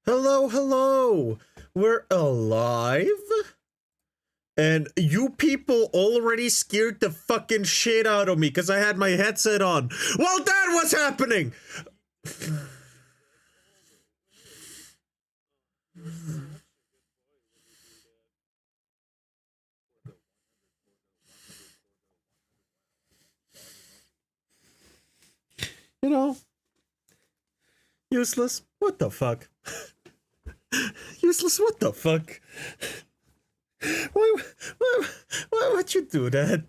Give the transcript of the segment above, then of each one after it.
Hello, hello! We're alive? And you people already scared the fucking shit out of me because I had my headset on. Well, that was happening! You know, useless. What the fuck? Useless, what the fuck? Why would you do that?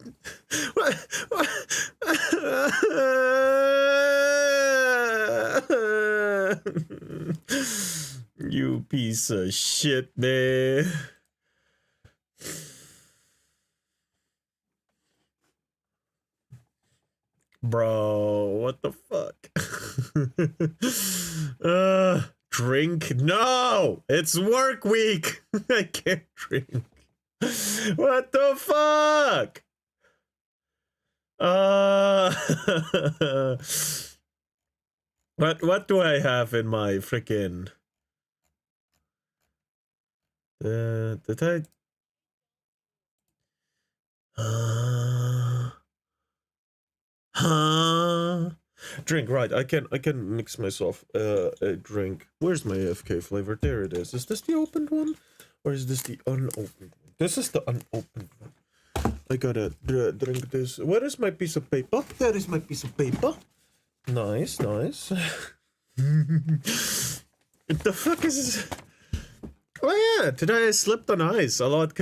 You piece of shit, man. Bro, what the fuck? Drink? No! It's work week! I can't drink. What the fuck? What do I have in my freaking did I drink, right? I can mix myself a drink. Where's my AFK flavor? There it is. Is this the opened one? Or is this the unopened one? This is the unopened one. I gotta drink this. Where is my piece of paper? There is my piece of paper. Nice, nice. What the fuck is this? Oh yeah, today I slipped on ice a lot.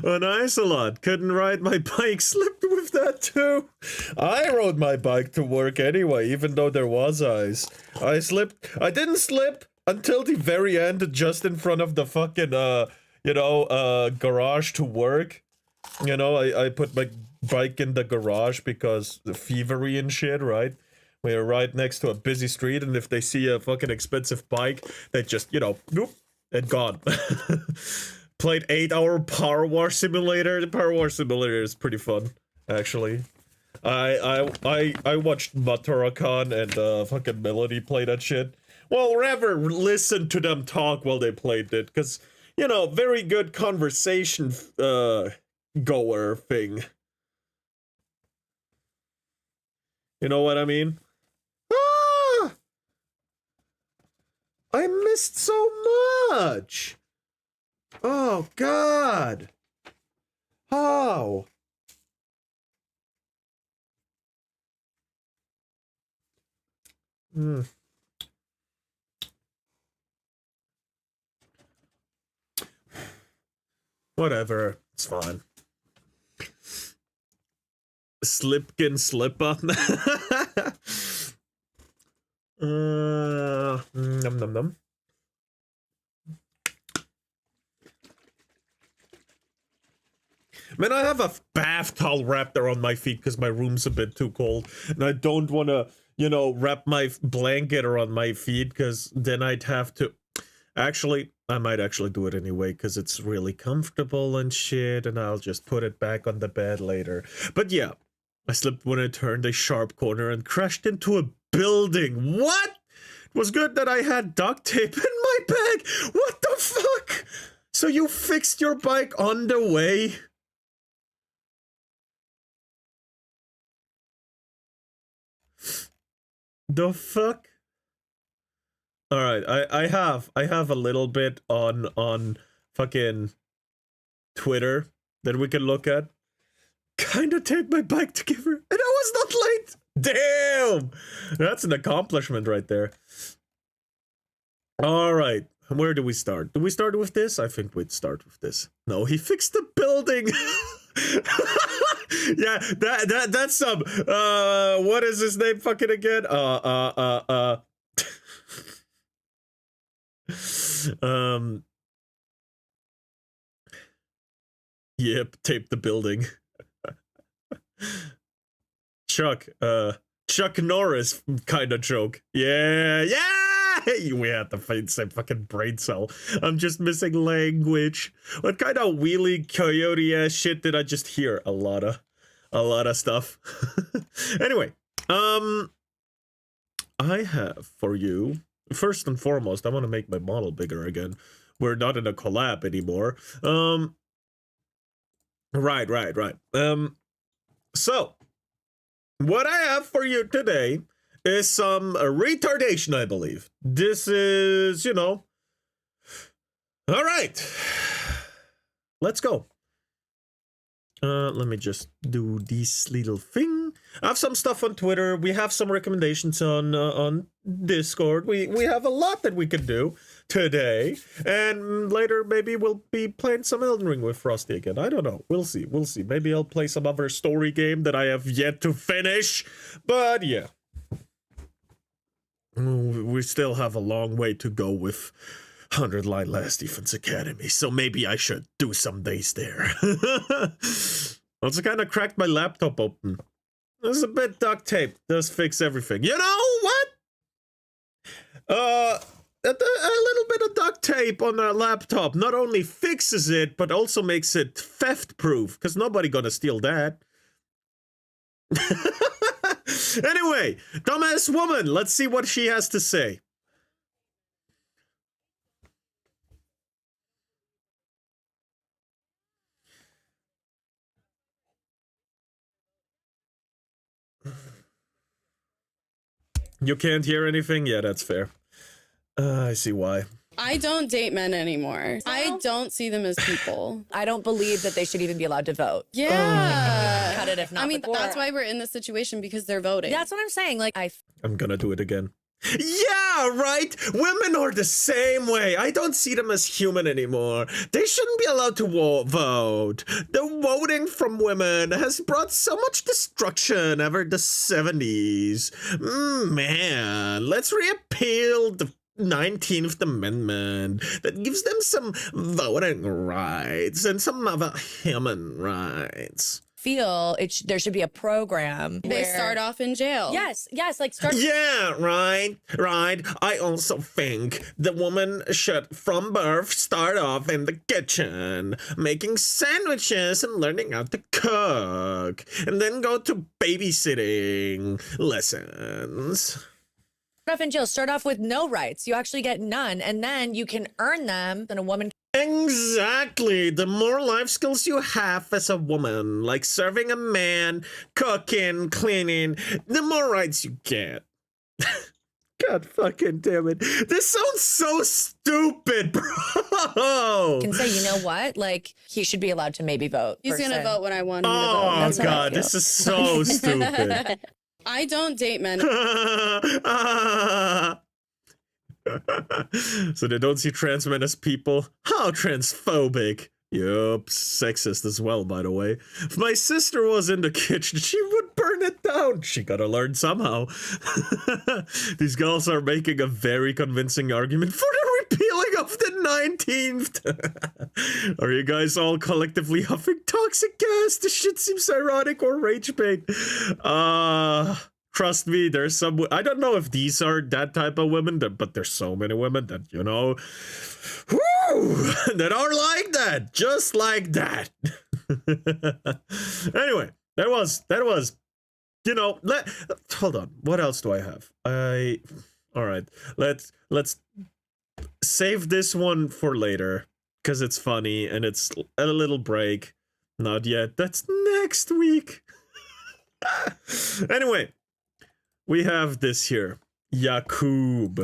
On ice a lot. Couldn't ride my bike. Slipped with that too. I rode my bike to work anyway, even though there was ice. I slipped. I didn't slip until the very end, just in front of the fucking, garage to work. You know, I put my bike in the garage because the thievery and shit, right? We're right next to a busy street, and if they see a fucking expensive bike, they just, you know, nope, and gone. Played 8-hour Power War Simulator. The Power War Simulator is pretty fun, actually. I watched Maturakan and fucking Melody play that shit. Well, rather listen to them talk while they played it, because, you know, very good conversation goer thing. You know what I mean? Ah! I missed so much! Oh, God! How? Whatever, it's fine. Slipkin slip up. Num num num. Man, I have a bath towel wrapped around my feet because my room's a bit too cold, and I don't want to, you know, wrap my blanket around my feet because then I'd have to. Actually, I might actually do it anyway because it's really comfortable and shit, and I'll just put it back on the bed later. But yeah, I slipped when I turned a sharp corner and crashed into a building. What? It was good that I had duct tape in my bag. What the fuck? So you fixed your bike on the way? The fuck? All right, I have a little bit on fucking Twitter that we can look at. Kinda take my bike together, and I was not late. Damn, that's an accomplishment right there. All right, where do we start? Do we start with this? I think we'd start with this. No, he fixed the building. Yeah, that's some what is his name fucking again? Yep, tape the building. Chuck Norris kind of joke. Yeah. We had the same fucking brain cell. I'm just missing language. What kind of wheelie coyote ass shit did I just hear? A lot of stuff. Anyway, I have for you First and foremost, I want to make my model bigger again. We're not in a collab anymore. Right. So, what I have for you today is some retardation, I believe. This is, you know... Alright. Let's go. Let me just do this little thing. I have some stuff on Twitter. We have some recommendations on Discord. We have a lot that we could do today. And later, maybe we'll be playing some Elden Ring with Frosty again. I don't know. We'll see. We'll see. Maybe I'll play some other story game that I have yet to finish. But yeah. We still have a long way to go with 100 Line Last Defense Academy, so maybe I should do some days there. Also kind of cracked my laptop open. There's a bit duct tape. Does fix everything. You know what? A little bit of duct tape on a laptop not only fixes it, but also makes it theft-proof, because nobody gonna steal that. Anyway, dumbass woman, let's see what she has to say. You can't hear anything? Yeah, that's fair. I see why. I don't date men anymore. I don't see them as people. I don't believe that they should even be allowed to vote. Yeah. Cut it if not I mean, before. that's why we're in this situation, because they're voting. That's what I'm saying. Like, I'm gonna do it again. Yeah, right? Women are the same way. I don't see them as human anymore. They shouldn't be allowed to vote. The voting from women has brought so much destruction ever the 70s. Man, let's repeal the 19th Amendment that gives them some voting rights and some other human rights. feel there should be a program. They start off in jail. Yes, like start. Yeah, right. I also think the woman should, from birth, start off in the kitchen, making sandwiches and learning how to cook, and then go to babysitting lessons. Start off in jail. Start off with no rights. You actually get none, and then you can earn them. Then a woman. Exactly. The more life skills you have as a woman, like serving a man, cooking, cleaning, the more rights you get. God fucking damn it. This sounds so stupid, bro. Can say, you know what? Like, he should be allowed to maybe vote. He's going to vote when I want him to vote. Oh, That's how I God, feel. this is so stupid. I don't date men. So they don't see trans men as people? How transphobic. Yup, sexist as well, by the way. If my sister was in the kitchen, she would burn it down. She gotta learn somehow. These girls are making a very convincing argument for the repealing of the 19th. Are you guys all collectively huffing toxic gas? This shit seems ironic or rage bait. Trust me, there's some... I don't know if these are that type of women, but there's so many women that, you know... Whoo, that are like that. Just like that. Anyway, that was... You know, hold on. What else do I have? Alright, let's save this one for later. Because it's funny, and it's a little break. Not yet. That's next week. Anyway. We have this here, Yakub.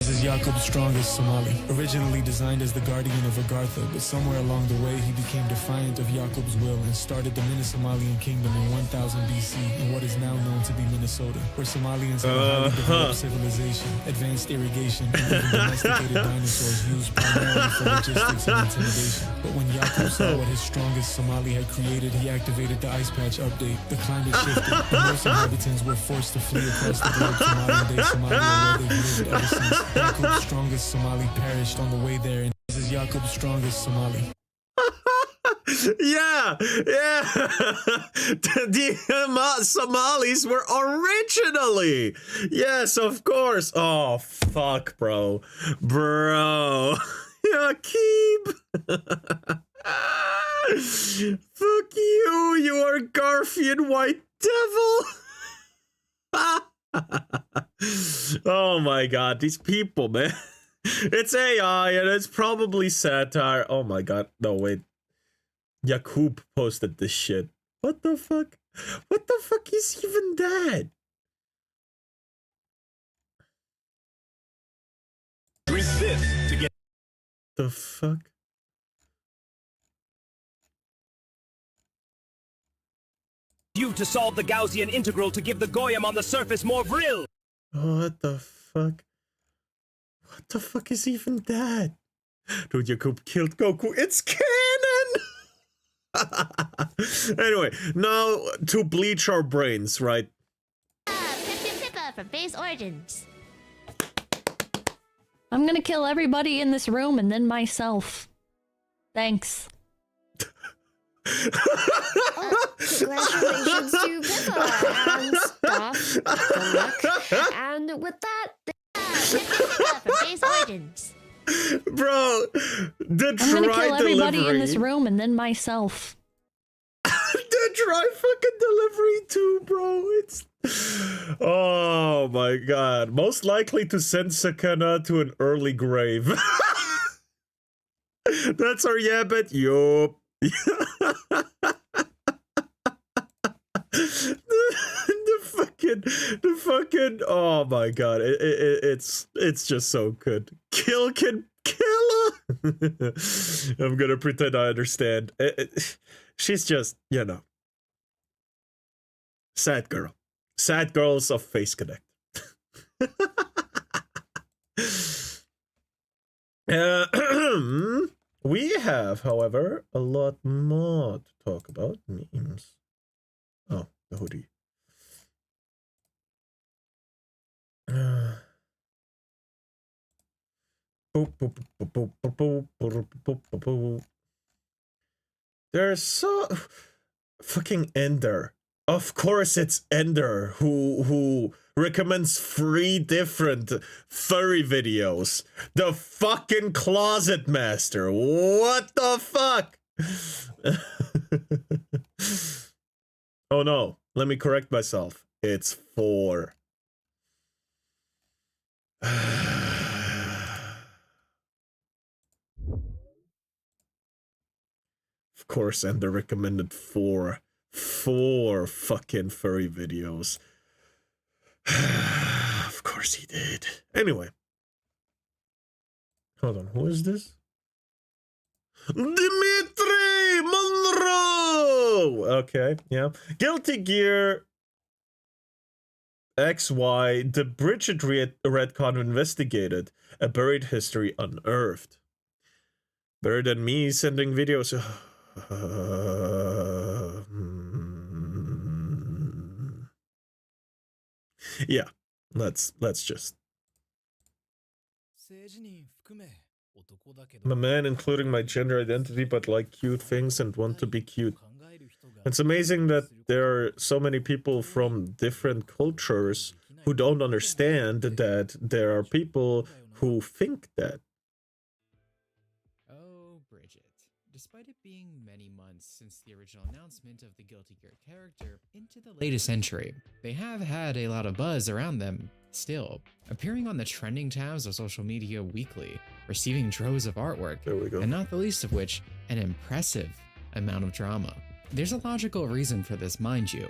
This is Yakub's strongest Somali, originally designed as the guardian of Agartha, but somewhere along the way he became defiant of Yakub's will and started the Mini-Somalian kingdom in 1000 BC in what is now known to be Minnesota, where Somalians have a highly developed civilization, advanced irrigation, and even domesticated dinosaurs used primarily for logistics and intimidation. But when Yakub saw what his strongest Somali had created, he activated the Ice Patch update. The climate shifted, and most inhabitants were forced to flee across the globe to modern-day Somalia, where they've lived ever since. Yakub's strongest Somali perished on the way there, and this is Yakub's strongest Somali. Yeah. The Somalis were originally. Yes, of course. Oh, fuck, bro. Yakub. Fuck you, you are Garfield White Devil. Oh my god, these people, man. It's AI and it's probably satire. Oh my god. No, wait. Yakub posted this shit. What the fuck? What the fuck is even that? Drink this to get The fuck? you to solve the Gaussian integral to give the Goyim on the surface more vril. What the fuck? What the fuck is even that? Dude, Yakub killed Goku. It's canon! Anyway, now to bleach our brains, right? Pippa from Base Origins. I'm gonna kill everybody in this room and then myself. Thanks. Congratulations to Pippa and stuff. Good luck. And with that, Pippa from Base Origins. Bro, the I'm gonna dry kill everybody delivery. in this room and then myself. The dry fucking delivery too, bro. It's... Oh my god. Most likely to send Sakana to an early grave. That's our yabbit. Yup. the fucking oh my god, it's just so good. Kill I'm gonna pretend I understand. She's just, you know, sad girls of Face Connect. We have, however, a lot more to talk about. Memes. Oh, the hoodie. There's so fucking Ender. Of course it's Ender who recommends 3 different furry videos. The fucking Closet Master. What the fuck? Oh no, let me correct myself. It's 4. Of course, Ender recommended 4 fucking furry videos. Of course he did. Anyway. Hold on, who is this? Dimitri Monroe! Okay, yeah. Guilty Gear XY, the Bridget Redcon investigated, a buried history unearthed. Better than me sending videos. Yeah, let's just. I'm a man, including my gender identity, but like cute things and want to be cute. It's amazing that there are so many people from different cultures who don't understand that there are people who think that. Oh, Bridget. Despite it being many months since the original announcement of the Guilty Gear character into the latest century, they have had a lot of buzz around them still, appearing on the trending tabs of social media weekly, receiving droves of artwork, There we go. and not the least of which, an impressive amount of drama. There's a logical reason for this, mind you.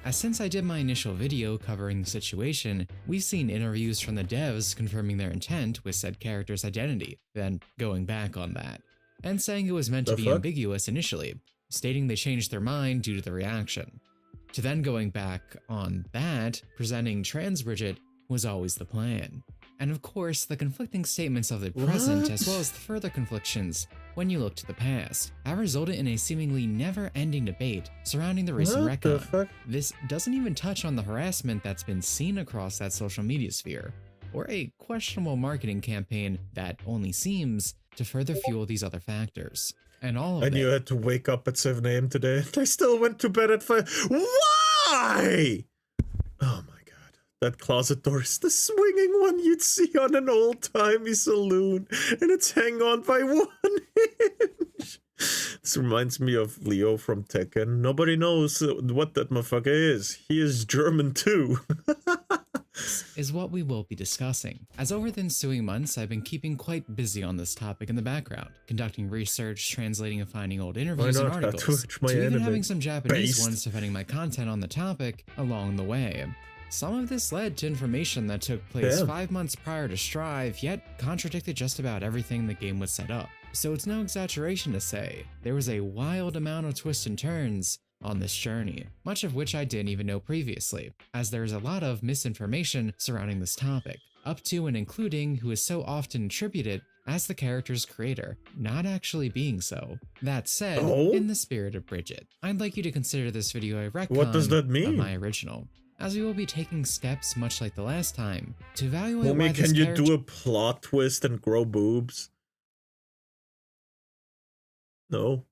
As since I did my initial video covering the situation, we've seen interviews from the devs confirming their intent with said character's identity, then going back on that, and saying it was meant to be ambiguous initially, stating they changed their mind due to the reaction, to then going back on that, presenting trans Bridget was always the plan. And of course, the conflicting statements of the present, as well as the further conflictions when you look to the past, have resulted in a seemingly never-ending debate surrounding the recent retcon. This doesn't even touch on the harassment that's been seen across that social media sphere, or a questionable marketing campaign that only seems to further fuel these other factors. And all of And you had to wake up at 7 a.m. today. I still went to bed at 5. Why? Oh my god. That closet door is the swinging one you'd see on an old-timey saloon. And it's hang on by 1 inch. This reminds me of Leo from Tekken. Nobody knows what that motherfucker is. He is German too. is what we will be discussing. As over the ensuing months, I've been keeping quite busy on this topic in the background, conducting research, translating and finding old interviews and not? articles, Twitch my to even anime having some Japanese based. ones defending my content on the topic along the way. Some of this led to information that took place 5 months prior to Strive, yet contradicted just about everything the game would set up. So it's no exaggeration to say, there was a wild amount of twists and turns on this journey, much of which I didn't even know previously, as there is a lot of misinformation surrounding this topic, up to and including who is so often attributed as the character's creator, not actually being so. That said, in the spirit of Bridget, I'd like you to consider this video a retcon What does that mean? of my original, as we will be taking steps much like the last time to evaluate why Mumi, this can you character do a plot twist and grow boobs? No.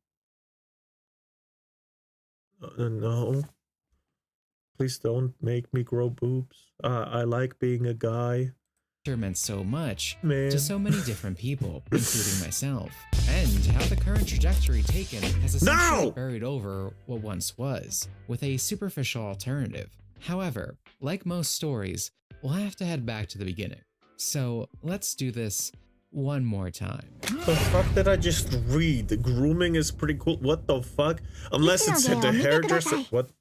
No. Please don't make me grow boobs. I like being a guy. meant so much Man. to so many different people, including myself, and how the current trajectory taken has essentially buried over what once was, with a superficial alternative. However, like most stories, we'll have to head back to the beginning. So let's do this one more time. The fuck did I just read? The grooming is pretty cool. What the fuck? Unless it's the hairdresser. What?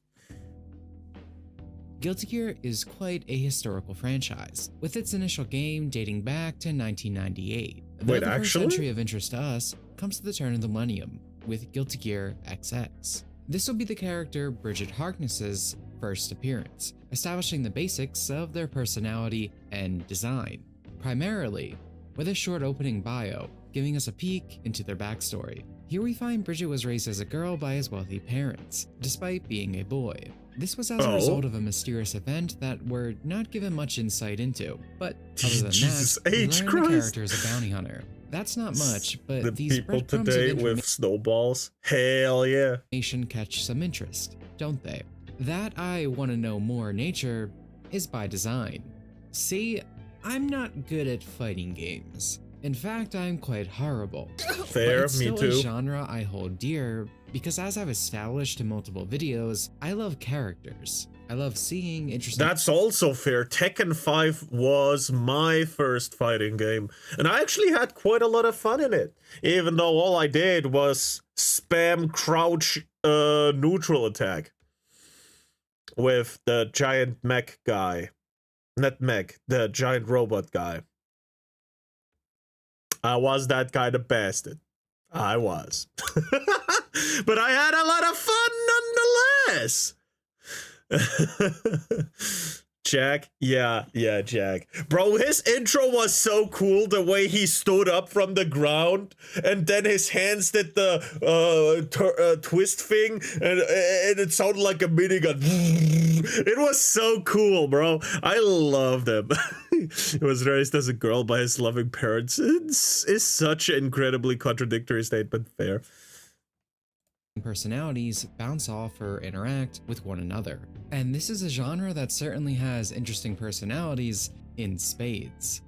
Guilty Gear is quite a historical franchise, with its initial game dating back to 1998. Wait, the first actually? entry of interest to us comes to the turn of the millennium, with Guilty Gear XX. This will be the character Bridget Harkness's first appearance, establishing the basics of their personality and design, primarily with a short opening bio, giving us a peek into their backstory. Here we find Bridget was raised as a girl by his wealthy parents, despite being a boy. This was as a result of a mysterious event that we're not given much insight into, but other than Jesus that, we H. learn the Christ. character is a bounty hunter. That's not much, but The these people breadcrumbs of today with snowballs? Hell yeah. information catch some interest, don't they? That I want to know more nature is by design. See, I'm not good at fighting games. In fact, I'm quite horrible. Fair, But it's me still too. a genre I hold dear because, as I've established in multiple videos, I love characters. I love seeing interesting That's also fair. Tekken 5 was my first fighting game, and I actually had quite a lot of fun in it, even though all I did was spam crouch neutral attack with the giant mech guy. Not mech, the giant robot guy. I was that kind of bastard. I was. But I had a lot of fun nonetheless. Jack? Yeah, Jack. Bro, his intro was so cool, the way he stood up from the ground, and then his hands did the twist thing, and it sounded like a minigun. It was so cool, bro. I loved him. He was raised as a girl by his loving parents. It's such an incredibly contradictory statement. Fair. personalities bounce off or interact with one another. And this is a genre that certainly has interesting personalities in spades.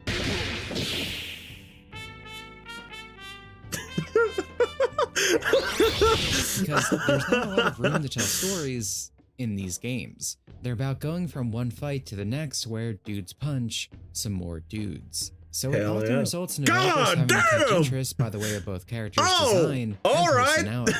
Because there's not a lot of room to tell stories in these games. They're about going from one fight to the next where dudes punch some more dudes. So it Hell often yeah. results in developers having to catch interest by the way of both characters' design and personality.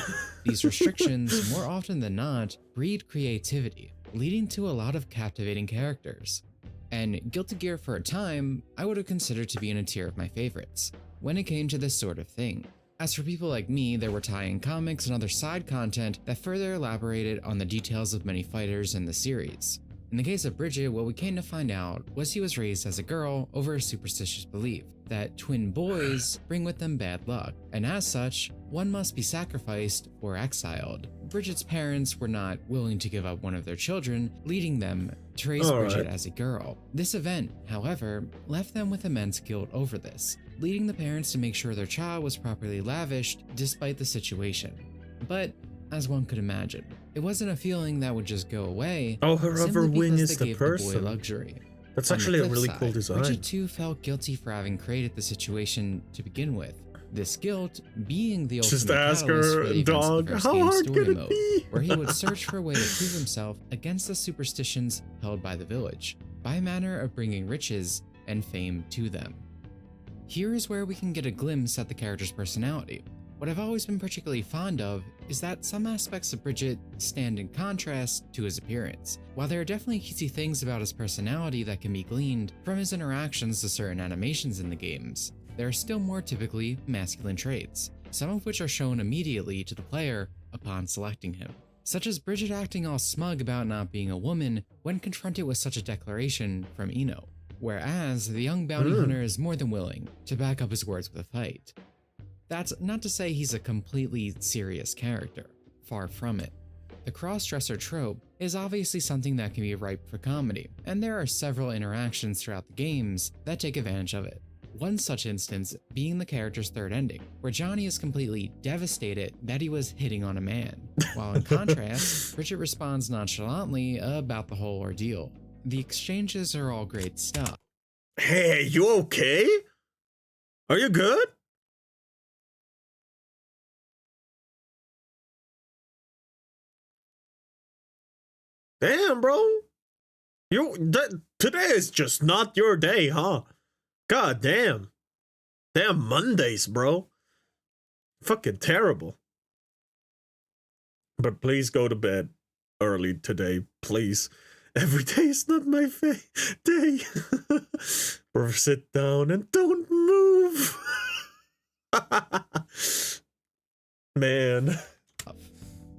These restrictions, more often than not, breed creativity, leading to a lot of captivating characters. And Guilty Gear for a time, I would have considered to be in a tier of my favorites, when it came to this sort of thing. As for people like me, there were tie-in comics and other side content that further elaborated on the details of many fighters in the series. In the case of Bridget, what we came to find out was he was raised as a girl over a superstitious belief that twin boys bring with them bad luck, and as such, one must be sacrificed or exiled. Bridget's parents were not willing to give up one of their children, leading them to raise Bridget as a girl. This event, however, left them with immense guilt over this, leading the parents to make sure their child was properly lavished despite the situation. But as one could imagine, it wasn't a feeling that would just go away. Oh, her simply other wing because is they the gave the boy person. luxury. That's On the actually a flip really side, cool design. Bridget too felt guilty for having created the situation to begin with, This guilt being the Just ultimate ask catalyst for her, the events of dog, the first how game's hard story could it mode, be? where he would search for a way to prove himself against the superstitions held by the village, by a manner of bringing riches and fame to them. Here is where we can get a glimpse at the character's personality. What I've always been particularly fond of is that some aspects of Bridget stand in contrast to his appearance. While there are definitely cutesy things about his personality that can be gleaned from his interactions to certain animations in the games, there are still more typically masculine traits, some of which are shown immediately to the player upon selecting him, such as Bridget acting all smug about not being a woman when confronted with such a declaration from Eno, whereas the young bounty hunter is more than willing to back up his words with a fight. That's not to say he's a completely serious character, far from it. The cross-dresser trope is obviously something that can be ripe for comedy, and there are several interactions throughout the games that take advantage of it. One such instance being the character's third ending, where Johnny is completely devastated that he was hitting on a man, while in contrast, Bridget responds nonchalantly about the whole ordeal. The exchanges are all great stuff. Hey, you okay? Are you good? Damn, bro. Today is just not your day, huh? God damn. Damn Mondays, bro. Fucking terrible. But please go to bed early today, please. Every day is not my day. Or sit down and don't move. Man.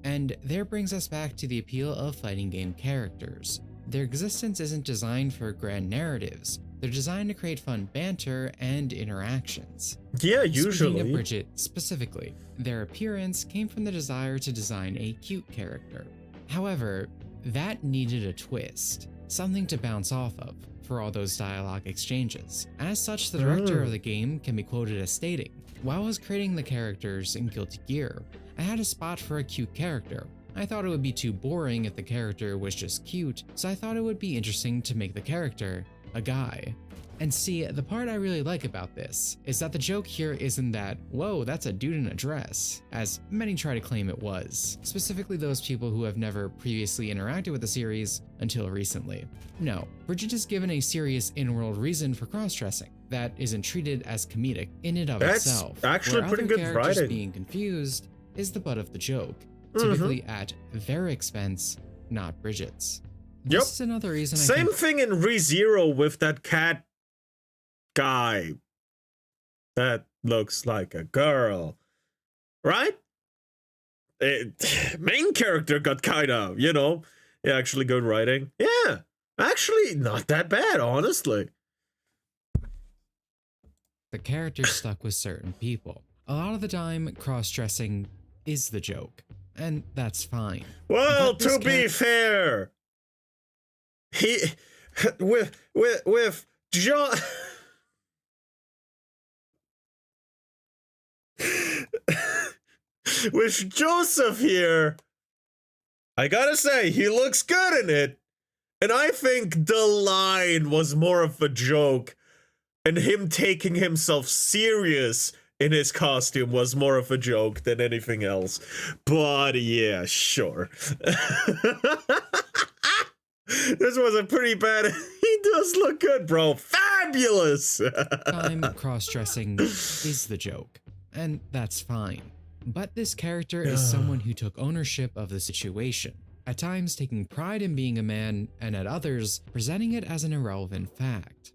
And there brings us back to the appeal of fighting game characters. Their existence isn't designed for grand narratives. They're designed to create fun banter and interactions. Yeah, usually. Speaking of Bridget specifically, their appearance came from the desire to design a cute character. However, that needed a twist, something to bounce off of for all those dialogue exchanges. As such, the director of the game can be quoted as stating, "While I was creating the characters in Guilty Gear, I had a spot for a cute character. I thought it would be too boring if the character was just cute, so I thought it would be interesting to make the character a guy." And see, the part I really like about this is that the joke here isn't that, whoa, that's a dude in a dress, as many try to claim it was, specifically those people who have never previously interacted with the series until recently. No, Bridget is given a serious in-world reason for cross-dressing that isn't treated as comedic in and of itself. That's actually where pretty other good characters writing. being confused is the butt of the joke, typically at their expense, not Bridget's. Yep. This is another reason Same thing in ReZero with that cat guy that looks like a girl, right? Main character got kind of, actually good writing. Yeah, actually not that bad, honestly. The character's stuck with certain people. A lot of the time, cross-dressing is the joke, and that's fine. Well, But this to be fair, he with John. With Joseph here, I gotta say, he looks good in it. And I think the line was more of a joke, and him taking himself serious in his costume was more of a joke than anything else. But yeah, sure. This was a pretty bad. He does look good, bro. Fabulous. Time cross-dressing is the joke, and that's fine. But this character is someone who took ownership of the situation, at times taking pride in being a man, and at others presenting it as an irrelevant fact.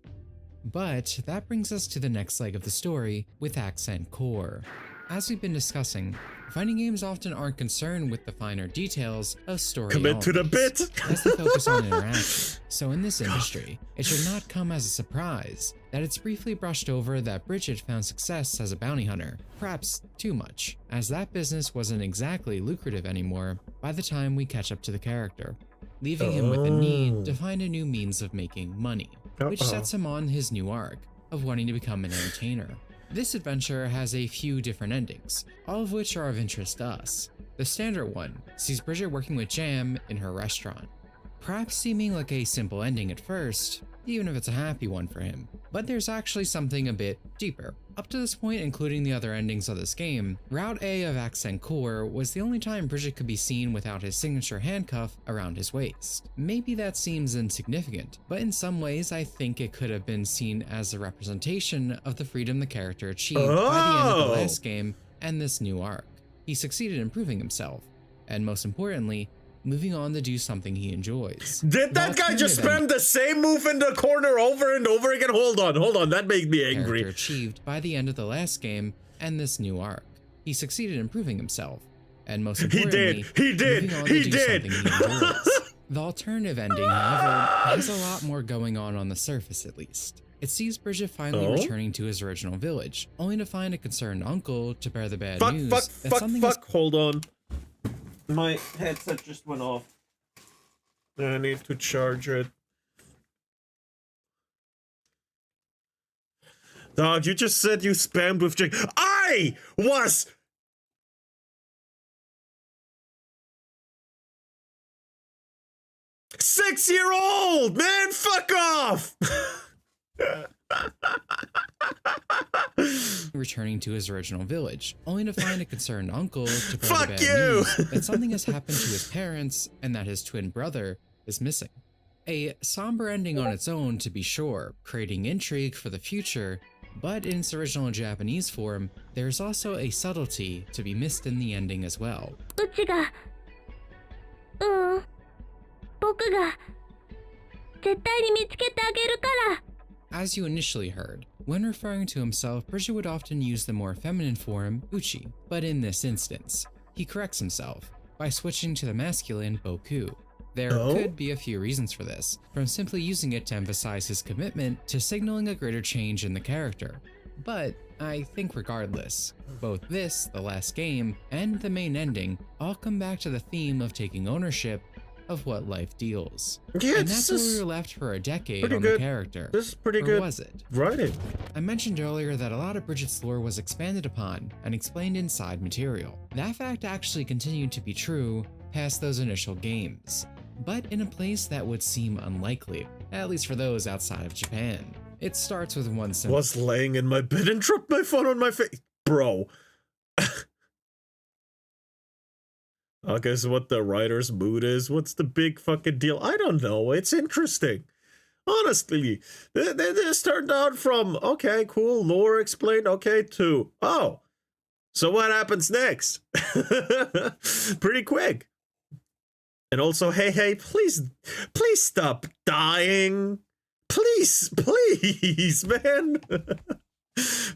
But that brings us to the next leg of the story with Accent Core. As we've been discussing, fighting games often aren't concerned with the finer details of story Commit to the bit. as they focus on interaction. So in this industry, it should not come as a surprise that it's briefly brushed over that Bridget found success as a bounty hunter, perhaps too much, as that business wasn't exactly lucrative anymore by the time we catch up to the character, leaving him with the need to find a new means of making money, which sets him on his new arc of wanting to become an entertainer. This adventure has a few different endings, all of which are of interest to us. The standard one sees Bridget working with Jam in her restaurant, perhaps seeming like a simple ending at first, even if it's a happy one for him. But there's actually something a bit deeper, Up to this point, including the other endings of this game, Route A of Accent Core was the only time Bridget could be seen without his signature handcuff around his waist. Maybe that seems insignificant, but in some ways I think it could have been seen as a representation of the freedom the character achieved by the end of the last game and this new arc. He succeeded in proving himself, and most importantly, moving on to do something he enjoys. Did that guy just spam the same move in the corner over and over again? Hold on, that made me angry. Achieved by the end of the last game and this new arc. He succeeded in proving himself, and most importantly, he did. Something he enjoys. The alternative ending, however, has a lot more going on the surface at least. It sees Bridget finally returning to his original village, only to find a concerned uncle to bear the bad news that something is— Hold on. My headset just went off. I need to charge it. Dog, you just said you spammed with Jake. I was... Six-year-old, man, fuck off! returning to his original village, only to find a concerned uncle to bear Fuck the bad you! news that something has happened to his parents and that his twin brother is missing. A somber ending on its own, to be sure, creating intrigue for the future, but in its original Japanese form, there's also a subtlety to be missed in the ending as well. As you initially heard, when referring to himself, Bridget would often use the more feminine form, uchi, but in this instance, he corrects himself by switching to the masculine boku. There could be a few reasons for this, from simply using it to emphasize his commitment to signaling a greater change in the character. But I think regardless, both this, the last game, and the main ending all come back to the theme of taking ownership of what life deals. Yeah, and that's where we were left for a decade on good. the character. This is pretty or good. Was it? Writing. I mentioned earlier that a lot of Bridget's lore was expanded upon and explained in side material. That fact actually continued to be true past those initial games, but in a place that would seem unlikely, at least for those outside of Japan. It starts with one simple— Was laying in my bed and dropped my phone on my face. Bro. I guess what the writer's mood is. What's the big fucking deal? I don't know. It's interesting. Honestly, this turned out from, okay, cool, lore explained, okay, to, oh, so what happens next? Pretty quick. And also, hey, please stop dying. Please, man.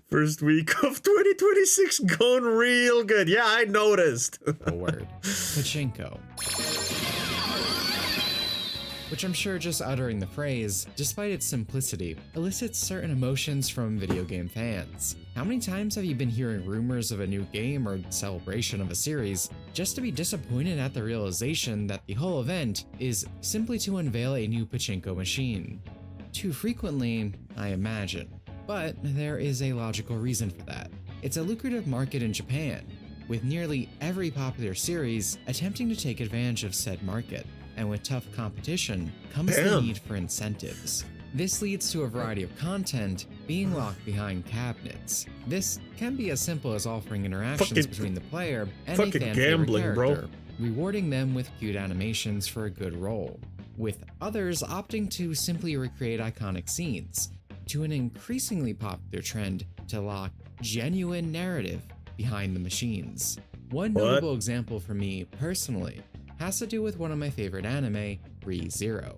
First week of 2026 going real good. Yeah, I noticed. A word. Pachinko. Which I'm sure just uttering the phrase, despite its simplicity, elicits certain emotions from video game fans. How many times have you been hearing rumors of a new game or celebration of a series just to be disappointed at the realization that the whole event is simply to unveil a new pachinko machine? Too frequently, I imagine. But there is a logical reason for that. It's a lucrative market in Japan, with nearly every popular series attempting to take advantage of said market, and with tough competition comes the need for incentives. This leads to a variety of content being locked behind cabinets. This can be as simple as offering interactions between the player and a fan favorite character, rewarding them with cute animations for a good role, with others opting to simply recreate iconic scenes, to an increasingly popular trend to lock genuine narrative behind the machines. One notable example for me personally has to do with one of my favorite anime, Re:Zero.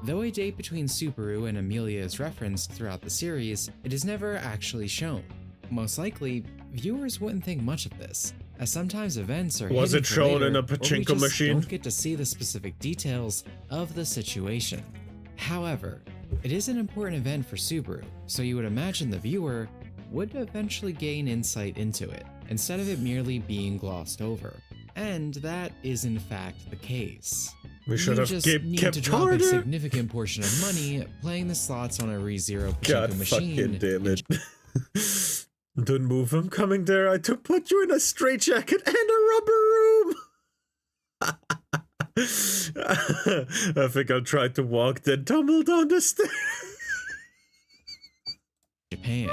Though a date between Subaru and Emilia is referenced throughout the series, it is never actually shown. Most likely, viewers wouldn't think much of this, as sometimes events are Was hidden it for shown later, in a or we pachinko just machine? don't get to see the specific details of the situation. However, it is an important event for Subaru, so you would imagine the viewer would eventually gain insight into it, instead of it merely being glossed over. And that is in fact the case. We should have just kept need to drop harder. a significant portion of money playing the slots on a Re:Zero God pachinko machine. fucking damn it. Don't move, I'm coming there. I to put you in a straitjacket and a rubber room. I think I tried to walk, then tumble down the stairs. Japan.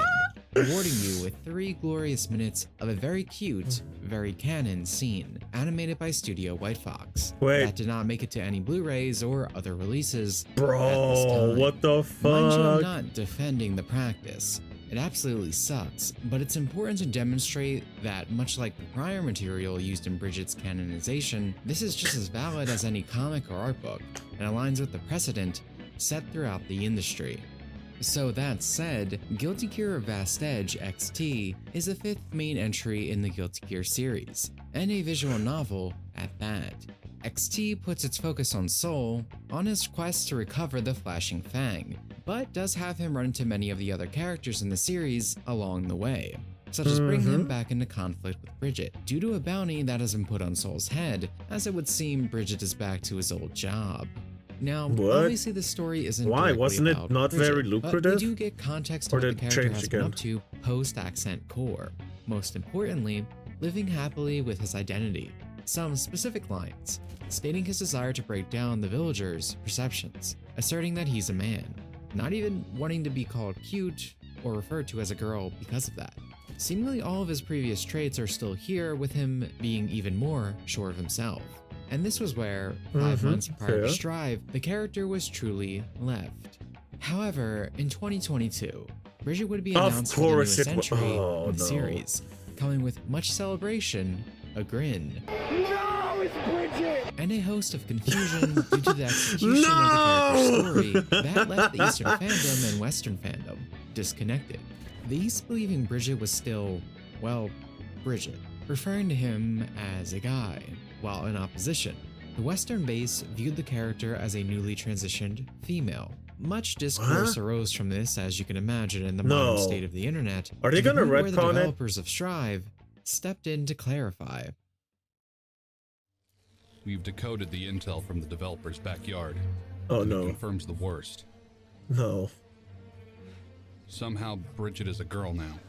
rewarding you with 3 glorious minutes of a very cute, very canon scene, animated by Studio White Fox. Wait. That did not make it to any Blu-rays or other releases. Bro, what the Mind you, I'm fuck? not defending the practice. It absolutely sucks, but it's important to demonstrate that, much like the prior material used in Bridget's canonization, this is just as valid as any comic or art book, and aligns with the precedent set throughout the industry. So that said, Guilty Gear Vast Edge XT is the 5th main entry in the Guilty Gear series, and a visual novel at that. XT puts its focus on Soul on his quest to recover the Flashing Fang, but does have him run into many of the other characters in the series along the way, such as bringing him back into conflict with Bridget due to a bounty that has been put on Soul's head, as it would seem Bridget is back to his old job. Now, What? obviously the story isn't Why? directly Wasn't it about not Bridget, very but lucrative? we do get context Or on what the did it character change has been again? up to post-Accent Core. Most importantly, living happily with his identity. Some specific lines, stating his desire to break down the villagers' perceptions, asserting that he's a man, not even wanting to be called cute or referred to as a girl because of that. Seemingly all of his previous traits are still here, with him being even more sure of himself. And this was where, 5 months prior to fair. Strive, the character was truly left. However, in 2022, Bridget would be Of announced for the course newest it entry wa- oh, in the no. series, coming with much celebration, a grin, and a host of confusion due to the execution of the character's story that left the Eastern fandom and Western fandom disconnected. The East believing Bridget was still, well, Bridget, referring to him as a guy, while in opposition, the Western base viewed the character as a newly transitioned female. Much discourse What? arose from this, as you can imagine, in the No. modern state of the internet. Are they to the gonna point where the retcon it? developers of Strive stepped in to clarify. We've decoded the intel from the developer's backyard. Oh and it no. confirms the worst. No. Somehow Bridget is a girl now.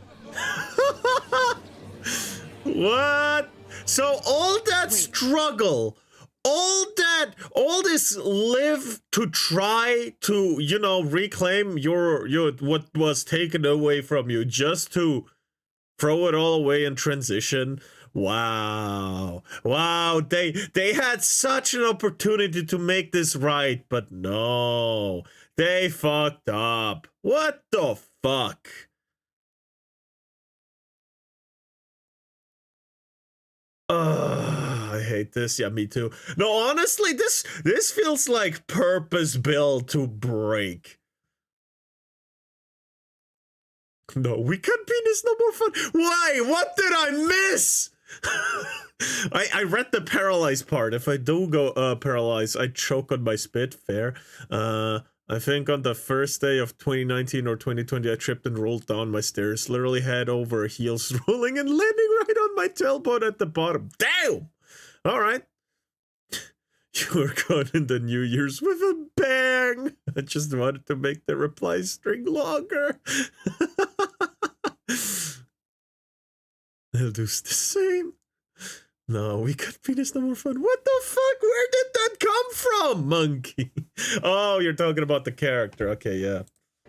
What? So all that struggle, all this live to try to, you know, reclaim your what was taken away from you, just to throw it all away and transition. Wow. Wow, they had such an opportunity to make this right, but no. They fucked up. What the fuck? I hate this. Yeah, me too. No, honestly, this feels like purpose built to break. No, we cut penis no more fun. Why? What did I miss? I read the paralyzed part. If I do go paralyzed, I choke on my spit. Fair. I think on the first day of 2019 or 2020, I tripped and rolled down my stairs, literally head over heels, rolling and landing right on my tailbone at the bottom. Damn! All right. You were caught in the New Year's with a bang. I just wanted to make the reply string longer. I'll do the same. No, we got penis no more fun. What the fuck? Where did that come from, monkey? Oh, you're talking about the character. Okay, yeah.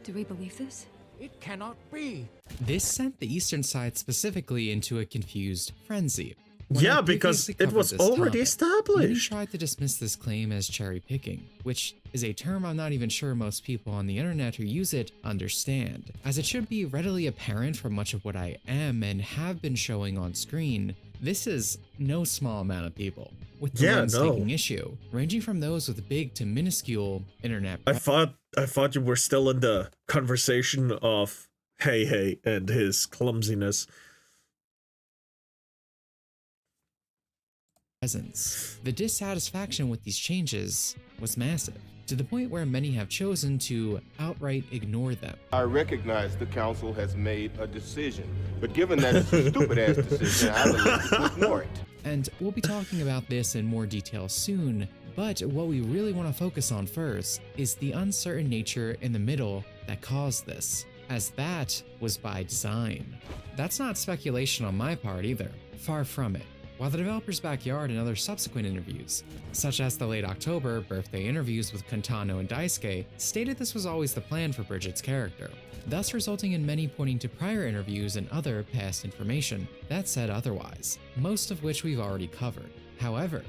Do we believe this? It cannot be. This sent the Eastern side specifically into a confused frenzy. Yeah, because it was already Many established. tried to dismiss this claim as cherry picking, which is a term I'm not even sure most people on the internet who use it understand, as it should be readily apparent from much of what I am and have been showing on screen. This is no small amount of people, with the ones taking issue, ranging from those with big to minuscule internet. I thought you were still in the conversation of Hey and his clumsiness. Presence. The dissatisfaction with these changes was massive, to the point where many have chosen to outright ignore them. I recognize the council has made a decision, but given that it's a stupid-ass decision, I would like to ignore it. And we'll be talking about this in more detail soon, but what we really want to focus on first is the uncertain nature in the middle that caused this, as that was by design. That's not speculation on my part either, far from it. while the developer's backyard and other subsequent interviews, such as the late October birthday interviews with Kantano and Daisuke, stated this was always the plan for Bridget's character, thus resulting in many pointing to prior interviews and other past information that said otherwise, most of which we've already covered. However,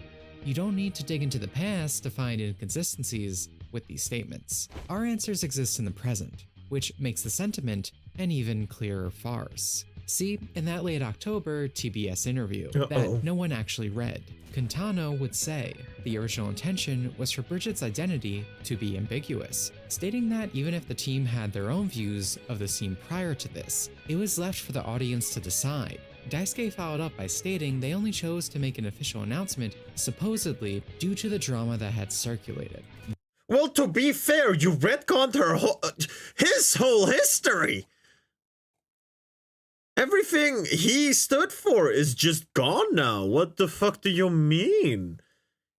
you don't need to dig into the past to find inconsistencies with these statements. Our answers exist in the present, which makes the sentiment an even clearer farce. See, in that late October TBS interview that no one actually read, Kantano would say the original intention was for Bridget's identity to be ambiguous, stating that even if the team had their own views of the scene prior to this, it was left for the audience to decide. Daisuke followed up by stating they only chose to make an official announcement supposedly due to the drama that had circulated. Well, to be fair, you retconned his whole history. Everything he stood for is just gone now. What the fuck do you mean?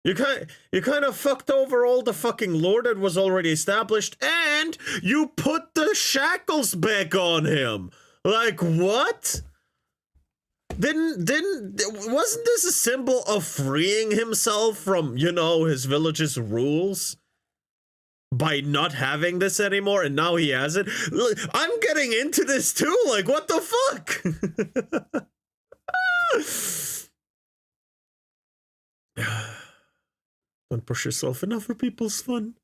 You kind of fucked over all the fucking lore that was already established, and you put the shackles back on him. Like, what? Wasn't this a symbol of freeing himself from, you know, his village's rules? By not having this anymore, and now he has it? I'm getting into this too, like, what the fuck? Don't push yourself in other people's fun.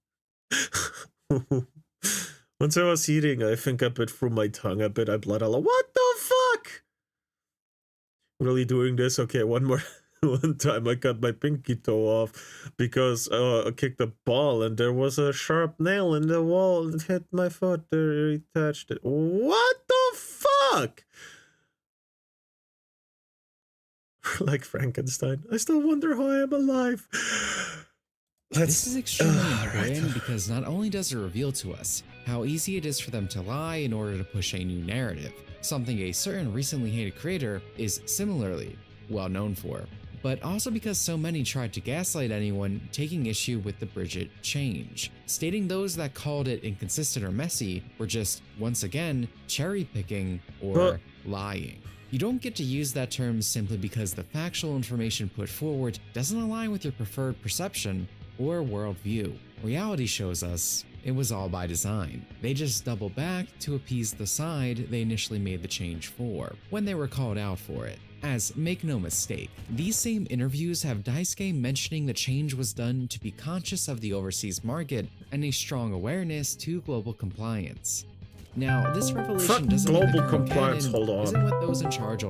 Once I was eating, I think I bit through my tongue a bit, I bled a lot. What the fuck? Really doing this? Okay, one time I cut my pinky toe off because I kicked a ball and there was a sharp nail in the wall that hit my foot. It touched it. What the fuck? Like Frankenstein. I still wonder how I am alive. This is extremely important because not only does it reveal to us how easy it is for them to lie in order to push a new narrative, something a certain recently hated creator is similarly well known for, but also because so many tried to gaslight anyone taking issue with the Bridget change, stating those that called it inconsistent or messy were just, once again, cherry-picking or lying. You don't get to use that term simply because the factual information put forward doesn't align with your preferred perception or worldview. Reality shows us it was all by design. They just double back to appease the side they initially made the change for, when they were called out for it. As, make no mistake, these same interviews have Daisuke mentioning the change was done to be conscious of the overseas market and a strong awareness to global compliance. Now, this revelation doesn't mean the current canon isn't what those in charge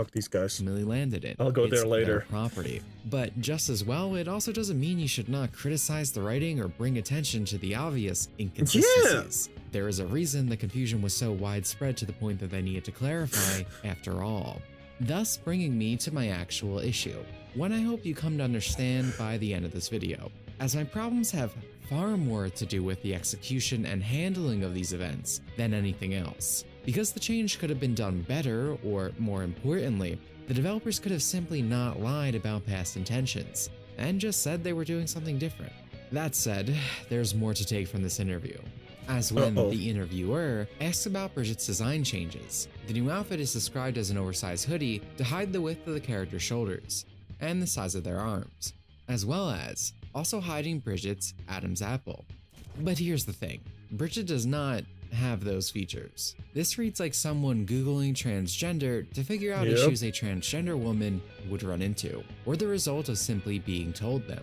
fuck these guys. ultimately landed in. I'll go It's there later. their property. But just as well, it also doesn't mean you should not criticize the writing or bring attention to the obvious inconsistencies. There is a reason the confusion was so widespread to the point that they needed to clarify after all. Thus bringing me to my actual issue, one I hope you come to understand by the end of this video, as my problems have far more to do with the execution and handling of these events than anything else. Because the change could have been done better, or more importantly, the developers could have simply not lied about past intentions, and just said they were doing something different. That said, there's more to take from this interview. As when the interviewer asks about Bridget's design changes, the new outfit is described as an oversized hoodie to hide the width of the character's shoulders, and the size of their arms, as well as also hiding Bridget's Adam's apple. But here's the thing, Bridget does not have those features. This reads like someone Googling transgender to figure out issues a transgender woman would run into, or the result of simply being told them.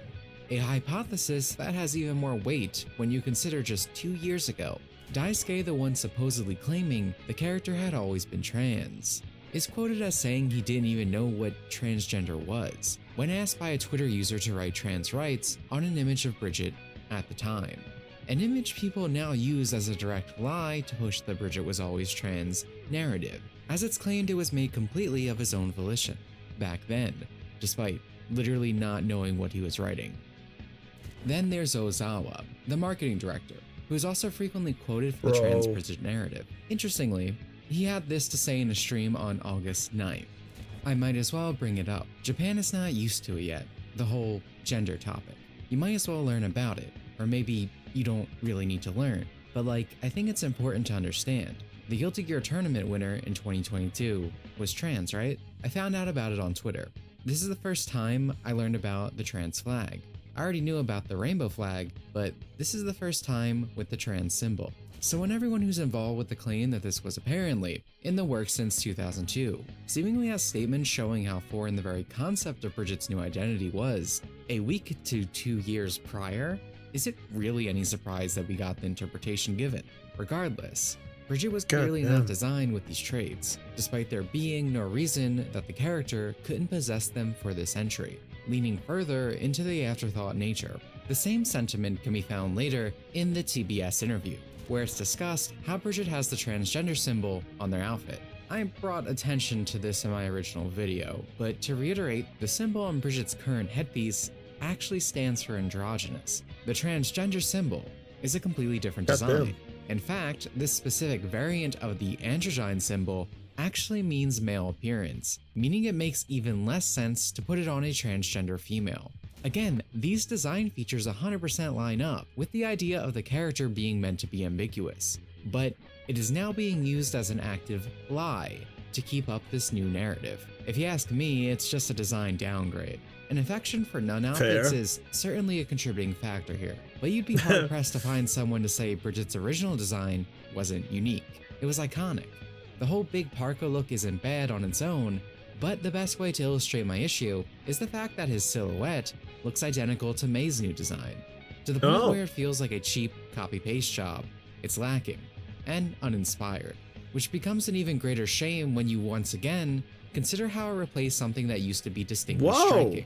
A hypothesis that has even more weight when you consider just 2 years ago, Daisuke, the one supposedly claiming the character had always been trans, is quoted as saying he didn't even know what transgender was, when asked by a Twitter user to write trans rights on an image of Bridget at the time. An image people now use as a direct lie to push the Bridget was always trans narrative, as it's claimed it was made completely of his own volition, back then, despite literally not knowing what he was writing. Then there's Ozawa, the marketing director, who is also frequently quoted for the trans Bridget narrative. Interestingly, he had this to say in a stream on August 9th. I might as well bring it up. Japan is not used to it yet, the whole gender topic. You might as well learn about it, or maybe you don't really need to learn, but like, I think it's important to understand. The Guilty Gear tournament winner in 2022 was trans, right? I found out about it on Twitter. This is the first time I learned about the trans flag. I already knew about the rainbow flag, but this is the first time with the trans symbol. So when everyone who's involved with the claim that this was apparently in the works since 2002, seemingly has statements showing how foreign the very concept of Bridget's new identity was a week to 2 years prior, is it really any surprise that we got the interpretation given? Regardless, Bridget was clearly not designed with these traits, despite there being no reason that the character couldn't possess them for this entry, leaning further into the afterthought nature. The same sentiment can be found later in the TBS interview, where it's discussed how Bridget has the transgender symbol on their outfit. I brought attention to this in my original video, but to reiterate, the symbol on Bridget's current headpiece actually stands for androgynous. The transgender symbol is a completely different design. In fact, this specific variant of the androgyne symbol actually means male appearance, meaning it makes even less sense to put it on a transgender female. Again, these design features 100% line up with the idea of the character being meant to be ambiguous, but it is now being used as an active lie to keep up this new narrative. If you ask me, it's just a design downgrade. An affection for nun outfits is certainly a contributing factor here, but you'd be hard-pressed to find someone to say Bridget's original design wasn't unique. It was iconic. The whole big parka look isn't bad on its own, but the best way to illustrate my issue is the fact that his silhouette looks identical to May's new design, to the point where it feels like a cheap copy-paste job. It's lacking and uninspired, which becomes an even greater shame when you once again consider how it replaced something that used to be distinctly striking.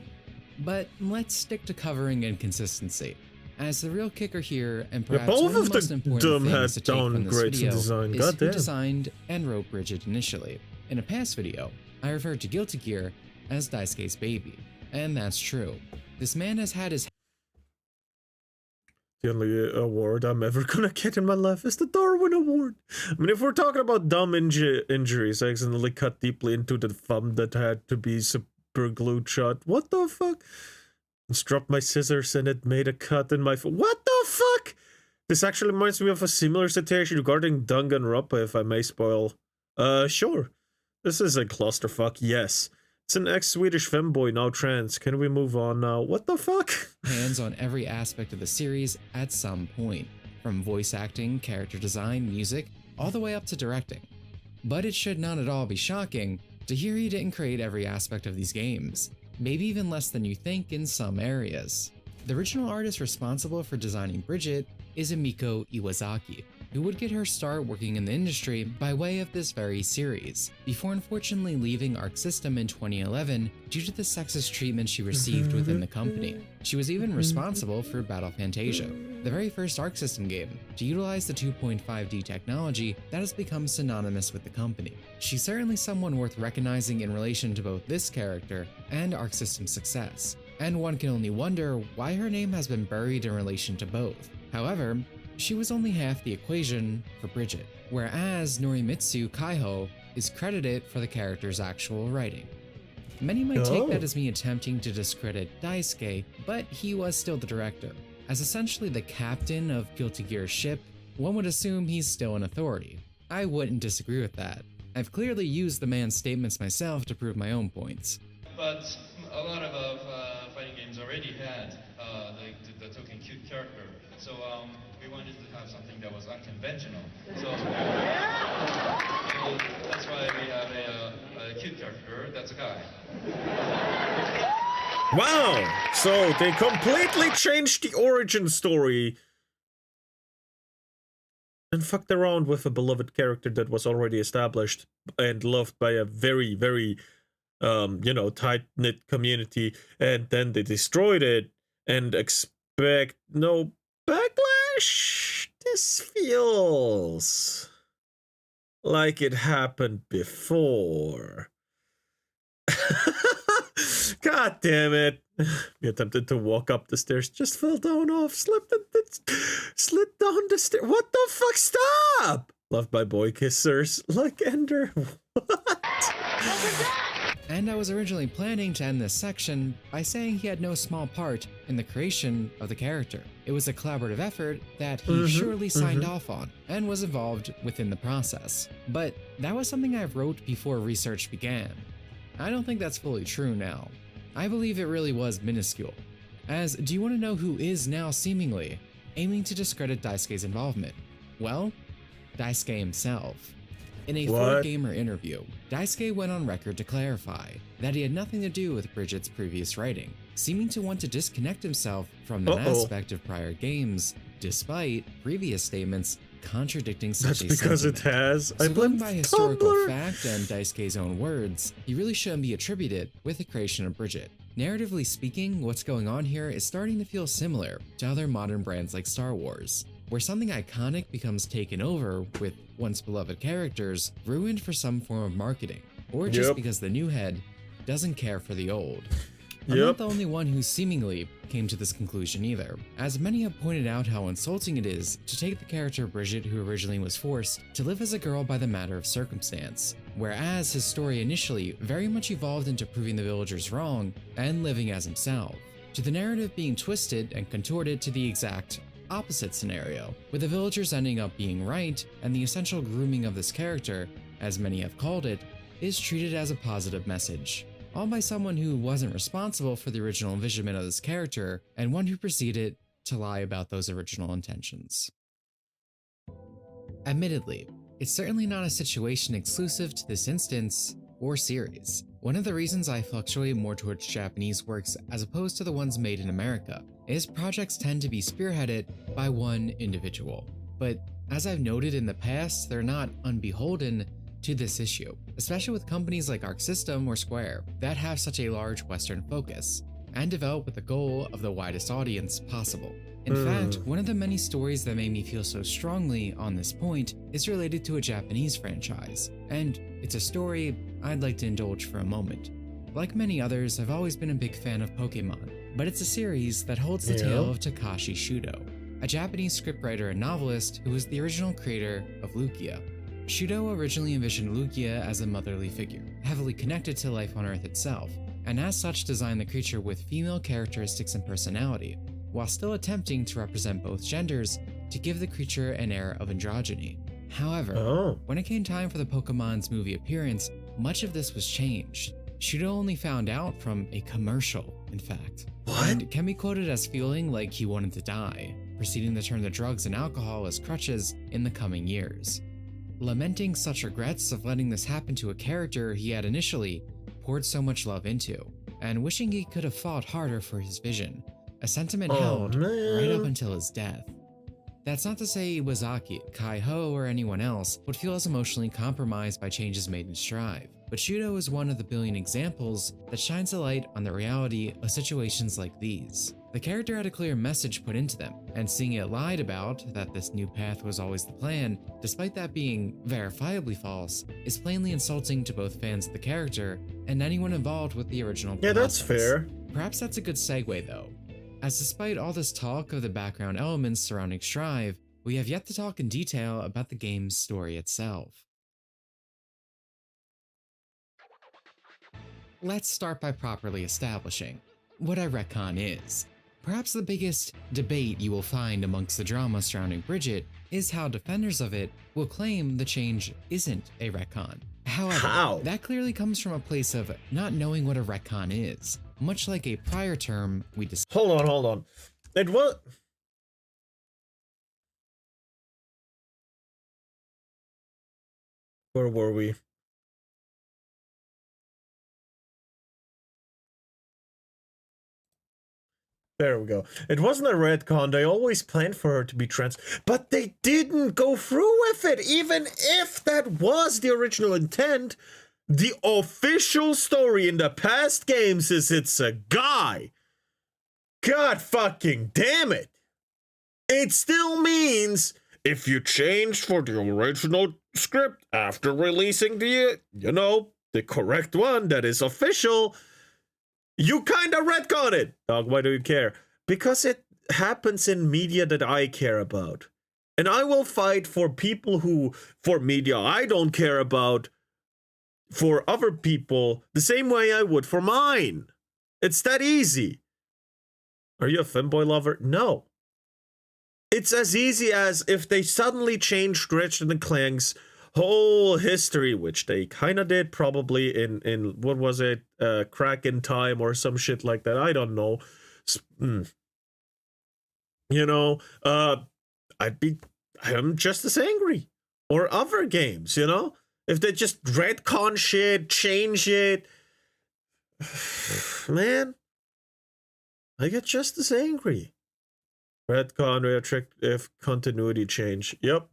But let's stick to covering inconsistency, as the real kicker here, and perhaps one of the most important things to take from this video, is who designed and wrote Bridget initially. In a past video, I referred to Guilty Gear as Daisuke's baby, and that's true. This man has had his The only award I'm ever gonna get in my life is the Darwin Award. I mean, if we're talking about dumb injuries, I accidentally cut deeply into the thumb that had to be super glued shut. What the fuck? Just dropped my scissors and it made a cut in my foot. What the fuck? This actually reminds me of a similar situation regarding Danganronpa, if I may spoil. Sure. This is a clusterfuck, yes. It's an ex-Swedish femboy, now trans. Can we move on now? What the fuck? Hands on every aspect of the series at some point, from voice acting, character design, music, all the way up to directing. But it should not at all be shocking to hear he didn't create every aspect of these games, maybe even less than you think in some areas. The original artist responsible for designing Bridget is Emiko Iwazaki, who would get her start working in the industry by way of this very series, before unfortunately leaving Arc System in 2011 due to the sexist treatment she received within the company. She was even responsible for Battle Fantasia, the very first Arc System game to utilize the 2.5D technology that has become synonymous with the company. She's certainly someone worth recognizing in relation to both this character and Arc System's success, and one can only wonder why her name has been buried in relation to both. However, she was only half the equation for Bridget, whereas Norimitsu Kaiho is credited for the character's actual writing. Many might take that as me attempting to discredit Daisuke, but he was still the director. As essentially the captain of Guilty Gear's ship, one would assume he's still an authority. I wouldn't disagree with that. I've clearly used the man's statements myself to prove my own points. But a lot of fighting games already had the token cute character, so we wanted to have something that was unconventional. So that's why we have a cute character that's a guy. Wow! So they completely changed the origin story and fucked around with a beloved character that was already established and loved by a very, very, tight-knit community, and then they destroyed it and expect no backlash? This feels like it happened before. God damn it. We attempted to walk up the stairs, just fell down off, slid down the stairs. What the fuck? Stop! Loved by boy kissers like Ender. What? And I was originally planning to end this section by saying he had no small part in the creation of the character. It was a collaborative effort that he surely signed off on and was involved within the process. But that was something I wrote before research began. I don't think that's fully true now. I believe it really was minuscule. As, do you want to know who is now seemingly aiming to discredit Daisuke's involvement? Well, Daisuke himself. In a 4Gamer interview, Daisuke went on record to clarify that he had nothing to do with Bridget's previous writing, seeming to want to disconnect himself from that aspect of prior games, despite previous statements contradicting such That's because sentiment. it has. So I blame going by historical Tumblr. fact and Daisuke's own words, he really shouldn't be attributed with the creation of Bridget. Narratively speaking, what's going on here is starting to feel similar to other modern brands like Star Wars, where something iconic becomes taken over with once beloved characters ruined for some form of marketing, or just because the new head doesn't care for the old. I'm not the only one who seemingly came to this conclusion either, as many have pointed out how insulting it is to take the character Bridget, who originally was forced to live as a girl by the matter of circumstance, whereas his story initially very much evolved into proving the villagers wrong and living as himself, to the narrative being twisted and contorted to the exact opposite scenario, with the villagers ending up being right and the essential grooming of this character, as many have called it, is treated as a positive message, all by someone who wasn't responsible for the original envisionment of this character and one who proceeded to lie about those original intentions. Admittedly, it's certainly not a situation exclusive to this instance or series. One of the reasons I fluctuate more towards Japanese works as opposed to the ones made in America is projects tend to be spearheaded by one individual. But as I've noted in the past, they're not unbeholden to this issue, especially with companies like Arc System or Square that have such a large Western focus and develop with the goal of the widest audience possible. In fact, one of the many stories that made me feel so strongly on this point is related to a Japanese franchise, and it's a story I'd like to indulge for a moment. Like many others, I've always been a big fan of Pokemon, but it's a series that holds the tale of Takashi Shudo, a Japanese scriptwriter and novelist who was the original creator of Lugia. Shudo originally envisioned Lugia as a motherly figure, heavily connected to life on Earth itself, and as such designed the creature with female characteristics and personality, while still attempting to represent both genders to give the creature an air of androgyny. However, when it came time for the Pokemon's movie appearance, much of this was changed. Shudo only found out from a commercial, in fact, and can be quoted as feeling like he wanted to die, proceeding to turn to drugs and alcohol as crutches in the coming years. Lamenting such regrets of letting this happen to a character he had initially poured so much love into, and wishing he could have fought harder for his vision, a sentiment held right up until his death. That's not to say Iwazaki, Kai-Ho, or anyone else would feel as emotionally compromised by changes made in Strive, but Shudo is one of the billion examples that shines a light on the reality of situations like these. The character had a clear message put into them, and seeing it lied about, that this new path was always the plan, despite that being verifiably false, is plainly insulting to both fans of the character and anyone involved with the original process. Yeah, that's fair. Perhaps that's a good segue though, as despite all this talk of the background elements surrounding Strive, we have yet to talk in detail about the game's story itself. Let's start by properly establishing what a retcon is. Perhaps the biggest debate you will find amongst the drama surrounding Bridget is how defenders of it will claim the change isn't a retcon. However, that clearly comes from a place of not knowing what a retcon is, much like a prior term we discussed. Hold on. It was... Where were we? There we go. It wasn't a retcon. They always planned for her to be trans, but they didn't go through with it. Even if that was the original intent, the official story in the past games is it's a guy. God fucking damn it. It still means if you changed for the original script after releasing the, the correct one that is official, you kind of retcon it. Dog, why do you care? Because it happens in media that I care about. And I will fight for people who, for media I don't care about, for other people the same way I would for mine. It's that easy. Are you a femboy lover? No. It's as easy as if they suddenly changed Ratchet and Clank's whole history, which they kind of did probably in what was it, Crack in Time or some shit like that. I don't know. You know, I'm just as angry. Or other games, you know? If they just retcon shit, change it, man, I get just as angry. Retcon, retroactive continuity change. Yep.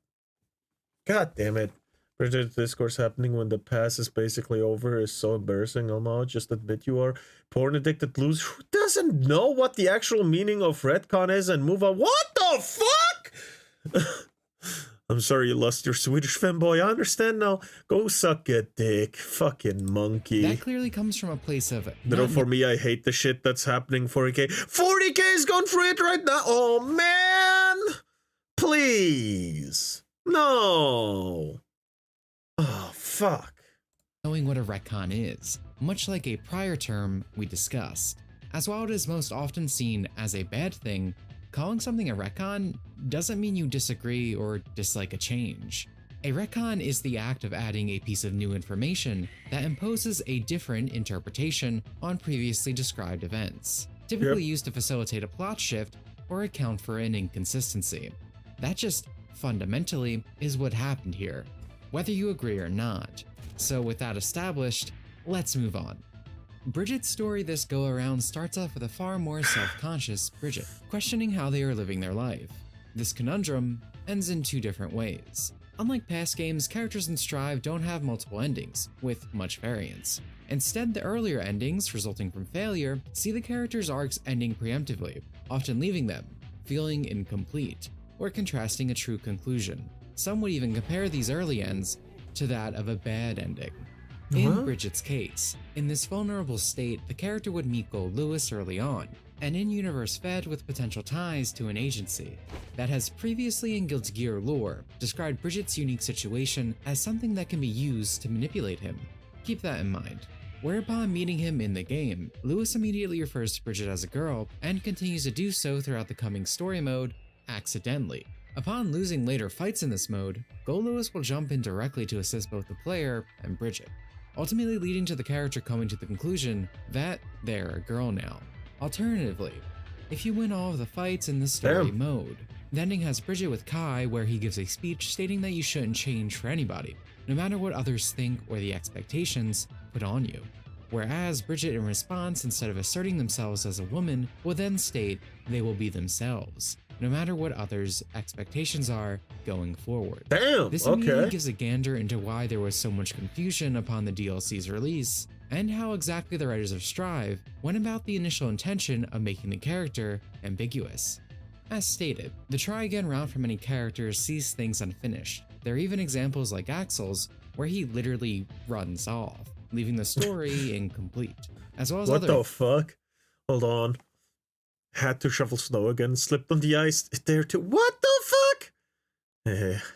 God damn it. Bridget, discourse happening when the past is basically over is so embarrassing. Alma, just admit you are porn addicted loser. Who doesn't know what the actual meaning of retcon is and move on? What the fuck? I'm sorry you lost your Swedish femboy. I understand now. Go suck a dick. Fucking monkey. That clearly comes from a place of... You know, for me, I hate the shit that's happening. 40k. 40k is going for it right now. Oh, man. Please. No. Oh, fuck. Knowing what a retcon is, much like a prior term we discussed. As while it is most often seen as a bad thing, calling something a retcon doesn't mean you disagree or dislike a change. A retcon is the act of adding a piece of new information that imposes a different interpretation on previously described events, typically used to facilitate a plot shift or account for an inconsistency. That just fundamentally is what happened here, whether you agree or not. So with that established, let's move on. Bridget's story this go-around starts off with a far more self-conscious Bridget, questioning how they are living their life. This conundrum ends in two different ways. Unlike past games, characters in Strive don't have multiple endings, with much variance. Instead, the earlier endings, resulting from failure, see the characters' arcs ending preemptively, often leaving them feeling incomplete, or contrasting a true conclusion. Some would even compare these early ends to that of a bad ending. In Bridget's case, in this vulnerable state, the character would meet Gold Lewis early on, an in-universe fed with potential ties to an agency that has previously in Guilty Gear lore described Bridget's unique situation as something that can be used to manipulate him. Keep that in mind. Whereupon meeting him in the game, Lewis immediately refers to Bridget as a girl and continues to do so throughout the coming story mode, accidentally. Upon losing later fights in this mode, Gold Lewis will jump in directly to assist both the player and Bridget, ultimately leading to the character coming to the conclusion that they're a girl now. Alternatively, if you win all of the fights in the story mode, the ending has Bridget with Kai where he gives a speech stating that you shouldn't change for anybody, no matter what others think or the expectations put on you. Whereas Bridget in response, instead of asserting themselves as a woman, will then state they will be themselves, no matter what others' expectations are going forward. Damn, this immediately gives a gander into why there was so much confusion upon the DLC's release, and how exactly the writers of Strive went about the initial intention of making the character ambiguous. As stated, the try again route for many characters sees things unfinished. There are even examples like Axel's, where he literally runs off, leaving the story incomplete, as well as What the fuck? Hold on. Had to shovel snow again, slipped on the ice there too. What the fuck?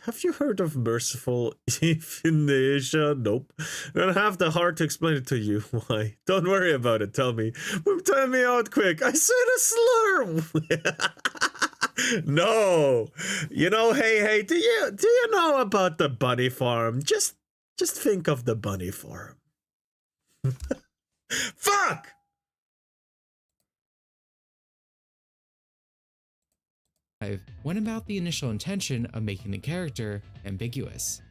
Have you heard of merciful euthanasia? Nope. I don't have the heart to explain it to you. Why? Don't worry about it. Tell me. Tell me out quick. I said a slur. No. You know, hey, do you know about the bunny farm? Just think of the bunny farm. Fuck! Went about the initial intention of making the character ambiguous.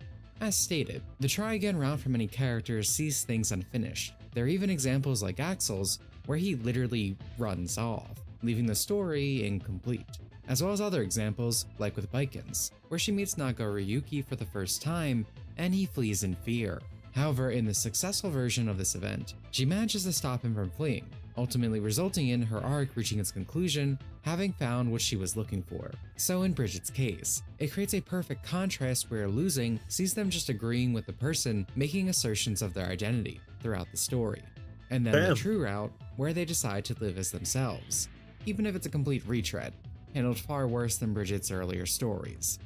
As stated, the try again route for many characters sees things unfinished. There are even examples like Axel's, where he literally runs off, leaving the story incomplete, as well as other examples like with Baiken's, where she meets Naga Ryuki for the first time and he flees in fear. However, in the successful version of this event, she manages to stop him from fleeing, ultimately resulting in her arc reaching its conclusion, having found what she was looking for. So in Bridget's case, it creates a perfect contrast where losing sees them just agreeing with the person making assertions of their identity throughout the story, and then the true route where they decide to live as themselves, even if it's a complete retread, handled far worse than Bridget's earlier stories.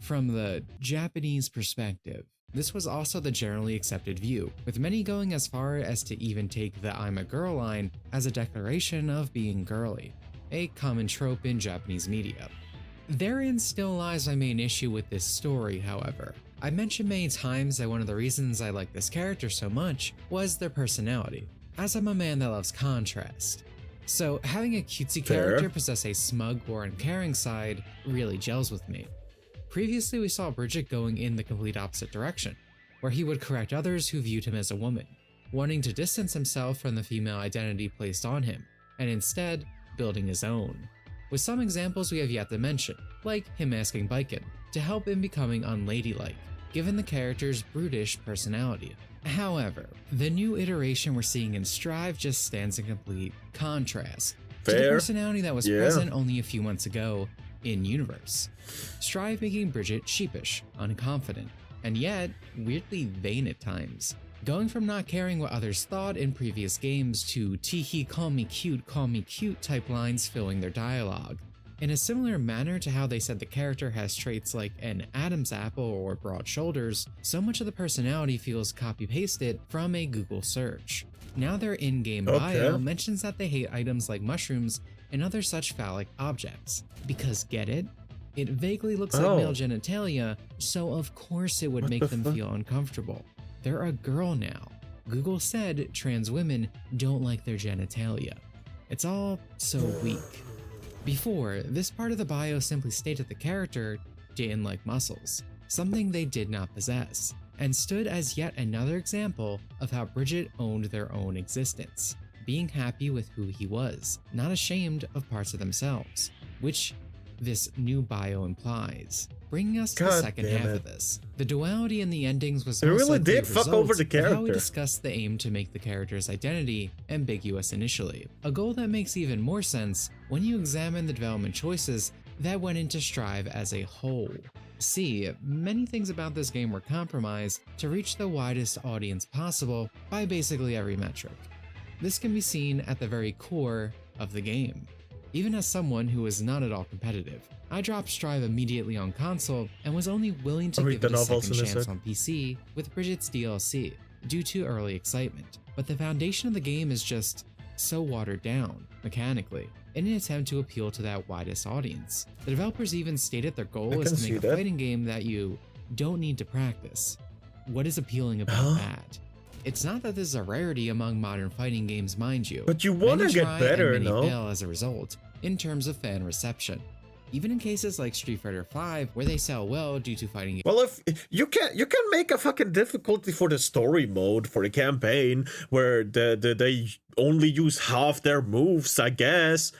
From the Japanese perspective, This was also the generally accepted view, with many going as far as to even take the "I'm a girl" line as a declaration of being girly, a common trope in Japanese media. Therein still lies my main issue with this story, however. I mentioned many times that one of the reasons I like this character so much was their personality, as I'm a man that loves contrast. So having a cutesy character possess a smug or uncaring side really gels with me. Previously we saw Bridget going in the complete opposite direction, where he would correct others who viewed him as a woman, wanting to distance himself from the female identity placed on him, and instead building his own. With some examples we have yet to mention, like him asking Baiken to help in becoming unladylike, given the character's brutish personality. However, the new iteration we're seeing in Strive just stands in complete contrast to the personality that was present only a few months ago in Universe. Strive making Bridget sheepish, unconfident, and yet weirdly vain at times, going from not caring what others thought in previous games to "teehee call me cute" type lines filling their dialogue. In a similar manner to how they said the character has traits like an Adam's apple or broad shoulders, so much of the personality feels copy-pasted from a Google search. Now their in-game bio mentions that they hate items like mushrooms and other such phallic objects. Because get it? It vaguely looks like male genitalia, so of course it would make them feel uncomfortable. They're a girl now. Google said trans women don't like their genitalia. It's all so weak. Before, this part of the bio simply stated the character didn't like muscles, something they did not possess, and stood as yet another example of how Bridget owned their own existence, being happy with who he was, not ashamed of parts of themselves, which this new bio implies. Bringing us to the second half of this. The duality in the endings was really did fuck over the character. How we discussed the aim to make the character's identity ambiguous initially, a goal that makes even more sense when you examine the development choices that went into Strive as a whole. See, many things about this game were compromised to reach the widest audience possible by basically every metric. This can be seen at the very core of the game. Even as someone who is not at all competitive, I dropped Strive immediately on console and was only willing to give it a second chance on PC with Bridget's DLC due to early excitement. But the foundation of the game is just so watered down, mechanically, in an attempt to appeal to that widest audience. The developers even stated their goal is to make a fighting game that you don't need to practice. What is appealing about that? It's not that this is a rarity among modern fighting games, mind you. But you want to get better, and many fail as a result, in terms of fan reception. Even in cases like Street Fighter V, where they sell well due to fighting games. Well, if you can make a fucking difficulty for the story mode for the campaign, where they only use half their moves, I guess.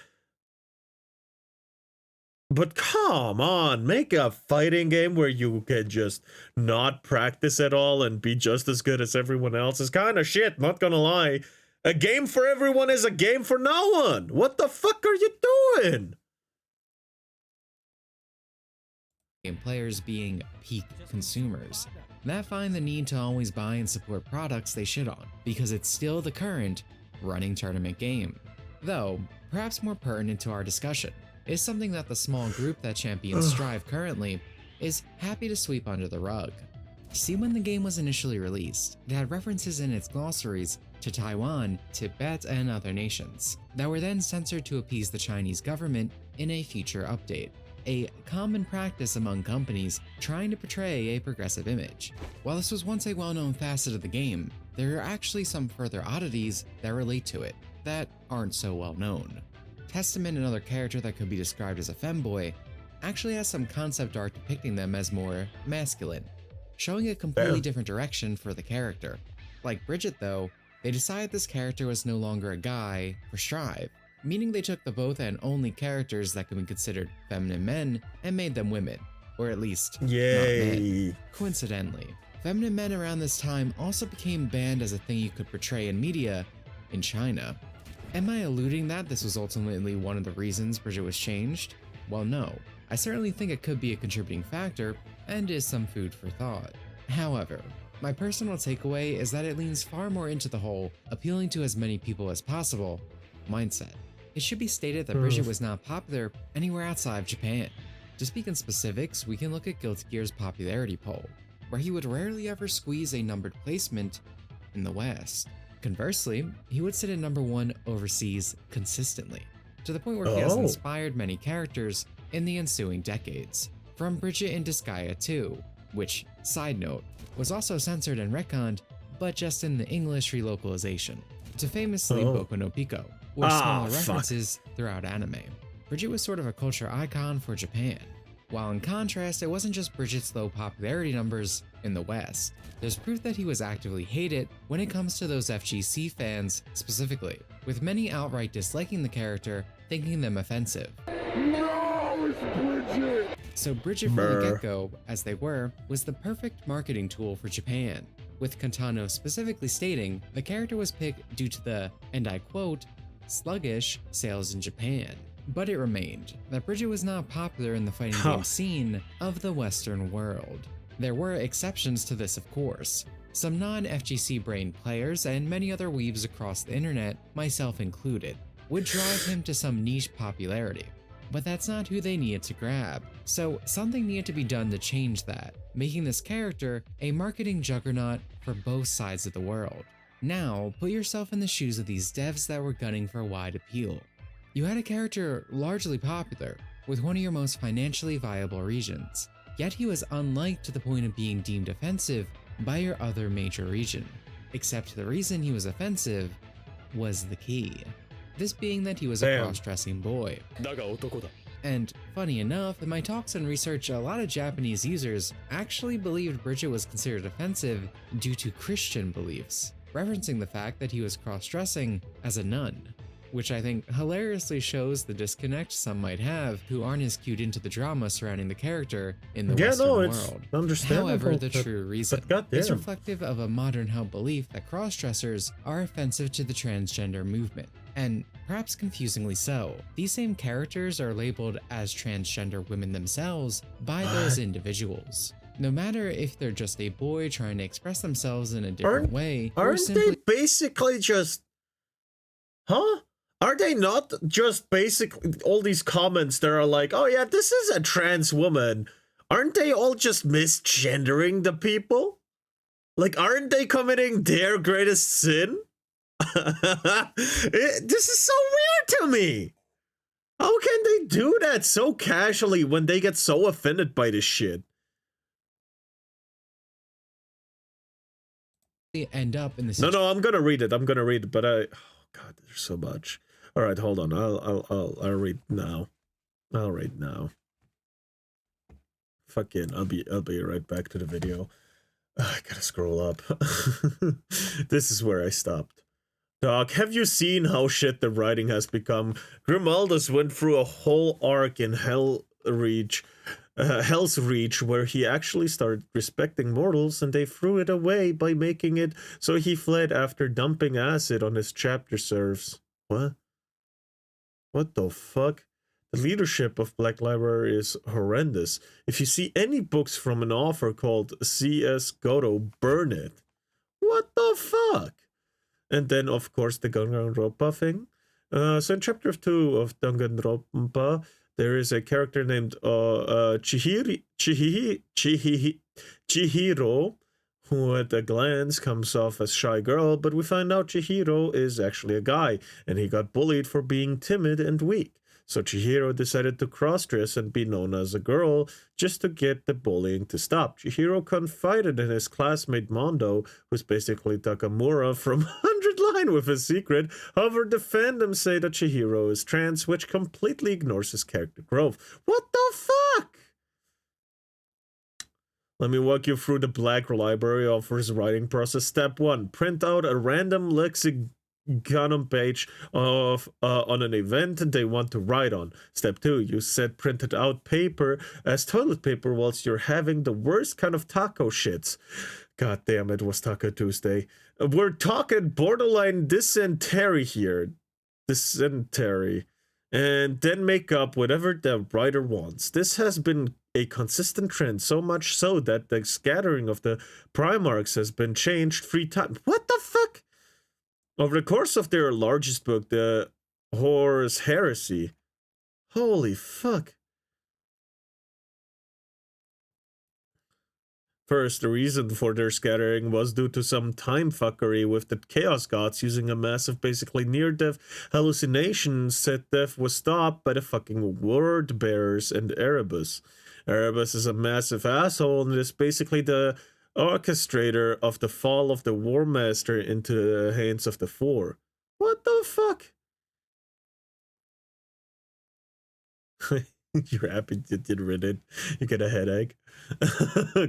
But come on, make a fighting game where you can just not practice at all and be just as good as everyone else is kind of shit, not gonna lie. A game for everyone is a game for no one. What the fuck are you doing? Game players being peak consumers that find the need to always buy and support products they shit on, because it's still the current running tournament game. Though, perhaps more pertinent to our discussion, is something that the small group that champions Strive currently is happy to sweep under the rug. See, when the game was initially released, it had references in its glossaries to Taiwan, Tibet, and other nations, that were then censored to appease the Chinese government in a future update, a common practice among companies trying to portray a progressive image. While this was once a well-known facet of the game, there are actually some further oddities that relate to it that aren't so well known. Testament, another character that could be described as a femboy, actually has some concept art depicting them as more masculine, showing a completely different direction for the character. Like Bridget though, they decided this character was no longer a guy for Strive, meaning they took the both and only characters that could be considered feminine men and made them women, or at least not men. Coincidentally, feminine men around this time also became banned as a thing you could portray in media in China. Am I alluding that this was ultimately one of the reasons Bridget was changed? Well, no. I certainly think it could be a contributing factor and is some food for thought. However, my personal takeaway is that it leans far more into the whole appealing to as many people as possible mindset. It should be stated that Bridget was not popular anywhere outside of Japan. To speak in specifics, we can look at Guilty Gear's popularity poll. where he would rarely ever squeeze a numbered placement in the West. Conversely, he would sit at number 1 overseas consistently, to the point where he has inspired many characters in the ensuing decades, from Bridget in Disgaea 2, which, side note, was also censored and retconned, but just in the English relocalization, to famously Boku no Pico, or smaller references throughout anime. Bridget was sort of a culture icon for Japan, while in contrast, it wasn't just Bridget's low popularity numbers in the West. There's proof that he was actively hated when it comes to those FGC fans specifically, with many outright disliking the character, thinking them offensive. No, it's Bridget! So Bridget from the get-go, as they were, was the perfect marketing tool for Japan, with Kantano specifically stating the character was picked due to the, and I quote, sluggish sales in Japan. But it remained that Bridget was not popular in the fighting game scene of the Western world. There were exceptions to this, of course. Some non-FGC brain players and many other weebs across the internet, myself included, would drive him to some niche popularity. But that's not who they needed to grab, so something needed to be done to change that, making this character a marketing juggernaut for both sides of the world. Now, put yourself in the shoes of these devs that were gunning for wide appeal. You had a character largely popular, with one of your most financially viable regions, yet he was unliked to the point of being deemed offensive by your other major region, except the reason he was offensive was the key. This being that he was a cross-dressing boy. And funny enough, in my talks and research, a lot of Japanese users actually believed Bridget was considered offensive due to Christian beliefs, referencing the fact that he was cross-dressing as a nun, which I think hilariously shows the disconnect some might have who aren't as cued into the drama surrounding the character in the Western world. Understandable. However, the true reason is reflective of a modern held belief that cross-dressers are offensive to the transgender movement. And perhaps confusingly so, these same characters are labeled as transgender women themselves by those individuals. No matter if they're just a boy trying to express themselves in a different way, or aren't simply they basically just... Are they not just basically all these comments that are like, oh yeah, this is a trans woman? Aren't they all just misgendering the people? Like, aren't they committing their greatest sin? This is so weird to me. How can they do that so casually when they get so offended by this shit? End up in the No, I'm gonna read it. But oh god, there's so much. All right, hold on. I'll read now. I'll read now. Fucking, I'll be right back to the video. I gotta scroll up. This is where I stopped. Doc, have you seen how shit the writing has become? Grimaldus went through a whole arc in Hell's Reach, where he actually started respecting mortals, and they threw it away by making it so he fled after dumping acid on his chapter serfs. What? What the fuck? The leadership of Black Library is horrendous. If you see any books from an author called C.S. Goto, burn it. What the fuck? And then, of course, the Danganronpa thing. So in chapter 2 of Danganronpa, there is a character named Chihiro, who at a glance comes off as shy girl, but we find out Chihiro is actually a guy, and he got bullied for being timid and weak. So Chihiro decided to cross-dress and be known as a girl just to get the bullying to stop. Chihiro confided in his classmate Mondo, who's basically Takamura from 100 Line with his secret. However, the fandom say that Chihiro is trans, which completely ignores his character growth. What the fuck? Let me walk you through the Black Library author's writing process. Step 1. Print out a random lexicon page of on an event they want to write on. Step 2. Use said printed out paper as toilet paper whilst you're having the worst kind of taco shits. God damn, it was Taco Tuesday. We're talking borderline dysentery here. Dysentery. And then make up whatever the writer wants. This has been a consistent trend, so much so that the scattering of the Primarchs has been changed 3 times. What the fuck? Over the course of their largest book, the Horus Heresy. Holy fuck. first, the reason for their scattering was due to some time fuckery with the Chaos Gods using a massive, basically near-death hallucination. Said death was stopped by the fucking word bearers and Erebus. Erebus is a massive asshole and is basically the orchestrator of the fall of the War Master into the hands of the Four. What the fuck? You're happy you did read it. You get a headache.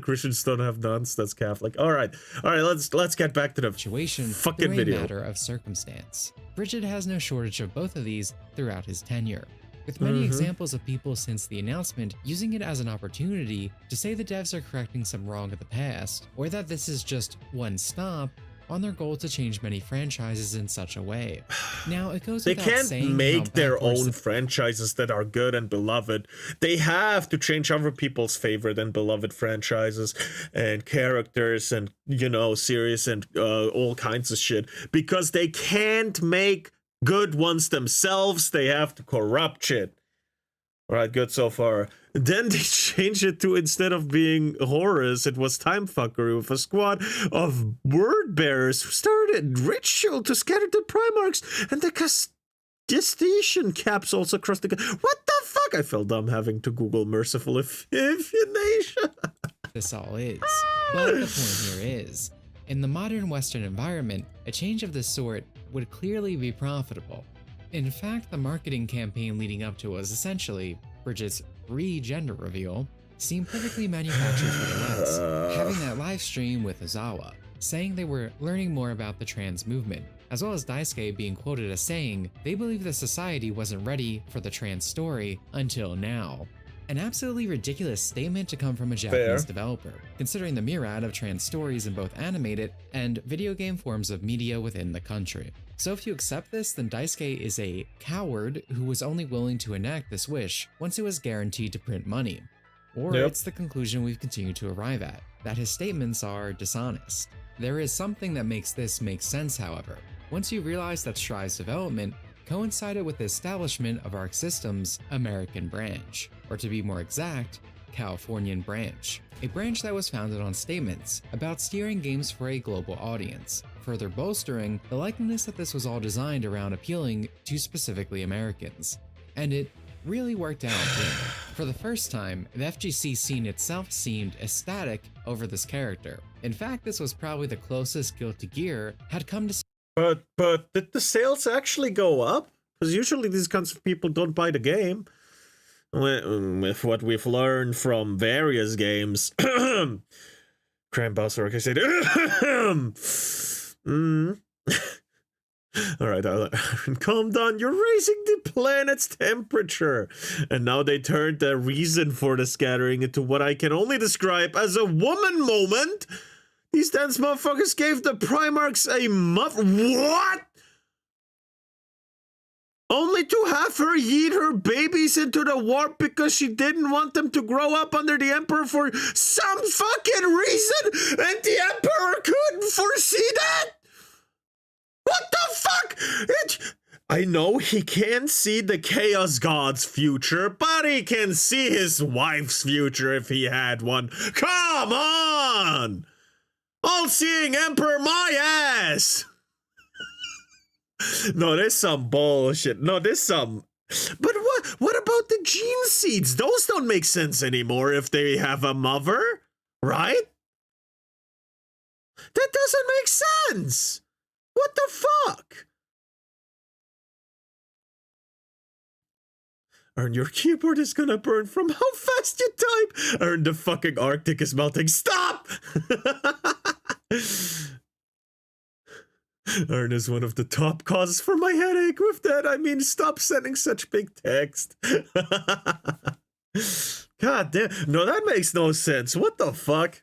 Christians don't have nuns. That's Catholic. All right. Let's get back to the situation fucking through video. a matter of circumstance. Bridget has no shortage of both of these throughout his tenure, with many examples of people since the announcement using it as an opportunity to say the devs are correcting some wrong of the past, or that this is just one stop on their goal to change many franchises in such a way. Now, it goes They without can't saying make how their backwards own franchises that are good and beloved. They have to change other people's favorite and beloved franchises and characters and, you know, series and all kinds of shit, because they can't make good ones themselves. They have to corrupt shit. All right, good so far. Then they changed it to, instead of being Horus, it was time fuckery with a squad of word bearers who started a ritual to scatter the Primarchs and the Castitian capsules across the... What the fuck? I felt dumb having to Google merciful effusion. this all is. But the point here is, in the modern Western environment, a change of this sort would clearly be profitable. In fact, the marketing campaign leading up to it was essentially Bridget's re-gender reveal seemed perfectly manufactured for the lens, having that live stream with Ozawa, saying they were learning more about the trans movement, as well as Daisuke being quoted as saying they believe the society wasn't ready for the trans story until now. An absolutely ridiculous statement to come from a Japanese developer, considering the myriad of trans stories in both animated and video game forms of media within the country. So if you accept this, then Daisuke is a coward who was only willing to enact this wish once it was guaranteed to print money. Or it's the conclusion we've continued to arrive at, that his statements are dishonest. There is something that makes this make sense, however. Once you realize that Strive's development coincided with the establishment of Arc System's American branch, or to be more exact, Californian branch, a branch that was founded on statements about steering games for a global audience, further bolstering the likeliness that this was all designed around appealing to specifically Americans. And it really worked out. For the first time, the FGC scene itself seemed ecstatic over this character. In fact, this was probably the closest Guilty Gear had come to. But did the sales actually go up? Because usually these kinds of people don't buy the game. With what we've learned from various games. Crambusser, like I said. Alright, calm down. You're raising the planet's temperature. And now they turned the reason for the scattering into what I can only describe as a woman moment. These dance motherfuckers gave the Primarchs a What? Only to have her yeet her babies into the warp because she didn't want them to grow up under the Emperor for some fucking reason, and the Emperor couldn't foresee that? What the fuck? I know he can't see the Chaos God's future, but he can see his wife's future if he had one. Come on! All-seeing Emperor my ass! No, there's some bullshit. No, there's some... But what about the gene seeds? Those don't make sense anymore if they have a mother, right? That doesn't make sense! What the fuck? Ern, your keyboard is gonna burn from how fast you type! Ern, the fucking Arctic is melting. Stop! Ern is one of the top causes for my headache. With that, I mean, stop sending such big text. God damn. No, that makes no sense. What the fuck?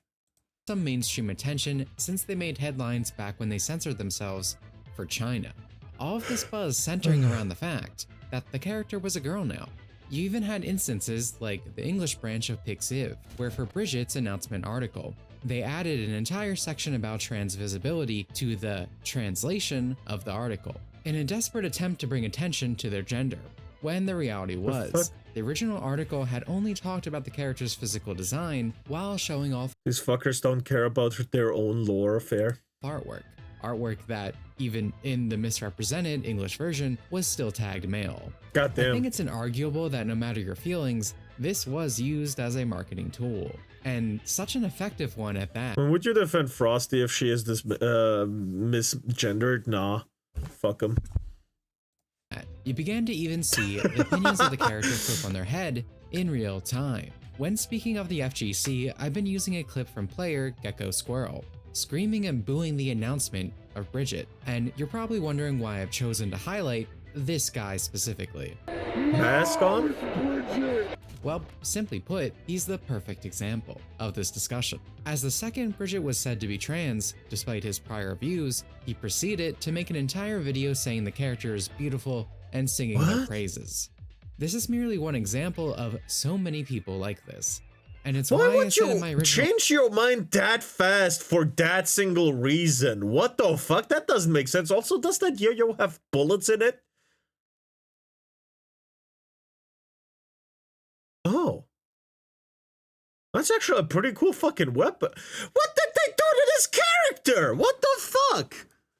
Some mainstream attention since they made headlines back when they censored themselves for China. All of this buzz centering around the fact that the character was a girl now. You even had instances like the English branch of Pixiv, where for Bridget's announcement article, they added an entire section about trans visibility to the translation of the article, in a desperate attempt to bring attention to their gender, when the reality was, The original article had only talked about the character's physical design while showing off These fuckers don't care about their own lore affair. artwork. Artwork that, even in the misrepresented English version, was still tagged male. I Goddamn. think it's inarguable that no matter your feelings, this was used as a marketing tool, and such an effective one at that. Would you defend Frosty if she is this misgendered? Nah. Fuck him. You began to even see the opinions of the character flip on their head in real time. When speaking of the FGC, I've been using a clip from player Gecko Squirrel, screaming and booing the announcement of Bridget, and you're probably wondering why I've chosen to highlight this guy specifically. Mask on? Well, simply put, he's the perfect example of this discussion. As the second Bridget was said to be trans, despite his prior views, he proceeded to make an entire video saying the character is beautiful and singing their praises. This is merely one example of so many people like this. And it's why I would said in you my original change your mind that fast for that single reason? What the fuck? That doesn't make sense. Also, does that yo-yo have bullets in it? Oh. That's actually a pretty cool fucking weapon. What did they do to this character? What the fuck?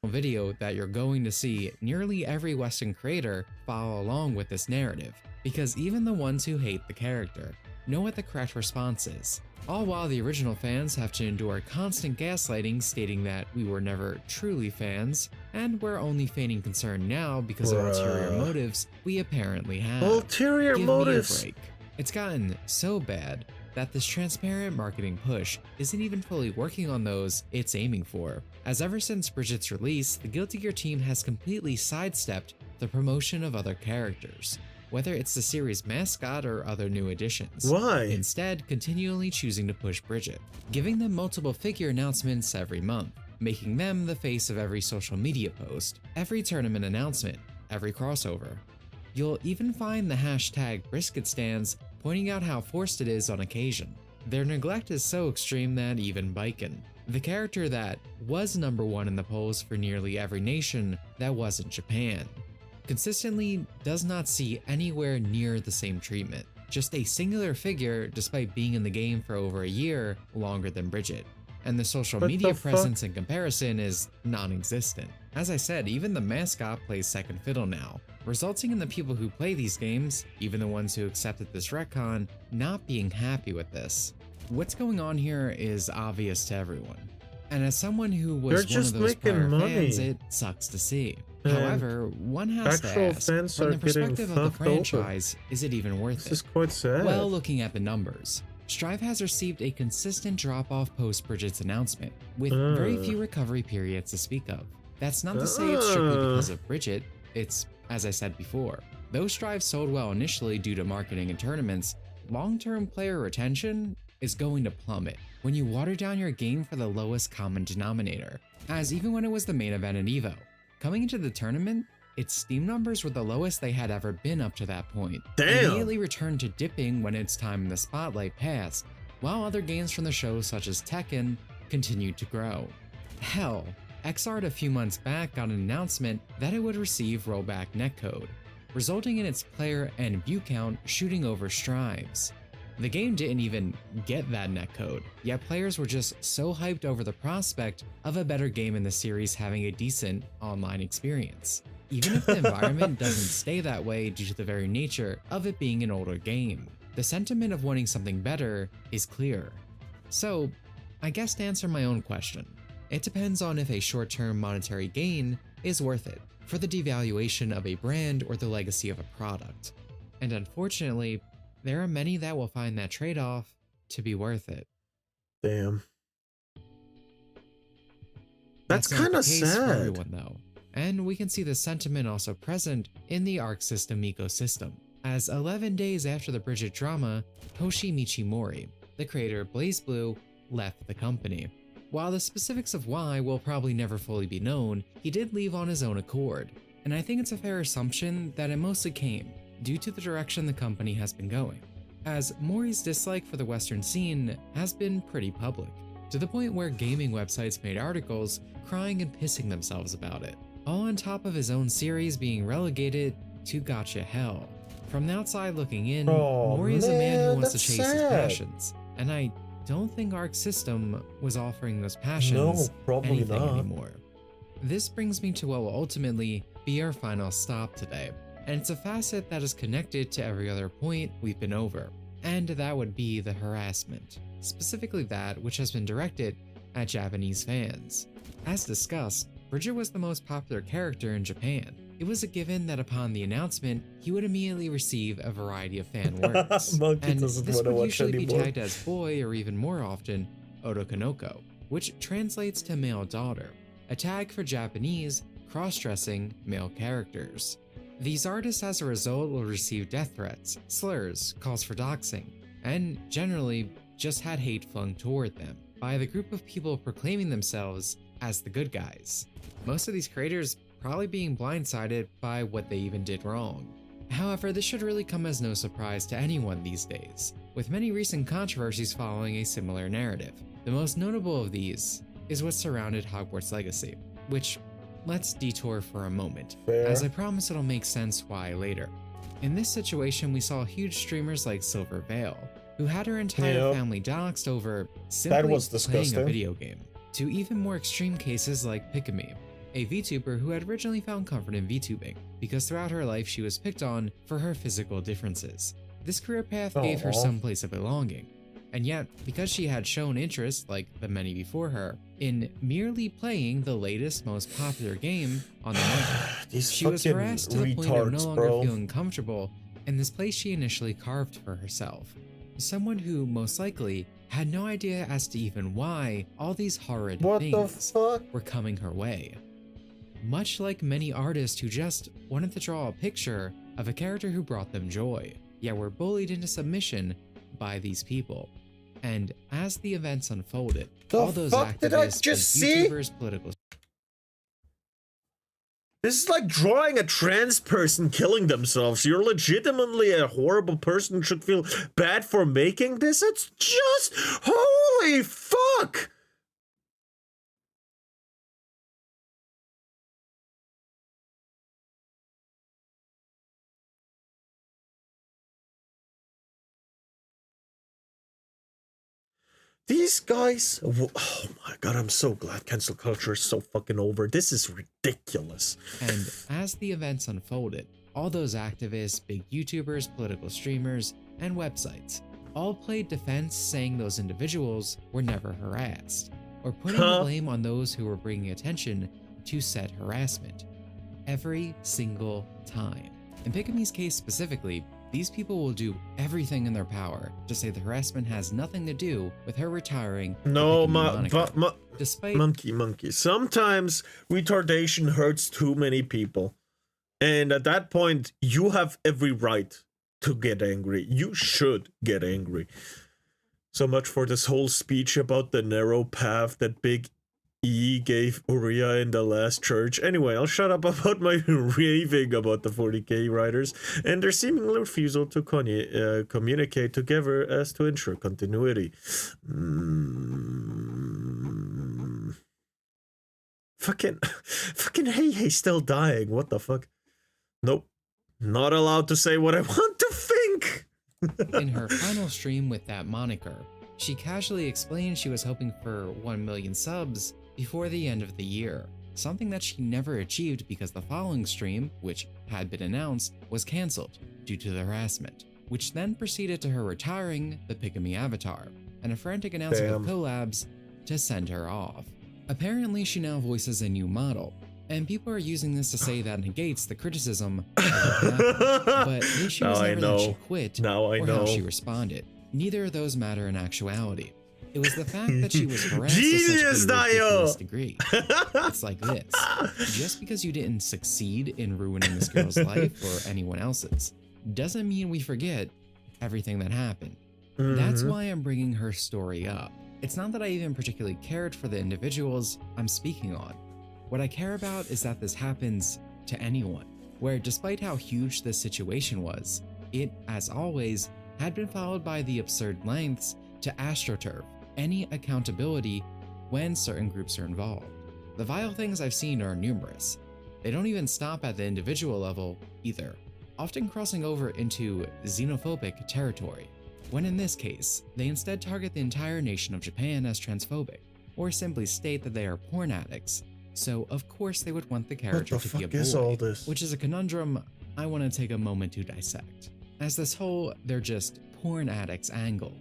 video that you're going to see nearly every Western creator follow along with this narrative, because even the ones who hate the character know what the correct response is, all while the original fans have to endure constant gaslighting stating that we were never truly fans, and we're only feigning concern now because of ulterior motives we apparently have. Ulterior motives. Give me a break. It's gotten so bad that this transparent marketing push isn't even fully working on those it's aiming for, as ever since Bridget's release, the Guilty Gear team has completely sidestepped the promotion of other characters, whether it's the series mascot or other new additions. Why? Instead, continually choosing to push Bridget, giving them multiple figure announcements every month, making them the face of every social media post, every tournament announcement, every crossover. You'll even find the hashtag brisket stands pointing out how forced it is on occasion. Their neglect is so extreme that even Baiken, the character that was #1 in the polls for nearly every nation that wasn't Japan, consistently does not see anywhere near the same treatment. Just a singular figure despite being in the game for over a year longer than Bridget. And the social media presence in comparison is non-existent. As I said, even the mascot plays second fiddle now, resulting in the people who play these games, even the ones who accepted this retcon, not being happy with this. What's going on here is obvious to everyone. And as someone who was one of those prior fans, it sucks to see. However, one has to ask, from the perspective of the franchise, is it even worth it? This is quite sad. Well, looking at the numbers, Strive has received a consistent drop-off post-Bridget's announcement, with very few recovery periods to speak of. That's not to say it's strictly because of Bridget, it's, as I said before, though Strive sold well initially due to marketing and tournaments, long-term player retention is going to plummet when you water down your game for the lowest common denominator, as even when it was the main event in EVO, coming into the tournament, its Steam numbers were the lowest they had ever been up to that point. Damn. Immediately returned to dipping when its time in the spotlight passed, while other games from the show such as Tekken continued to grow. Hell, XR'd a few months back got an announcement that it would receive rollback netcode, resulting in its player and view count shooting over Strive's. The game didn't even get that netcode, yet players were just so hyped over the prospect of a better game in the series having a decent online experience, even if the environment doesn't stay that way due to the very nature of it being an older game. The sentiment of wanting something better is clear. So, I guess to answer my own question, it depends on if a short-term monetary gain is worth it for the devaluation of a brand or the legacy of a product. And unfortunately, there are many that will find that trade-off to be worth it. Damn. That's kind of sad. For everyone, though. And we can see the sentiment also present in the Arc System ecosystem, as 11 days after the Bridget drama, Toshi Michimori, the creator of BlazBlue, left the company. While the specifics of why will probably never fully be known, he did leave on his own accord, and I think it's a fair assumption that it mostly came due to the direction the company has been going, as Mori's dislike for the Western scene has been pretty public, to the point where gaming websites made articles crying and pissing themselves about it, all on top of his own series being relegated to gotcha hell. From the outside looking in, Oh, Mori is a man who man, wants to that's chase his sad. passions, and I don't think Ark's system was offering those passions probably anything not. anymore. This brings me to what will ultimately be our final stop today, and it's a facet that is connected to every other point we've been over, and that would be the harassment, specifically that which has been directed at Japanese fans. As discussed, Bridger was the most popular character in Japan. It was a given that upon the announcement, he would immediately receive a variety of fan words, Monkey and doesn't this wanna would watch usually be anymore. tagged as boy or even more often, Otokonoko, which translates to male daughter, a tag for Japanese, cross-dressing male characters. These artists as a result will receive death threats, slurs, calls for doxing, and generally just had hate flung toward them by the group of people proclaiming themselves as the good guys. Most of these creators probably being blindsided by what they even did wrong. However, this should really come as no surprise to anyone these days, with many recent controversies following a similar narrative. The most notable of these is what surrounded Hogwarts Legacy, which let's detour for a moment, Fair. as I promise it'll make sense why later. In this situation, we saw huge streamers like Silver Veil, who had her entire Yep. family doxxed over simply was playing a disgusting. video game, to even more extreme cases like Pikami, a VTuber who had originally found comfort in VTubing because throughout her life she was picked on for her physical differences. This career path gave her Aw. some place of belonging, and yet because she had shown interest, like the many before her, in merely playing the latest, most popular game on the market, These she was fucking harassed to the point of no retards, longer bro. feeling comfortable in this place she initially carved for herself. Someone who most likely had no idea as to even why all these horrid What the things fuck? were coming her way. Much like many artists who just wanted to draw a picture of a character who brought them joy, yet were bullied into submission by these people. And as the events unfolded, The all those fuck did I activists, just and see? YouTubers, political This is like drawing a trans person killing themselves. You're legitimately a horrible person who should feel bad for making this. It's just holy fuck. These guys, oh my god, I'm so glad cancel culture is so fucking over. This is ridiculous. And as the events unfolded, all those activists, big YouTubers, political streamers, and websites all played defense, saying those individuals were never harassed, or putting the blame on those who were bringing attention to said harassment. Every single time. In Pikami's case specifically, these people will do everything in their power to say the harassment has nothing to do with her retiring the No, Pikami moniker, despite monkey. Sometimes retardation hurts too many people. And at that point, you have every right to get angry. You should get angry. So much for this whole speech about the narrow path that Big E gave Uriah in the last church. Anyway, I'll shut up about my raving about the 40k writers and their seeming refusal to communicate together as to ensure continuity. Fucking hey, still dying. What the fuck? Nope. Not allowed to say what I want to think. in her final stream with that moniker, she casually explained she was hoping for 1 million subs before the end of the year, something that she never achieved because the following stream, which had been announced, was cancelled due to the harassment, which then proceeded to her retiring the Pikami avatar and a frantic announcement of collabs to send her off. Apparently, she now voices a new model, and people are using this to say that negates the criticism of her path, but the issue is never that she quit or how she responded. Neither of those matter in actuality. It was the fact that she was harassed to such a ridiculous degree. It's like this. Just because you didn't succeed in ruining this girl's life or anyone else's, doesn't mean we forget everything that happened. That's why I'm bringing her story up. It's not that I even particularly cared for the individuals I'm speaking on. What I care about is that this happens to anyone, where despite how huge this situation was, it, as always, had been followed by the absurd lengths to astroturf any accountability when certain groups are involved. The vile things I've seen are numerous. They don't even stop at the individual level either. often crossing over into xenophobic territory, when in this case, they instead target the entire nation of Japan as transphobic, or simply state that they are porn addicts, so of course they would want the character to be a boy, is all this? which is a conundrum I want to take a moment to dissect, as this whole "they're just porn addicts" angle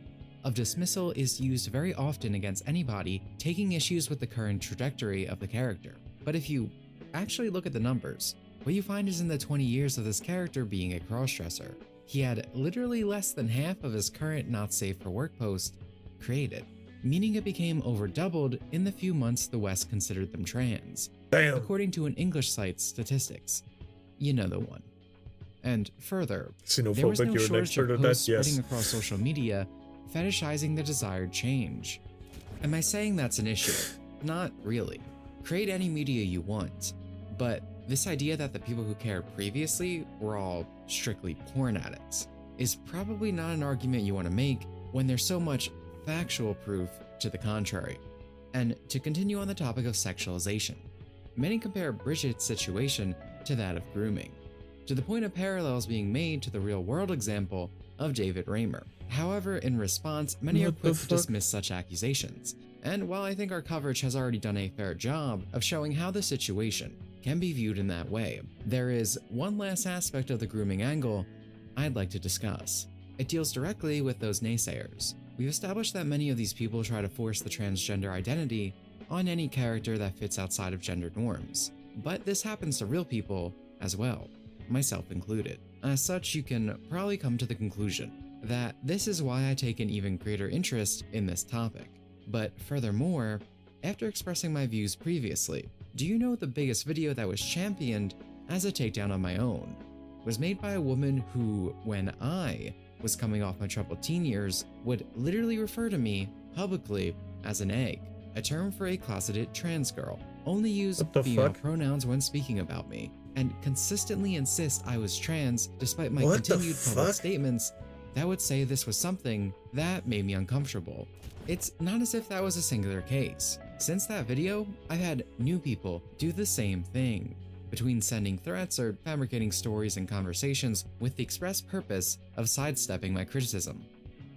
of dismissal is used very often against anybody taking issues with the current trajectory of the character. But if you actually look at the numbers, what you find is in the 20 years of this character being a crossdresser, he had literally less than half of his current not safe for work post created, meaning it became over doubled in the few months the West considered them trans. Damn. According to an English site's statistics. You know the one. And further, there was Xenophobic, no you're an shortage expert of at that? posts Yes. spreading across social media fetishizing the desired change. Am I saying that's an issue? Not really. Create any media you want, but this idea that the people who cared previously were all strictly porn addicts is probably not an argument you want to make when there's so much factual proof to the contrary. And to continue on the topic of sexualization, many compare Bridget's situation to that of grooming, to the point of parallels being made to the real-world example of David Raymer. However, in response, many are quick to dismiss such accusations, and while I think our coverage has already done a fair job of showing how the situation can be viewed in that way, there is one last aspect of the grooming angle I'd like to discuss. It deals directly with those naysayers. We've established that many of these people try to force the transgender identity on any character that fits outside of gender norms, but this happens to real people as well, myself included. As such, you can probably come to the conclusion that this is why I take an even greater interest in this topic. But furthermore, after expressing my views previously, do you know the biggest video that was championed as a takedown on my own was made by a woman who, when I was coming off my troubled teen years, would literally refer to me publicly as an egg, a term for a closeted trans girl, only use female pronouns when speaking about me, and consistently insist I was trans despite my continued public statements that would say this was something that made me uncomfortable. It's not as if that was a singular case. Since that video, I've had new people do the same thing, between sending threats or fabricating stories and conversations with the express purpose of sidestepping my criticism.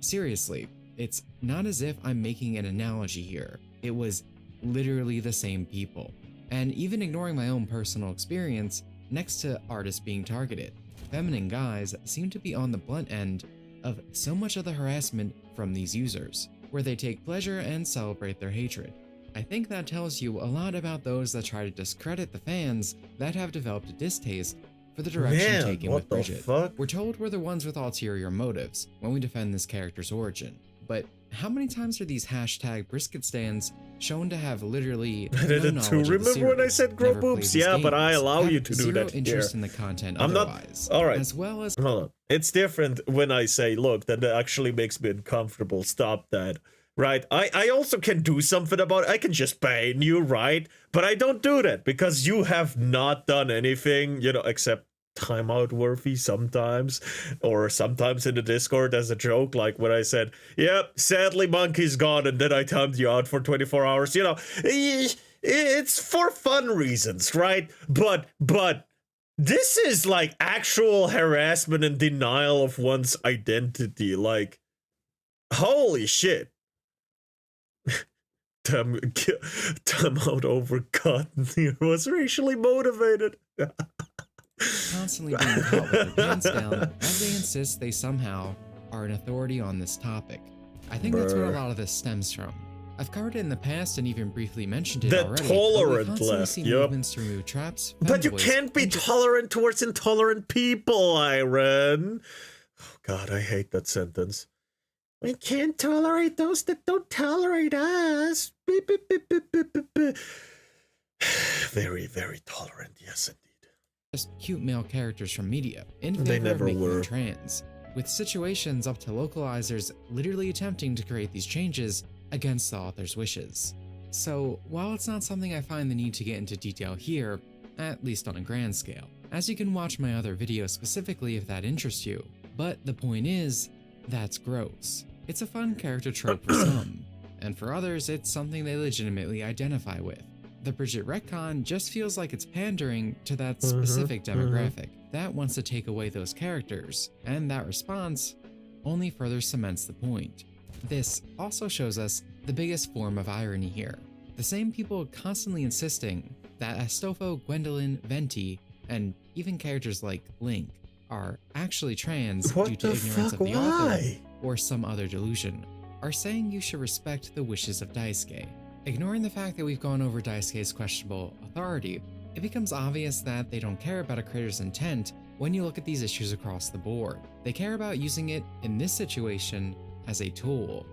Seriously, it's not as if I'm making an analogy here. It was literally the same people. And even ignoring my own personal experience, next to artists being targeted, feminine guys seem to be on the blunt end of so much of the harassment from these users, where they take pleasure and celebrate their hatred. I think that tells you a lot about those that try to discredit the fans that have developed a distaste for the direction taken with Bridget. We're told we're the ones with ulterior motives when we defend this character's origin, but how many times are these hashtag brisket stands shown to have literally I didn't remember when I said grow boobs? Yeah, but I allow you to do that here. Interest in the content I'm otherwise, not. All right. As well as hold on. It's different when I say, look, that actually makes me uncomfortable. Stop that. Right? I also can do something about it. I can just ban you, right? But I don't do that because you have not done anything, you know, except timeout worthy sometimes, or sometimes in the Discord as a joke, like when I said, yep, sadly Monkey's gone, and then I timed you out for 24 hours, you know, it's for fun reasons, right? But this is like actual harassment and denial of one's identity, like, holy shit. Timeout over cotton here was racially motivated. Constantly being caught with their pants down as they insist they somehow are an authority on this topic. I think that's where a lot of this stems from. I've covered it in the past and even briefly mentioned it already. Tolerant left, see movements to remove traps. But you can't be tolerant towards intolerant people, Iron. Oh God, I hate that sentence. We can't tolerate those that don't tolerate us. Beep, beep, beep, beep, beep, beep, beep. Very, very tolerant, yes indeed. Just cute male characters from media in favor They never of making were. them trans, with situations up to localizers literally attempting to create these changes against the author's wishes. So while it's not something I find the need to get into detail here, at least on a grand scale, as you can watch my other videos specifically if that interests you, but the point is, that's gross. It's a fun character trope for some, and for others it's something they legitimately identify with. The Bridget retcon just feels like it's pandering to that specific demographic that wants to take away those characters, and that response only further cements the point. This also shows us the biggest form of irony here. The same people constantly insisting that Astolfo, Gwendolyn, Venti, and even characters like Link are actually trans due to ignorance of the author or some other delusion, are saying you should respect the wishes of Daisuke. Ignoring the fact that we've gone over Daisuke's questionable authority, it becomes obvious that they don't care about a creator's intent when you look at these issues across the board. They care about using it, in this situation, as a tool.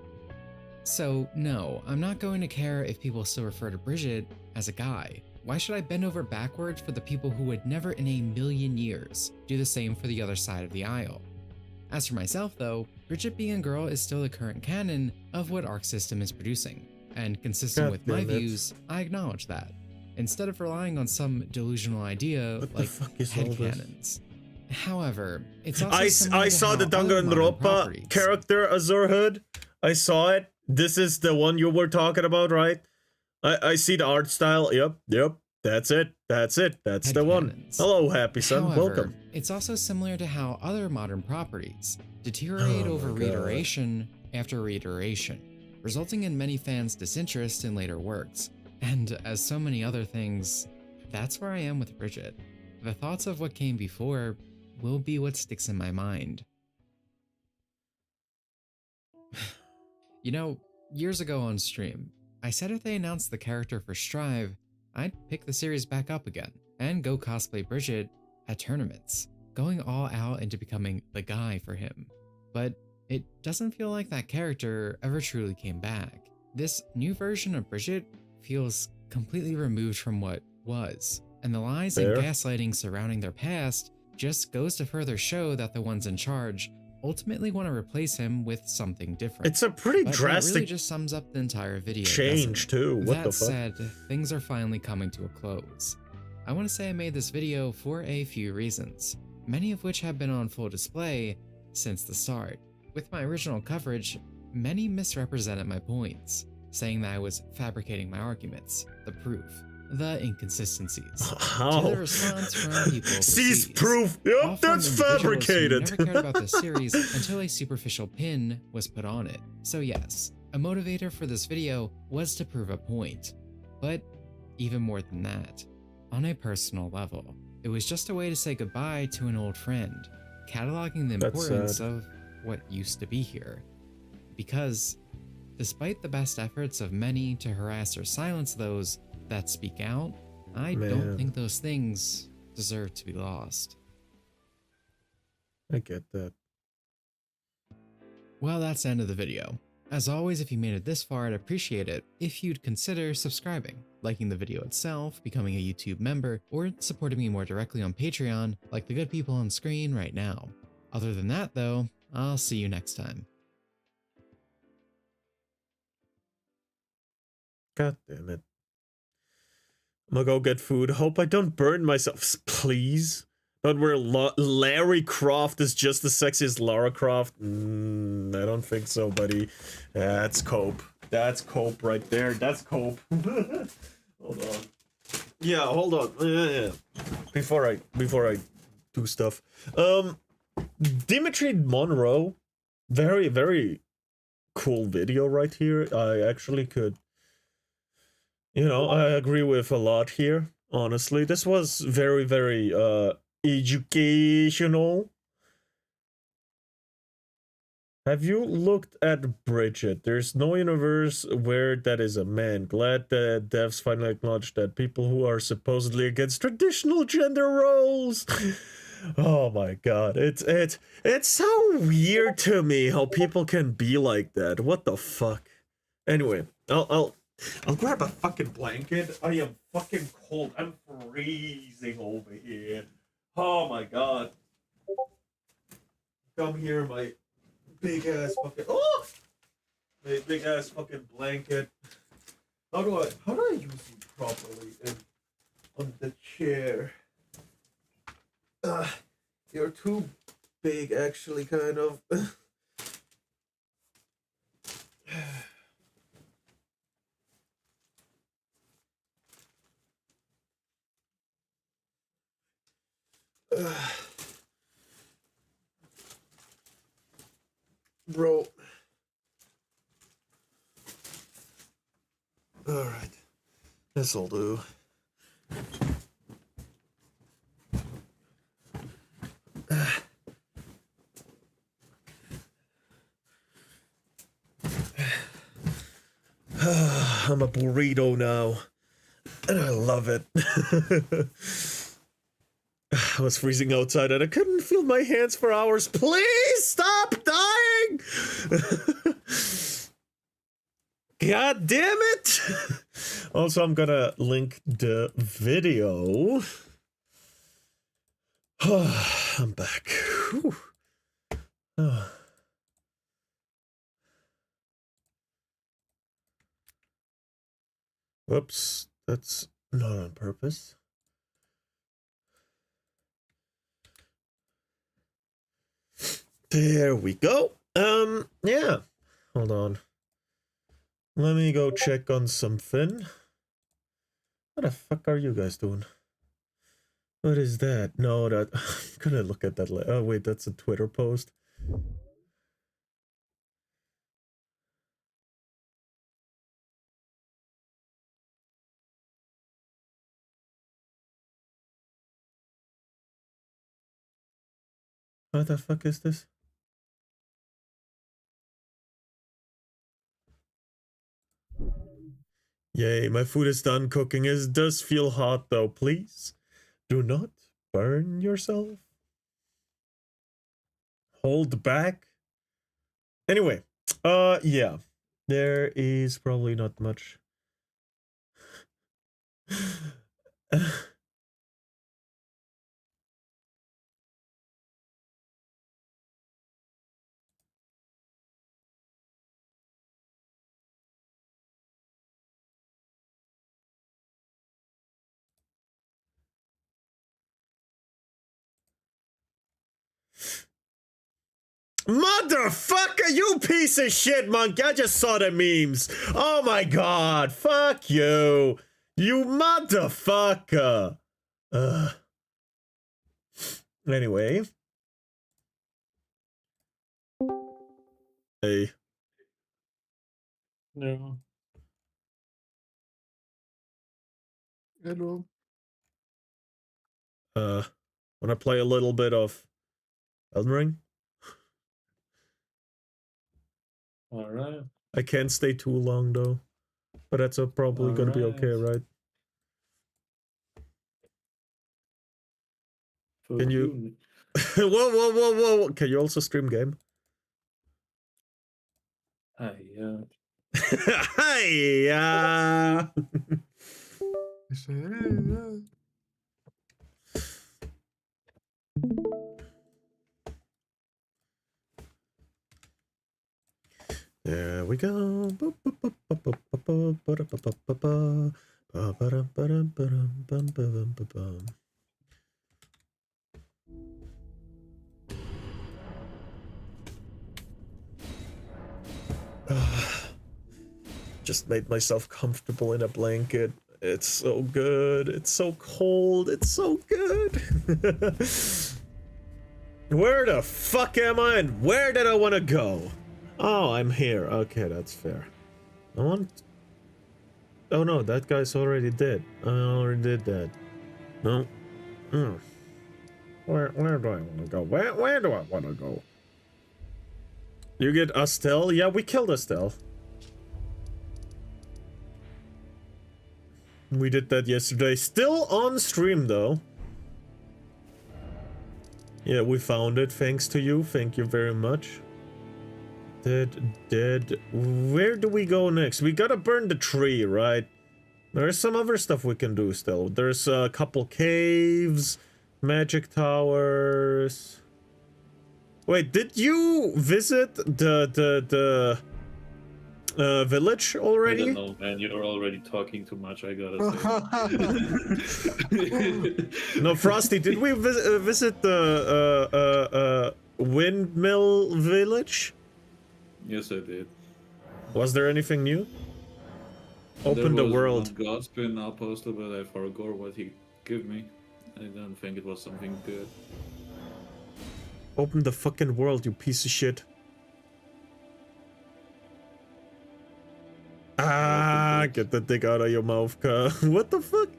So no, I'm not going to care if people still refer to Bridget as a guy. Why should I bend over backwards for the people who would never in a million years do the same for the other side of the aisle? As for myself though, Bridget being a girl is still the current canon of what Arc System is producing, and consistent with my views, I acknowledge that, instead of relying on some delusional idea like headcanons. However, it's also I saw the Danganronpa character Azurhood. I saw it. This is the one you were talking about, right? I see the art style. Yep. That's it. That's the one. Hello, Happy Son. However, Welcome. It's also similar to how other modern properties deteriorate over reiteration after reiteration, resulting in many fans' disinterest in later works. And as so many other things, that's where I am with Bridget. The thoughts of what came before will be what sticks in my mind. You know, years ago on stream, I said if they announced the character for Strive, I'd pick the series back up again and go cosplay Bridget at tournaments, going all out into becoming the guy for him. But it doesn't feel like that character ever truly came back. This new version of Bridget feels completely removed from what was, and the lies and gaslighting surrounding their past just goes to further show that the ones in charge ultimately want to replace him with something different. It's a pretty drastic It really just sums up the entire video. change too. What the fuck? That said, things are finally coming to a close. I want to say I made this video for a few reasons, many of which have been on full display since the start. With my original coverage, many misrepresented my points, saying that I was fabricating my arguments, the proof, the inconsistencies. How? To the response from people Sees overseas, proof. all Yep, from that's individuals who fabricated. never cared about the series until a superficial pin was put on it. So yes, a motivator for this video was to prove a point, but even more than that, on a personal level, it was just a way to say goodbye to an old friend, cataloging the importance of what used to be here. Because despite the best efforts of many to harass or silence those that speak out, I don't think those things deserve to be lost. I get that. Well, that's the end of the video. As always, if you made it this far, I'd appreciate it if you'd consider subscribing, liking the video itself, becoming a YouTube member, or supporting me more directly on Patreon, like the good people on screen right now. Other than that, though, I'll see you next time. God damn it. I'm gonna go get food. Hope I don't burn myself, please. Don't worry, Larry Croft is just as sexy as Lara Croft. I don't think so, buddy. That's cope. That's cope right there. That's cope. Hold on. Yeah, hold on. Yeah. Before I do stuff. Dimitri Monroe. Very, very cool video right here. I actually could, you know, I agree with a lot here. Honestly, this was very, very educational. Have you looked at Bridget? There's no universe where that is a man. Glad that devs finally acknowledged that people who are supposedly against traditional gender roles. Oh my god, it's so weird to me how people can be like that. What the fuck? Anyway, I'll grab a fucking blanket. I am fucking cold. I'm freezing over here. Oh my god. Come here, my big ass fucking my big ass fucking blanket. How do I use it properly on the chair? You're too big, actually, kind of. Bro. Alright. This'll do. I'm a burrito now. And I love it. I was freezing outside and I couldn't feel my hands for hours. Please stop dying! God damn it! Also, I'm gonna link the video. I'm back. Whew. Oh. Whoops, that's not on purpose. There we go. Yeah. Hold on. Let me go check on something. What the fuck are you guys doing? What is that? No, that... I'm gonna look at that later. Oh, wait, that's a Twitter post. What the fuck is this? Yay, my food is done cooking. It does feel hot though. Please do not burn yourself. Hold back. Anyway, yeah. There is probably not much. Motherfucker, you piece of shit, monkey. I just saw the memes. Oh my god. Fuck you. You motherfucker. Anyway. Hey. No. Hello. Wanna play a little bit of Elden Ring? Alright. I can't stay too long though. But that's probably gonna be okay, right? Can you... whoa. Can you also stream game? Hiya. Hiya. There we go. Just made myself comfortable in a blanket. It's so good. It's so cold. It's so good. Where the fuck am I and where did I want to go? Oh, I'm here. Okay, that's fair. I want... Oh no, that guy's already dead. I already did that. No. Where do I want to go? Where do I want to go? You get Estelle? Yeah, we killed Estelle. We did that yesterday. Still on stream though. Yeah, we found it. Thanks to you. Thank you very much. Dead. Where do we go next? We gotta burn the tree, right? There's some other stuff we can do still. There's a couple caves, magic towers. Wait, did you visit the village already? I don't know, man. You're already talking too much, I gotta say. No, Frosty, did we visit the windmill village? Yes, I did. Was there anything new? Open the world. God's been now posted, but I forgot what he gave me. I don't think it was something good. Open the fucking world, you piece of shit. Ah, get the dick out of your mouth, car. What the fuck?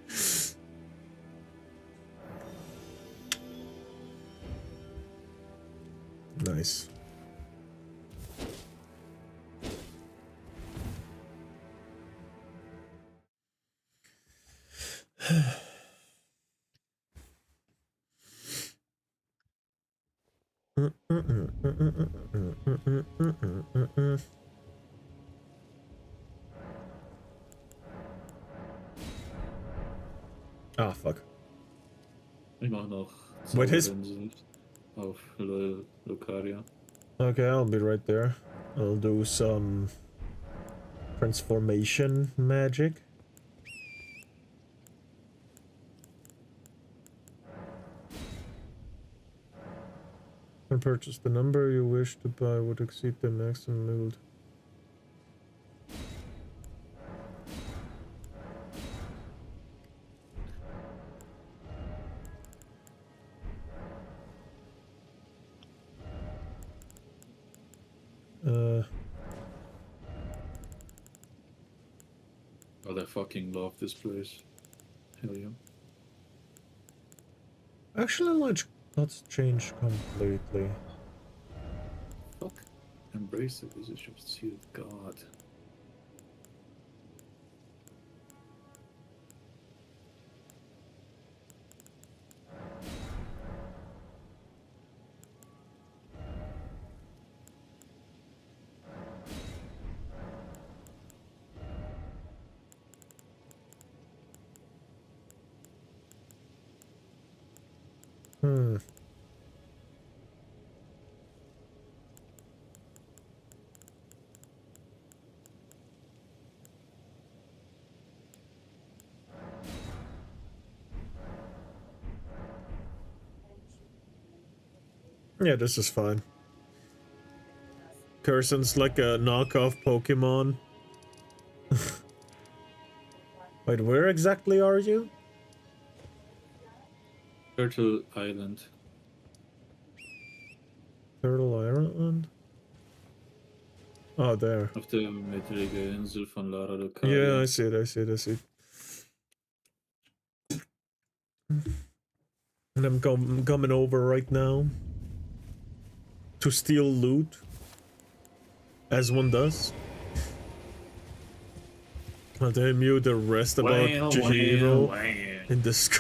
Nice. Ah, fuck. Ich mach noch Wait, his... Zauberinsel auf Lucaria. Okay, I'll be right there. I'll do some transformation magic. And purchase the number you wish to buy would exceed the maximum limit. Oh, I fucking love this place. Hell yeah. Actually, let's change completely. Fuck. Embrace it, this is just sealed God. Yeah, this is fine. Curson's like a knockoff Pokemon. Wait, where exactly are you? Turtle Island. Turtle Island? Oh, there. Auf der mittlere Insel von Lara Lucaria. Yeah, I see it, I see it, I see it. And I'm coming over right now to steal loot, as one does. I'll tell you the rest about Chihiro in this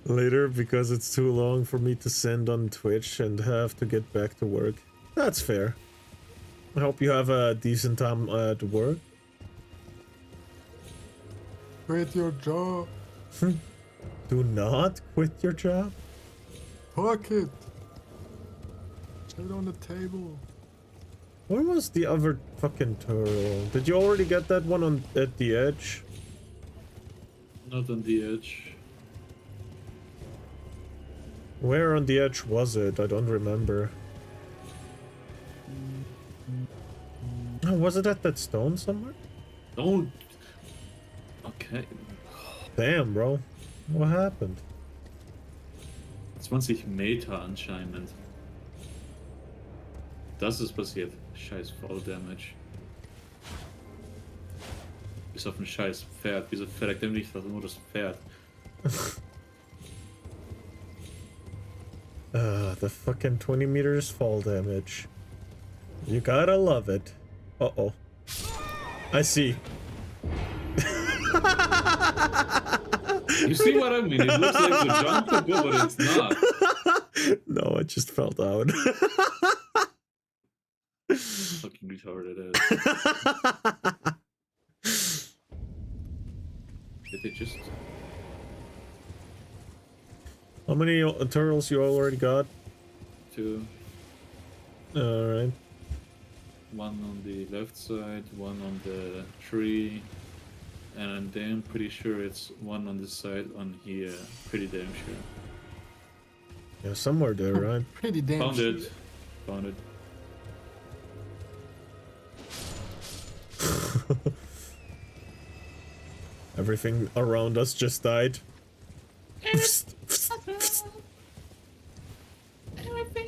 later, because it's too long for me to send on Twitch and have to get back to work. That's fair. I hope you have a decent time at work. Quit your job. Do not quit your job. Fuck it. Sit on the table. Where was the other fucking turtle? Did you already get that one on at the edge? Not on the edge. Where on the edge was it? I don't remember. Oh, was it at that stone somewhere? Don't. Okay. Damn, bro. What happened? 20 Meter anscheinend. Das ist passiert. Scheiß Fall Damage. Bis auf ein scheiß Pferd. Wieso verreckt er nicht? Nur das Pferd. The fucking 20 meters fall damage. You gotta love it. Uh-oh. I see. You see what I mean? It looks like the jump to go, but it's not. No, it just fell down. Fucking retarded ass. Did they just... How many turtles you already got? 2. Alright. One on the left side, one on the tree, and I'm damn pretty sure it's one on the side on here. Pretty damn sure. Yeah, somewhere there, right? Pretty damn Found sure. it. Found it. Everything around us just died. Everything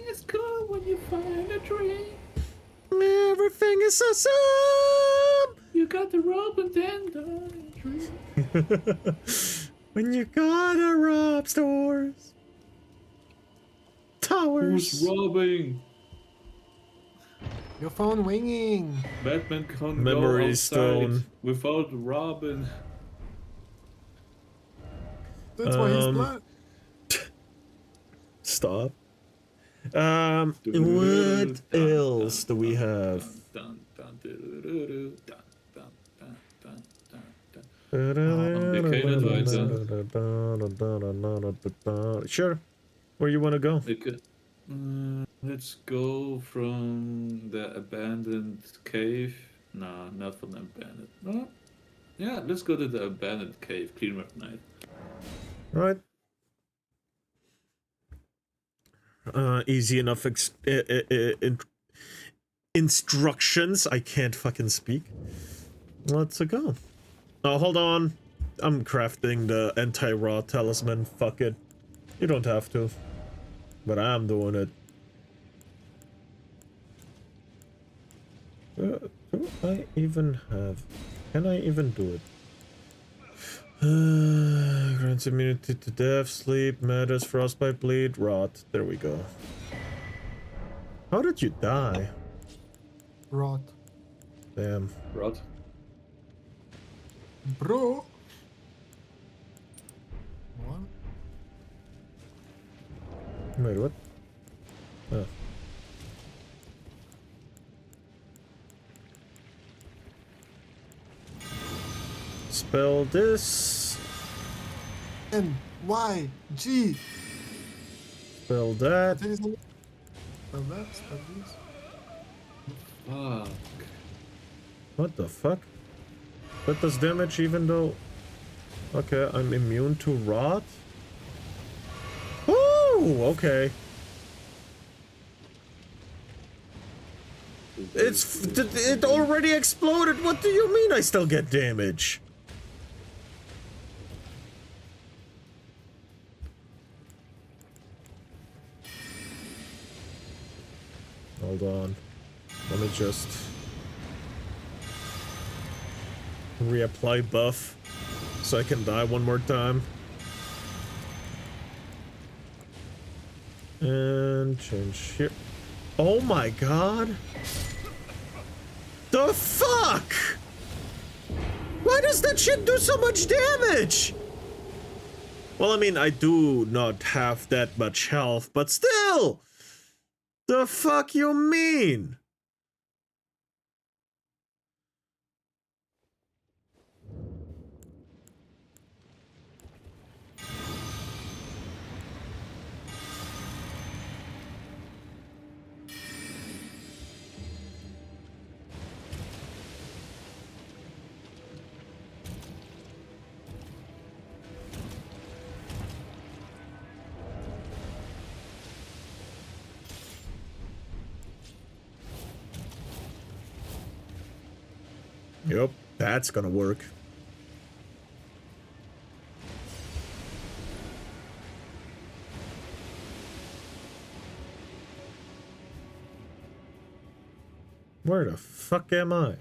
is cool when you find a tree. Everything is awesome! You got the rope and then the tree. When you gotta rob stores. Towers. Who's robbing? Your phone ringing. Batman can't Memory go outside stone. without robbing. That's why he's blind. Stop. What else do we have? Sure. Where you want to go? Let's go from the abandoned cave. Nah, not from the abandoned. No. Yeah, let's go to the abandoned cave. Clean up night. Right. Easy enough instructions. I can't fucking speak. Let's go. Oh, hold on. I'm crafting the anti-raw talisman. Fuck it. You don't have to. But I'm doing it. Do I even have... Can I even do it? Grants immunity to death, sleep, matters, frostbite, bleed, rot. There we go. How did you die? Rot. Damn. Rot. Bro. What? Wait, what? Oh. Spell this. N-Y-G. Spell that. Spell that. Spell this. Fuck. What the fuck? That does damage even though... Okay, I'm immune to rot? Ooh, okay. It already exploded. What do you mean I still get damage? Hold on. Let me just reapply buff so I can die one more time. And change here. Oh my god. The fuck? Why does that shit do so much damage? Well, I mean, I do not have that much health, but still. The fuck you mean? Yep, that's gonna work. Where the fuck am I?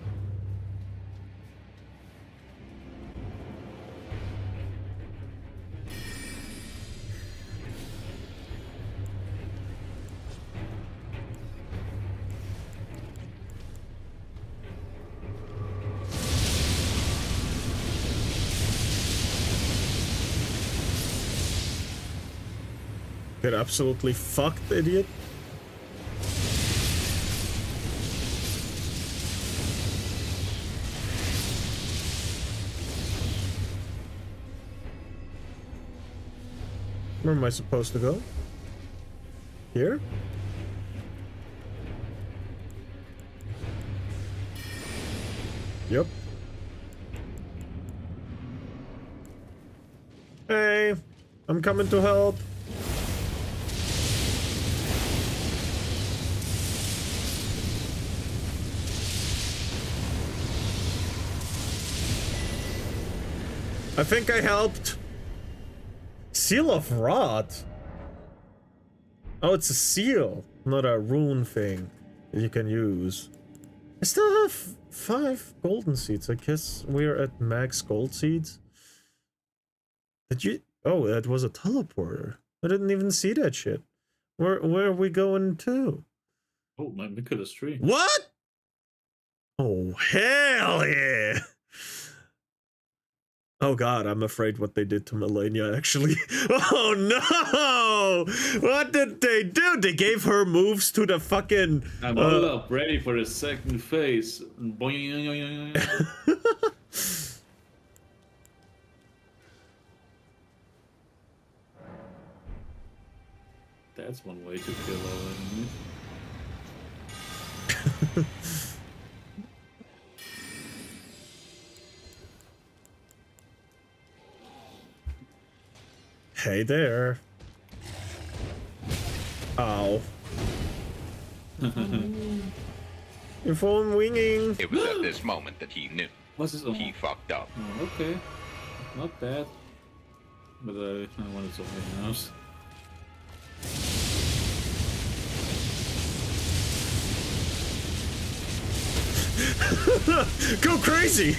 Get absolutely fucked, idiot. Where am I supposed to go? Here? Yep. Hey, I'm coming to help. I think I helped. Seal of Rot. Oh, it's a seal, not a rune thing that you can use. I still have 5 golden seeds. I guess we're at max gold seeds. Did you? Oh, that was a teleporter. I didn't even see that shit. Where are we going to? Oh, my Nicholas tree. What? Oh, hell yeah! Oh god, I'm afraid what they did to Melania, actually. Oh no! What did they do? They gave her moves to the fucking... I'm all up, ready for the second phase. That's one way to kill our enemies. Hey there. Ow. Your phone winging. It was at this moment that he knew. What's this? He fucked up. Oh, okay. Not bad. But I wanted something else. Go crazy!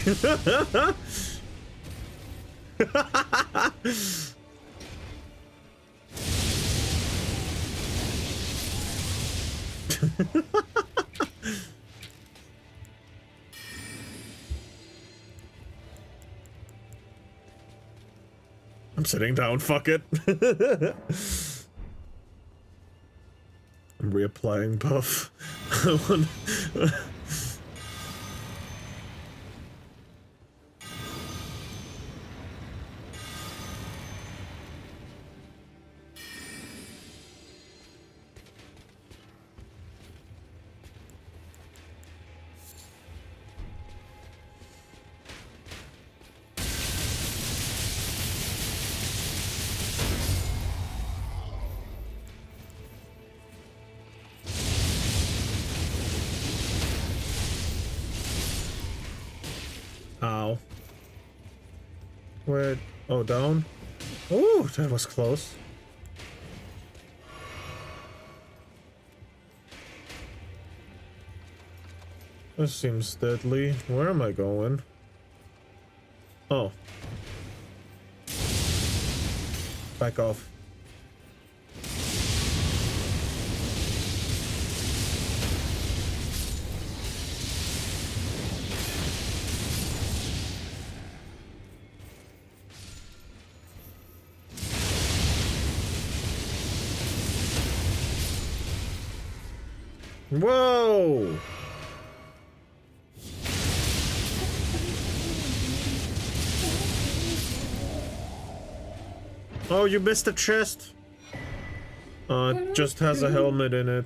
I'm sitting down, fuck it. I'm reapplying buff. Ow. Wait. Oh, down? Oh, that was close. This seems deadly. Where am I going? Oh. Back off. Whoa! Oh, you missed the chest. It just has a helmet in it.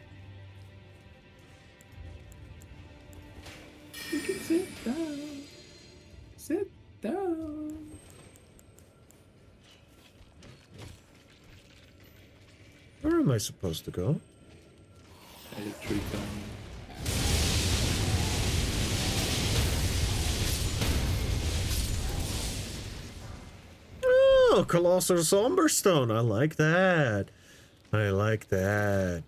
You can sit down. Sit down. Where am I supposed to go? Electric gun. Oh, Colossal Somberstone. I like that. I like that.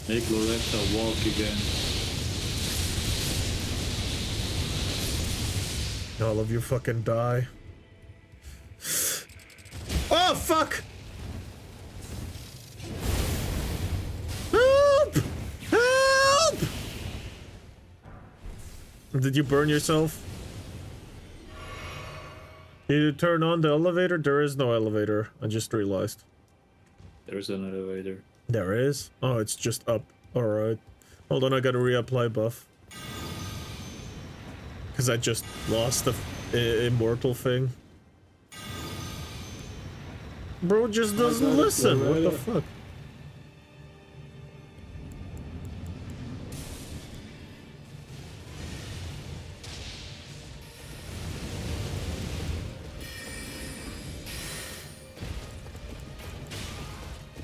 Make Loretta walk again. All of you fucking die. Oh, fuck! Help! Help! Did you burn yourself? Did you turn on the elevator? There is no elevator. I just realized. There's an elevator. There is? Oh, it's just up. Alright. Hold on, I gotta reapply buff. Because I just lost the immortal thing. Bro just doesn't listen. What the fuck?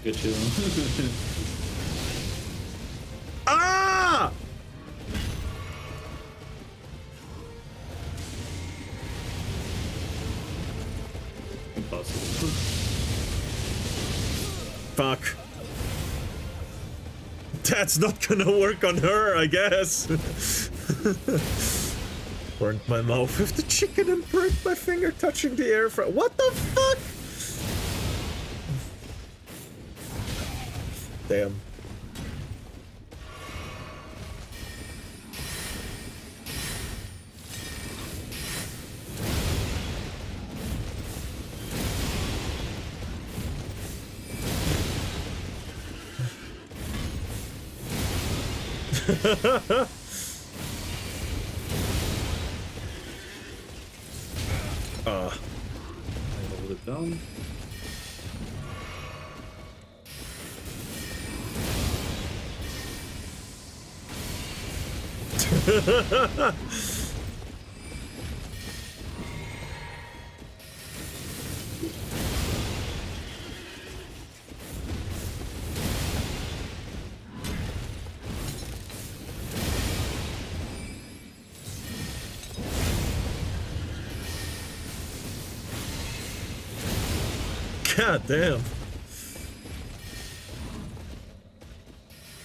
Get you. Ah! Impossible. Fuck. That's not gonna work on her, I guess. Burned my mouth with the chicken and burnt my finger touching the air fryer. What the fuck? Damn. Hold it down. God damn.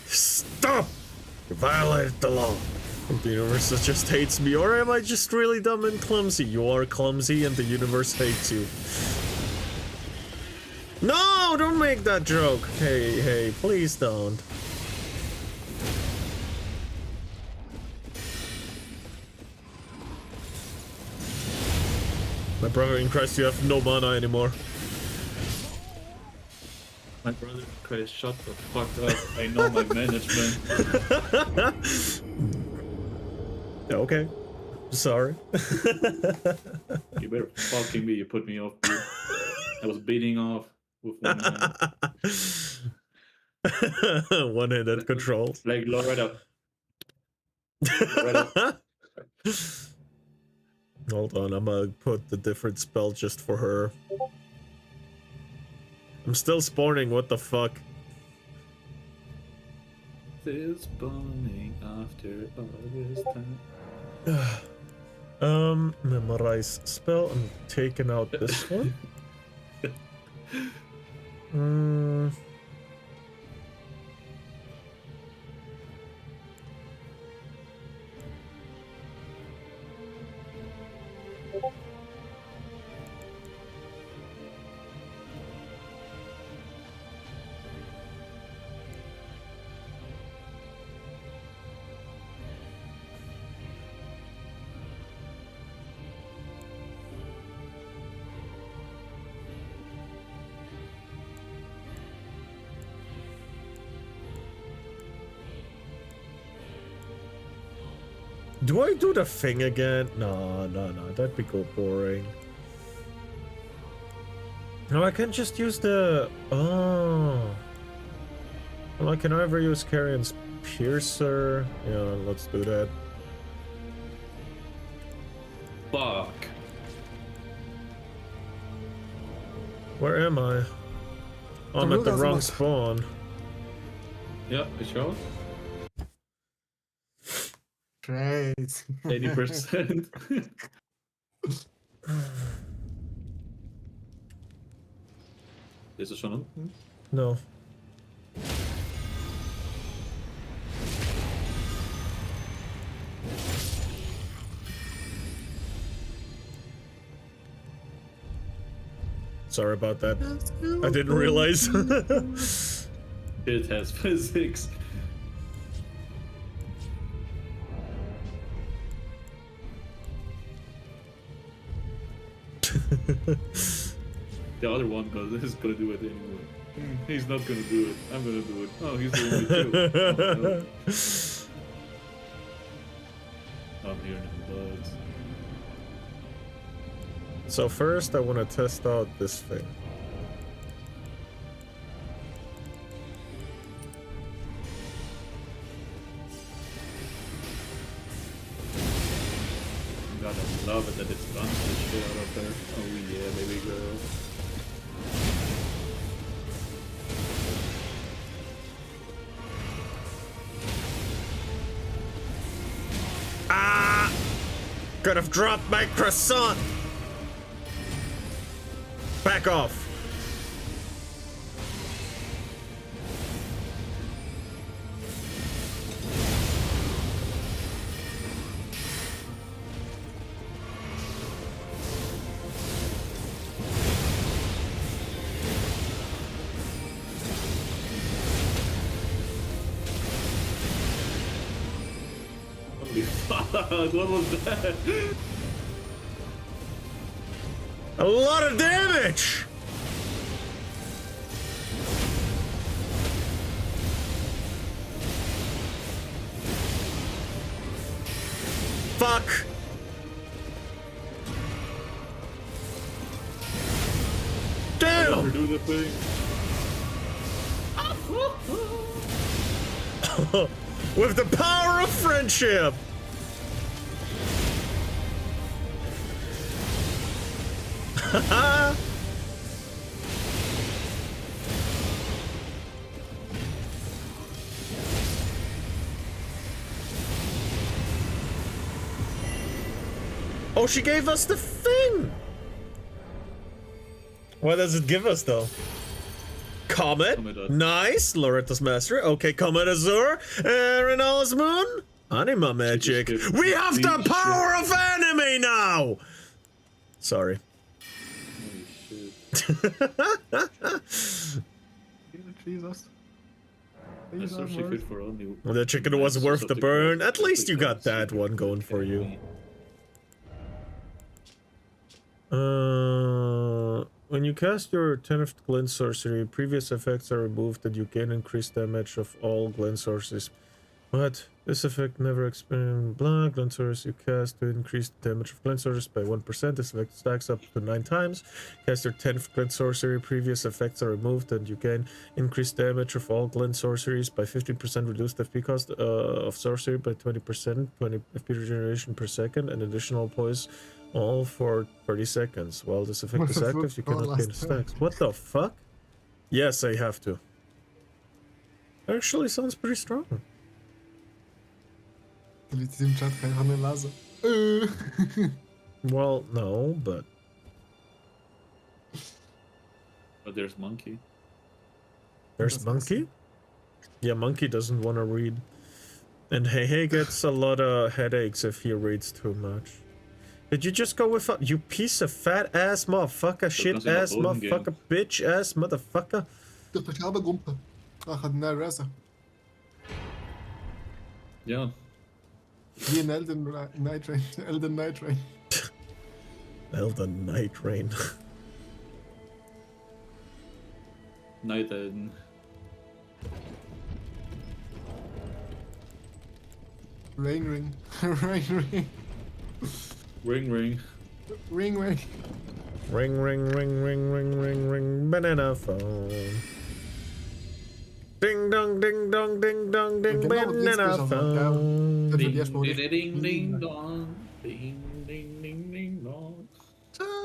Stop! You violated the law. The universe just hates me, or am I just really dumb and clumsy? You are clumsy and the universe hates you. No, don't make that joke. Hey, please don't. My brother in Christ, you have no mana anymore. My brother in Christ, shut the fuck up. I know my management. Okay. Sorry. You better fucking me, you put me off, dude. I was beating off with one hand. One-handed control. Like, low right up. Right up. Hold on, I'm gonna put the different spell just for her. I'm still spawning, what the fuck? Still spawning after all this time. Memorize spell. I'm taking out this one. Do I do the thing again? No, that'd be go boring. No, I can just use the... Oh. Well, I can either use Carrion's Piercer. Yeah, let's do that. Fuck. Where am I? Oh, I'm at the wrong spawn. Yeah, it shows. Great. 80%. Is this one on? No. Sorry about that. I didn't realize. It has physics. The other one is gonna do it anyway. He's not gonna do it. I'm gonna do it. Oh, he's doing it too. Oh, no. I'm hearing the bugs. So first I want to test out this thing. God, I love it that it's done this shit out of there. Oh yeah, baby girl. Ah! Could have dropped my croissant. Back off. Holy fuck, what was that? A lot of damage! Fuck! Damn! Do the thing. With the power of friendship! Oh, she gave us the thing! What does it give us, though? Comet? Nice! Loretta's Mastery. Okay, Comet Azure. Renala's Moon? Anima Magic. We have the power of anime now! Sorry. Jesus. The chicken was worth the burn. At least you got that one going for you. When you cast your 10th Glint Sorcery, previous effects are removed and you gain increased damage of all Glint Sorceries. What? This effect never experienced blah. Glint Sorceries you cast to increase the damage of Glint Sorceries by 1%. This effect stacks up to 9 times. Cast your 10th Glint Sorcery, previous effects are removed and you gain increased damage of all Glint Sorceries by 15%. Reduced FP cost of Sorcery by 20%. 20 FP regeneration per second. And additional poise all for 30 seconds. While this effect is active, you cannot gain stacks. What the fuck? Yes, I have to. Actually sounds pretty strong. Well, no, but... But there's Monkey. There's Monkey? Yeah, Monkey doesn't want to read. And Hey gets a lot of headaches if he reads too much. Did you just go with you piece of fat ass motherfucker, shit ass motherfucker, bitch ass motherfucker? Yeah. Wie in Elden Night Rain. Elden Night Rain. Elden Night Rain. Night Elden. Rain ring. Rain ring. Ring ring. Ring ring. Ring ring ring ring ring ring ring banana phone. Ding dong ding dong ding dong ding banana phone. Ding ding ding dong. Ding ding ding ding dong.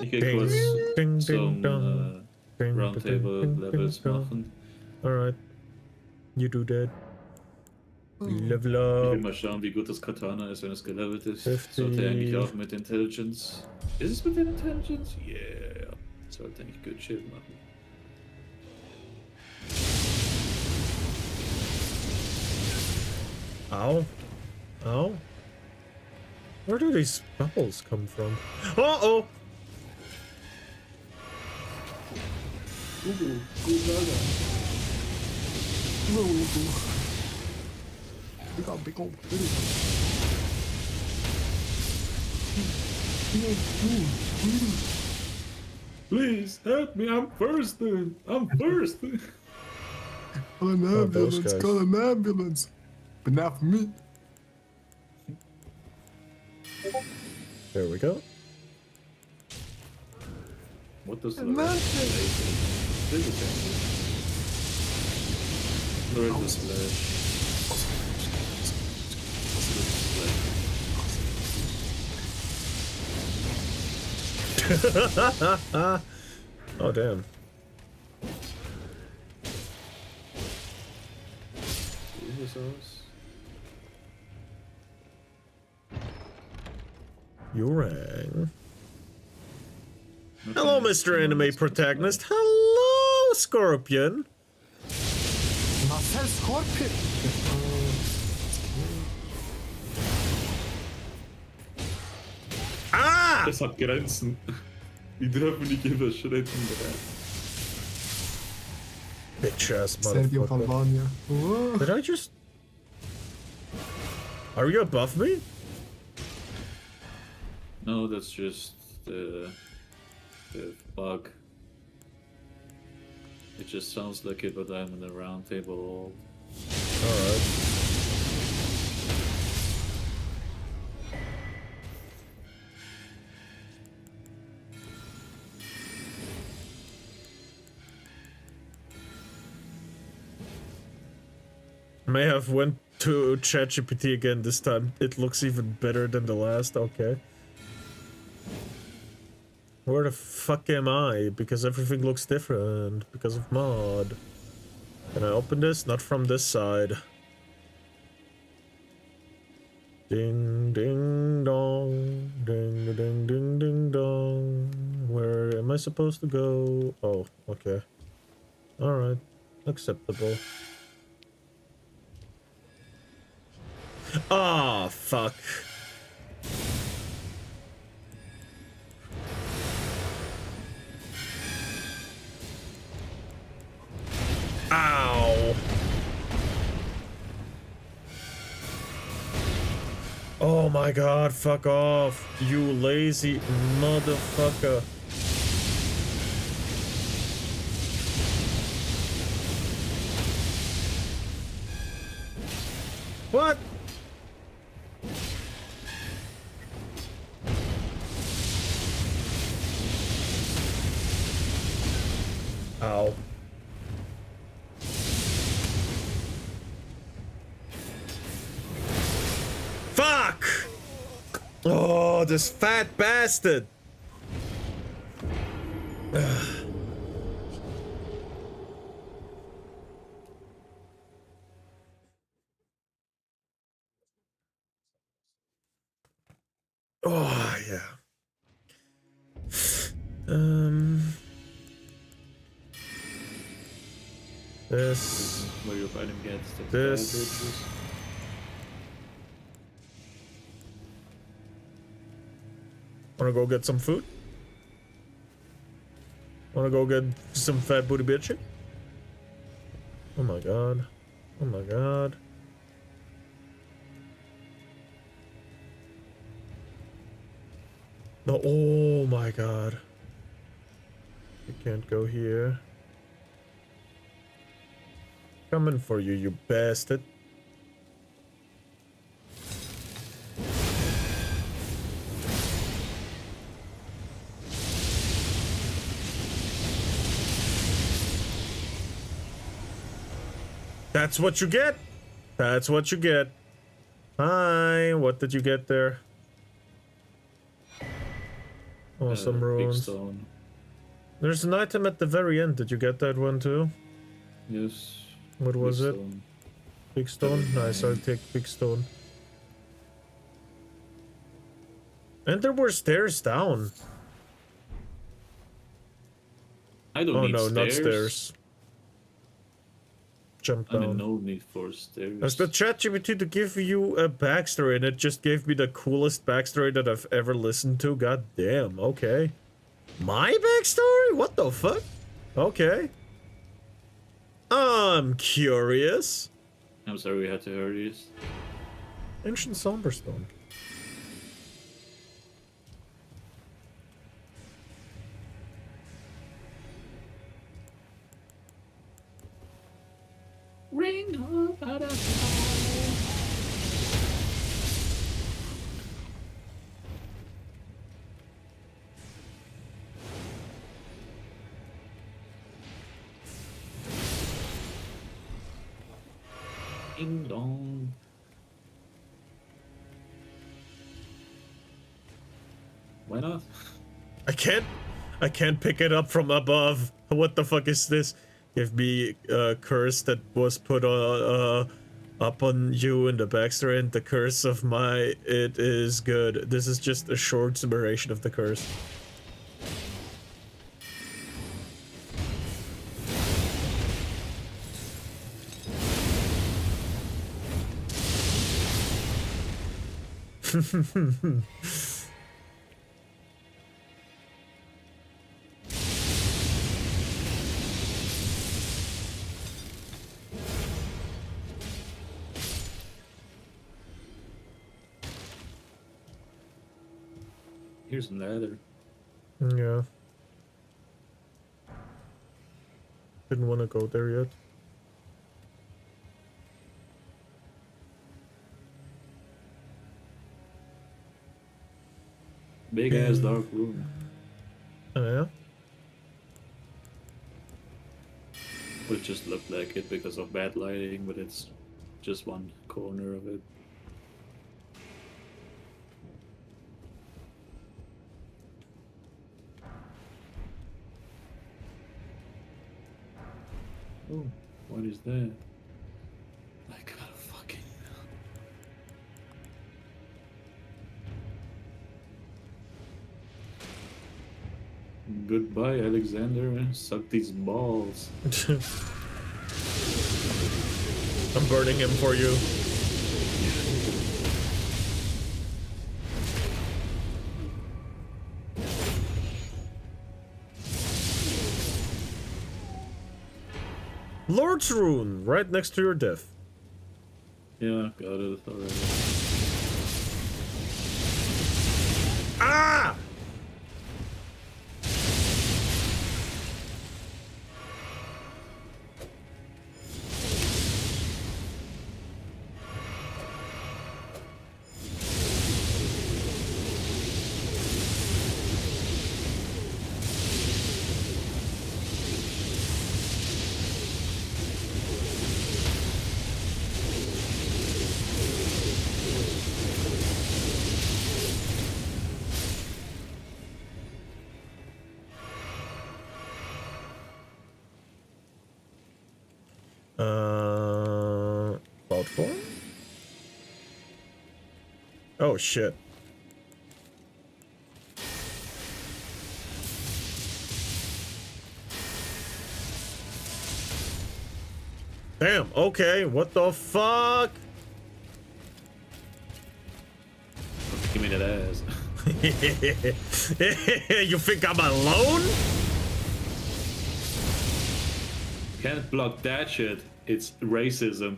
Ich gehe kurz zum Roundtable Levels machen. Alright. You do that. Level Ich up. will mal schauen, wie gut das Katana ist, wenn es gelevelt ist. 50. Sollte eigentlich auch mit Intelligence. Ist es mit den Intelligence? Yeah. Sollte eigentlich good shit machen. Ow. Ow. Where do these bubbles come from? Uh-oh! Please help me, I'm thirsty. I'm thirsty. Call an ambulance, call an ambulance. But not for me. There we go. What does the Oh damn. You rang. Hello, Mr. Anime Protagonist. Hello, Scorpion. Nasıl Scorpion? Ah! Das hat Grenzen. Die dürfen nicht überschritten werden. Bitch ass Sevdiğim motherfucker. Albanya. Did I just... Are you above me? No, that's just the bug. It just sounds like it, but I'm in the round table. Alright. May have went to ChatGPT again this time. It looks even better than the last. Okay. Where the fuck am I? Because everything looks different. Because of mod. Can I open this? Not from this side. Ding ding dong. Ding ding ding ding dong. Where am I supposed to go? Oh, okay. Alright. Acceptable. Ah, fuck. Ow. Oh my god, fuck off, you lazy motherfucker. What? Ow. Fuck! Oh, this fat bastard! Oh, yeah. This. Where you're fighting against the This. Wanna go get some food? Wanna go get some fat booty bitching? Oh my god. Oh my god. No, oh my god. You can't go here. Coming for you, you bastard. That's what you get. That's what you get. Hi, what did you get there? Oh, some ruins. There's an item at the very end. Did you get that one too? Yes. What was it? Stone. Big stone? Nice, I'll take big stone. And there were stairs down. I don't need no, stairs. not stairs. Jump down. I mean, no need for stairs. As the ChatGPT to give you a backstory, and it just gave me the coolest backstory that I've ever listened to. God damn, okay. My backstory? What the fuck? Okay. I'm curious. I'm sorry we had to hurry this. Ancient Somberstone. Ring of Ding dong. Why not? I can't pick it up from above. What the fuck is this? Give me a curse that was put on Upon you and the backstrand, the curse of my it is good. This is just a short summation of the curse. Here's an ladder. Yeah. Didn't want to go there yet. Big ass dark room. Oh yeah? It just looked like it because of bad lighting, but it's just one corner of it. Oh, what is that? I gotta fucking... Goodbye, Alexander. Suck these balls. I'm burning him for you. Lord's Rune, right next to your death. Yeah, got it already. Ah! Platform? Oh shit. Damn, okay, what the fuck? Give me that ass. You think I'm alone? Can't block that shit. It's racism.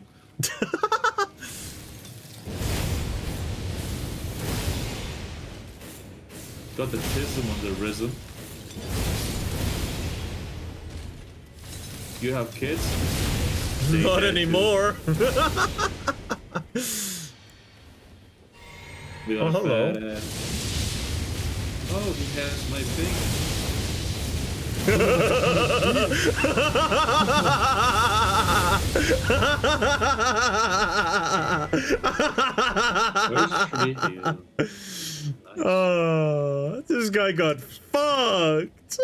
Got the tism on the rhythm. You have kids? Not anymore. We got Oh, hello. Oh, he has my thing. Oh, this guy got fucked.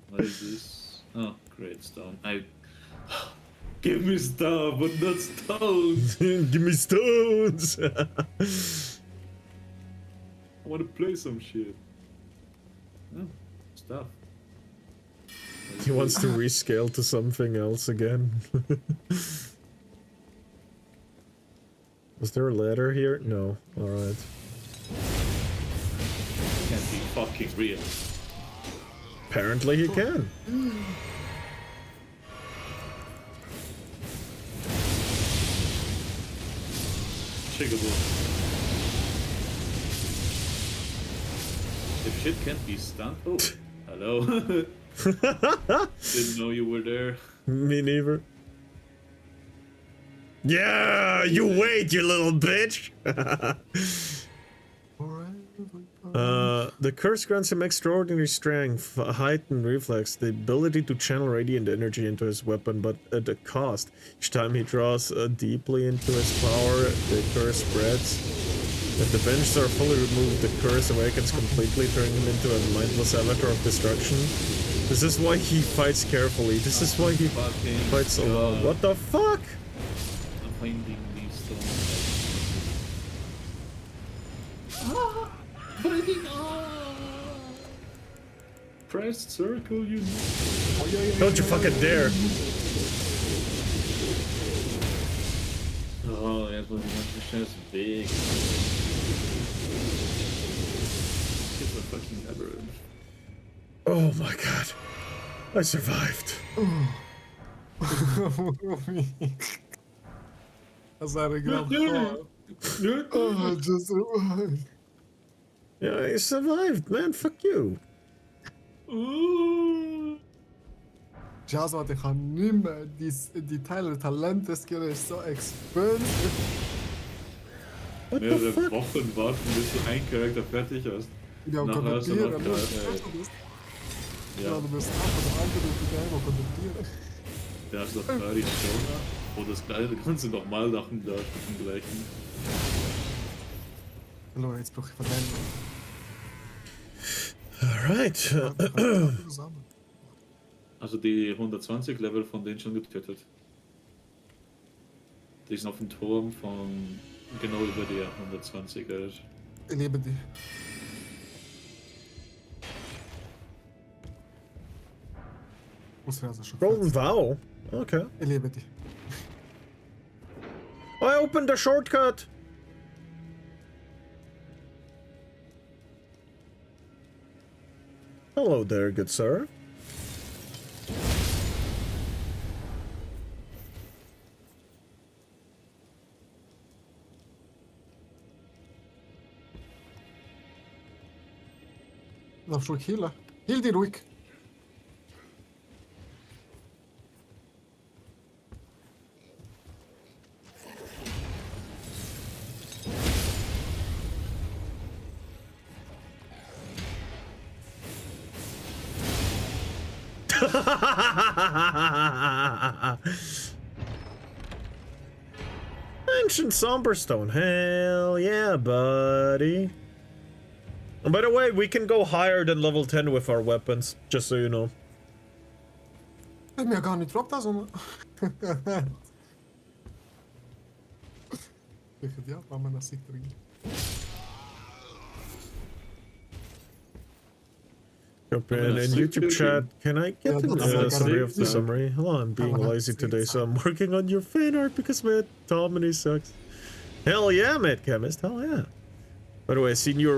What is this? Oh, great stone. Give me stuff, but not stones. Give me stones. I want to play some shit. Oh, stuff. He wants to rescale to something else again. Was there a ladder here? No. Alright. Can't be fucking real. Apparently he can. Chickable. If shit can't be stunned. Oh, hello. Didn't know you were there. Me neither. Yeah, you wait, you little bitch. The curse grants him extraordinary strength, heightened reflex, the ability to channel radiant energy into his weapon, but at a cost. Each time he draws deeply into his power, the curse spreads. If the benches are fully removed, the curse awakens completely, turning him into a mindless avatar of destruction. This is why he fights carefully. This is why he fights alone. What the fuck? finding these stones. Ah! Breaking! Ah! Press circle, you need. Don't you fucking dare. Oh, erstmal die ganze scheiß Weg. It's a fucking labyrinth. Oh my god. I survived. That's not a good thought. Oh, I just survived. Yeah, I survived, man. Fuck you. Just what ich kann nicht mehr. Die Teile Talente-Skill ist so expensive. Mehrere Wochen warten, bis du einen Charakter fertig hast. Ja, und Nachher hast du noch konvertieren. Ja, du bist einfach der andere, die selber konvertieren. Da hast du noch Arizona, wo das Gleiche kannst du nochmal machen darfst mit dem gleichen. Hallo, jetzt brauche ich Verwendung. Alright. Also die 120 Level von denen schon getötet. Die sind auf dem Turm von genau über die 120er. Ich liebe die. Golden Vow? Okay. Ich liebe die. I opened a shortcut! Hello there, good sir. Darfst du ruhig healen? Heal die ruhig. Ancient Somberstone. Hell yeah, buddy. And by the way, we can go higher than level 10 with our weapons, just so you know. Ich hab mir gar nicht droppt, also. Ich hätte ja, weil man das sieht drin. Jump in YouTube chat. Can I get the summary of the summary? Hello, I'm being lazy today, so I'm working on your fan art because my Domini sucks. Hell yeah, Mad Chemist. Hell yeah. By the way, I seen you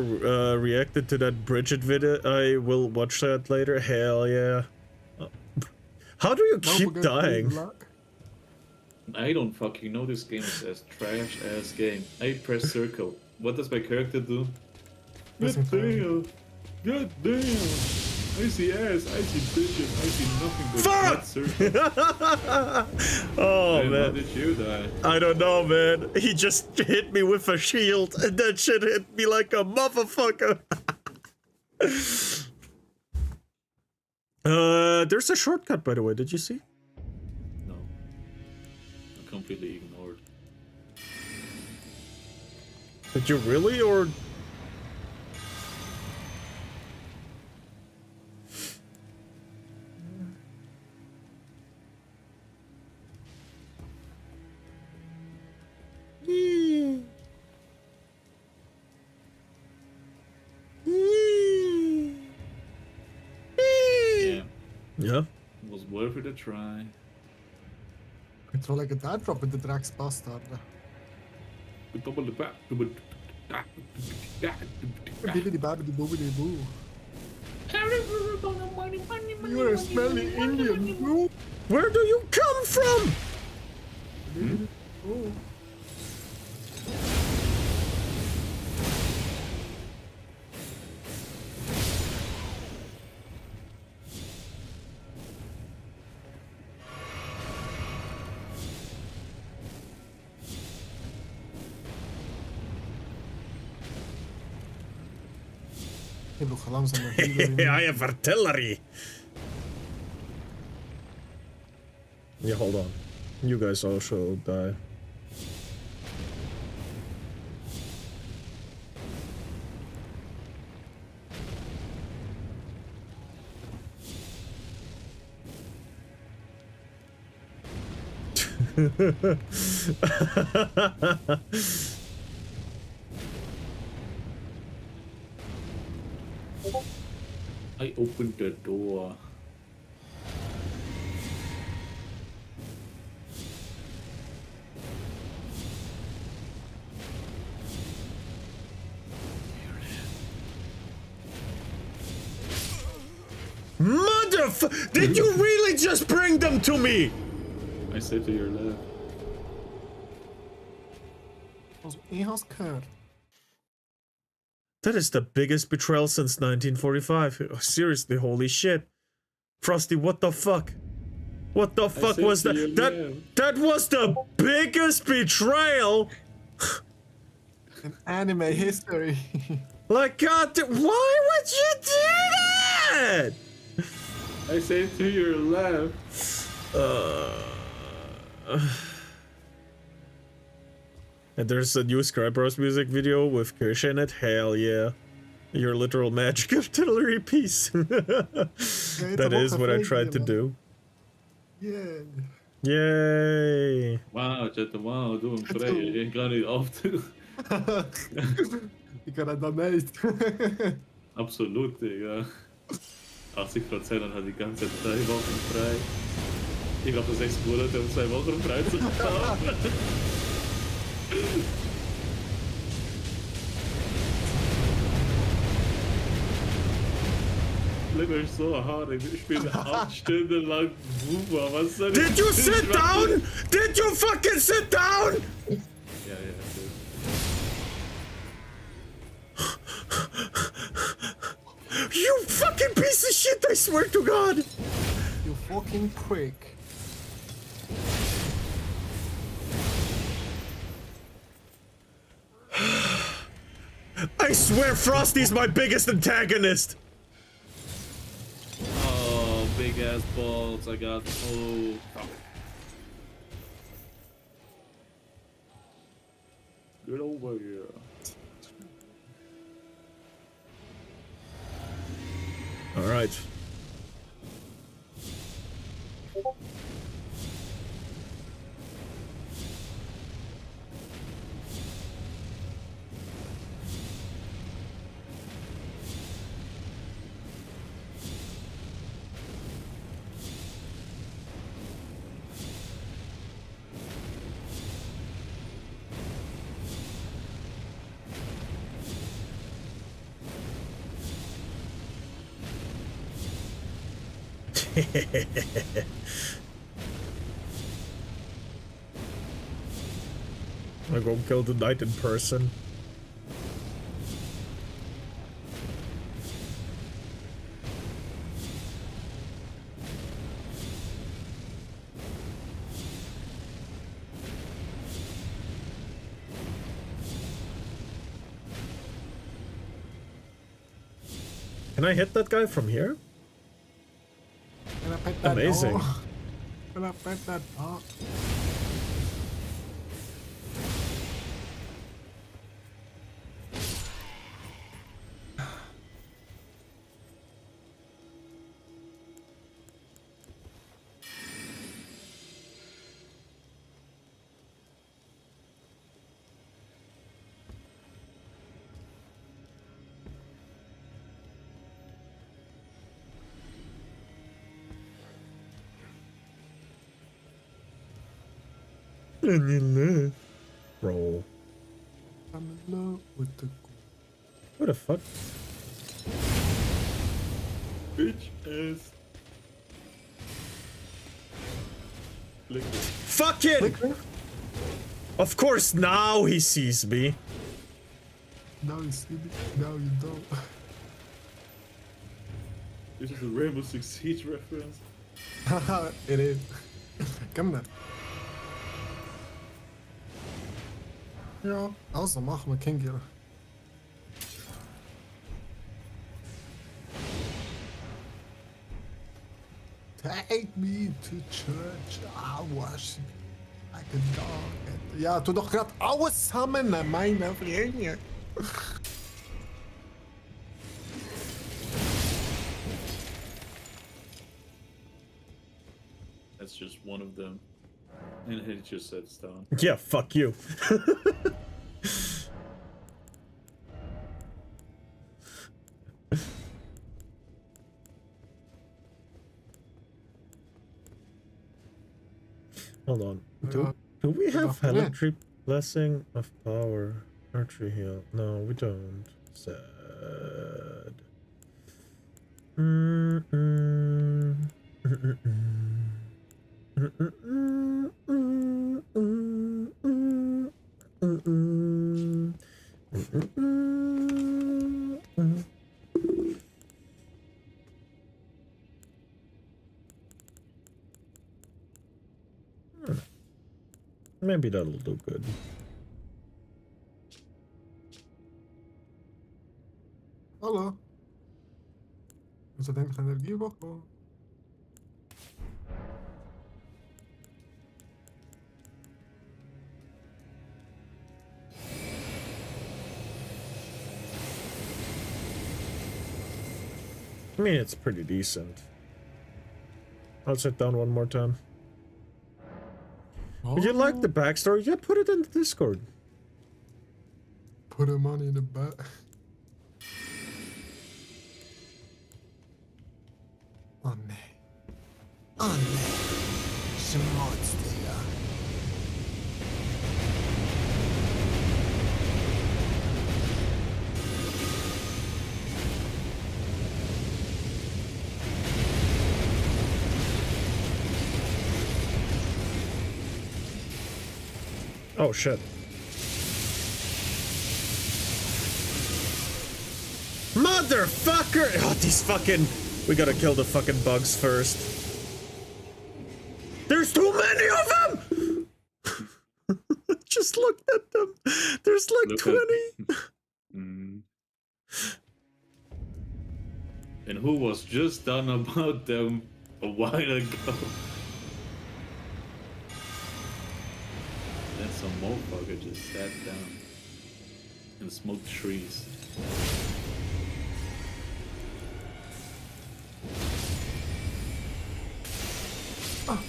reacted to that Bridget video. I will watch that later. Hell yeah. How do you keep dying? I don't fucking know. This game is a trash ass game. I press circle. What does my character do? God damn! God damn! I see ass, I see bitches, I see nothing but Fuck! circle. Oh Man, man. how did you die? I don't know, man. He just hit me with a shield, and that shit hit me like a motherfucker. There's a shortcut, by the way. Did you see? No. I completely ignored. Did you really, or? Yeah. It was worth it a try. Ich kann legendär droppen, der Drecksbastard. Double back. Bibbidi babbidi boobidi boo. You're a smelly Indian, boo. Where do you come from? Oh. Ik heb langzaam I have artillery. Yeah, hold on. You guys also die. I opened the door. Motherfucker! Did you really just bring them to me? I said to your left. That is the biggest betrayal since 1945. Oh, seriously, holy shit. Frosty, what the fuck? What the fuck was that? That was the biggest betrayal in anime history. Like, God, why would you do that? I said to your left. And there's a new Skybros music video with Kirsche in it. Hell yeah. Your literal magic artillery piece. That is what I tried to do. Yeah. Yay. Wauw, chatten, wauw, doe hem vrij. Ik kan niet af toe. Ik kan het dan niet. Absolut, Digga. 80% dann hat die ganze Zeit 3 Wochen frei. Ich glaube, 6 Monate und 2 Wochen frei zu haben. Flimmert so hart, ich spiele 8 Stunden lang Boomer. Was soll ich? Did you sit down? Did you fucking sit down? Ja, ja, You fucking piece of shit, I swear to God! You fucking prick. I swear Frosty's my biggest antagonist! Oh, big ass balls, I got. Oh. Get over here. All right. I go kill the knight in person. Can I hit that guy from here? Can I pet that Amazing. dog? Can I pet that dog? And you live. Roll. I'm in love with the. What the fuck? Bitch ass. Fucking! Of course now he sees me. Now you see me, now you don't. This is a Rainbow Six Siege reference. Haha, it is. Come on. Ja, also machen wir King Gear. Take me to church. I was like a dog. Ja, toen nog gaat alles samen naar mijn vrienden. That's just one of them. And he just sits down. Yeah, fuck you. Hold on. Do we have Helictree Blessing of Power? Archery Heal? No, we don't. Sad. Maybe that'll do good. Hallo. Is dat enige energieblok? I mean, it's pretty decent. I'll sit down one more time. Would you like the backstory? Yeah, put it in the Discord. Put him on in the back. Oh nee. Oh nee. Schmutzdiger. Oh shit. Motherfucker! Oh, these fucking... We gotta kill the fucking bugs first. There's too many of them! Just look at them. There's like 20. And who was just done about them a while ago? Then some motherfucker just sat down and smoked trees. Ah.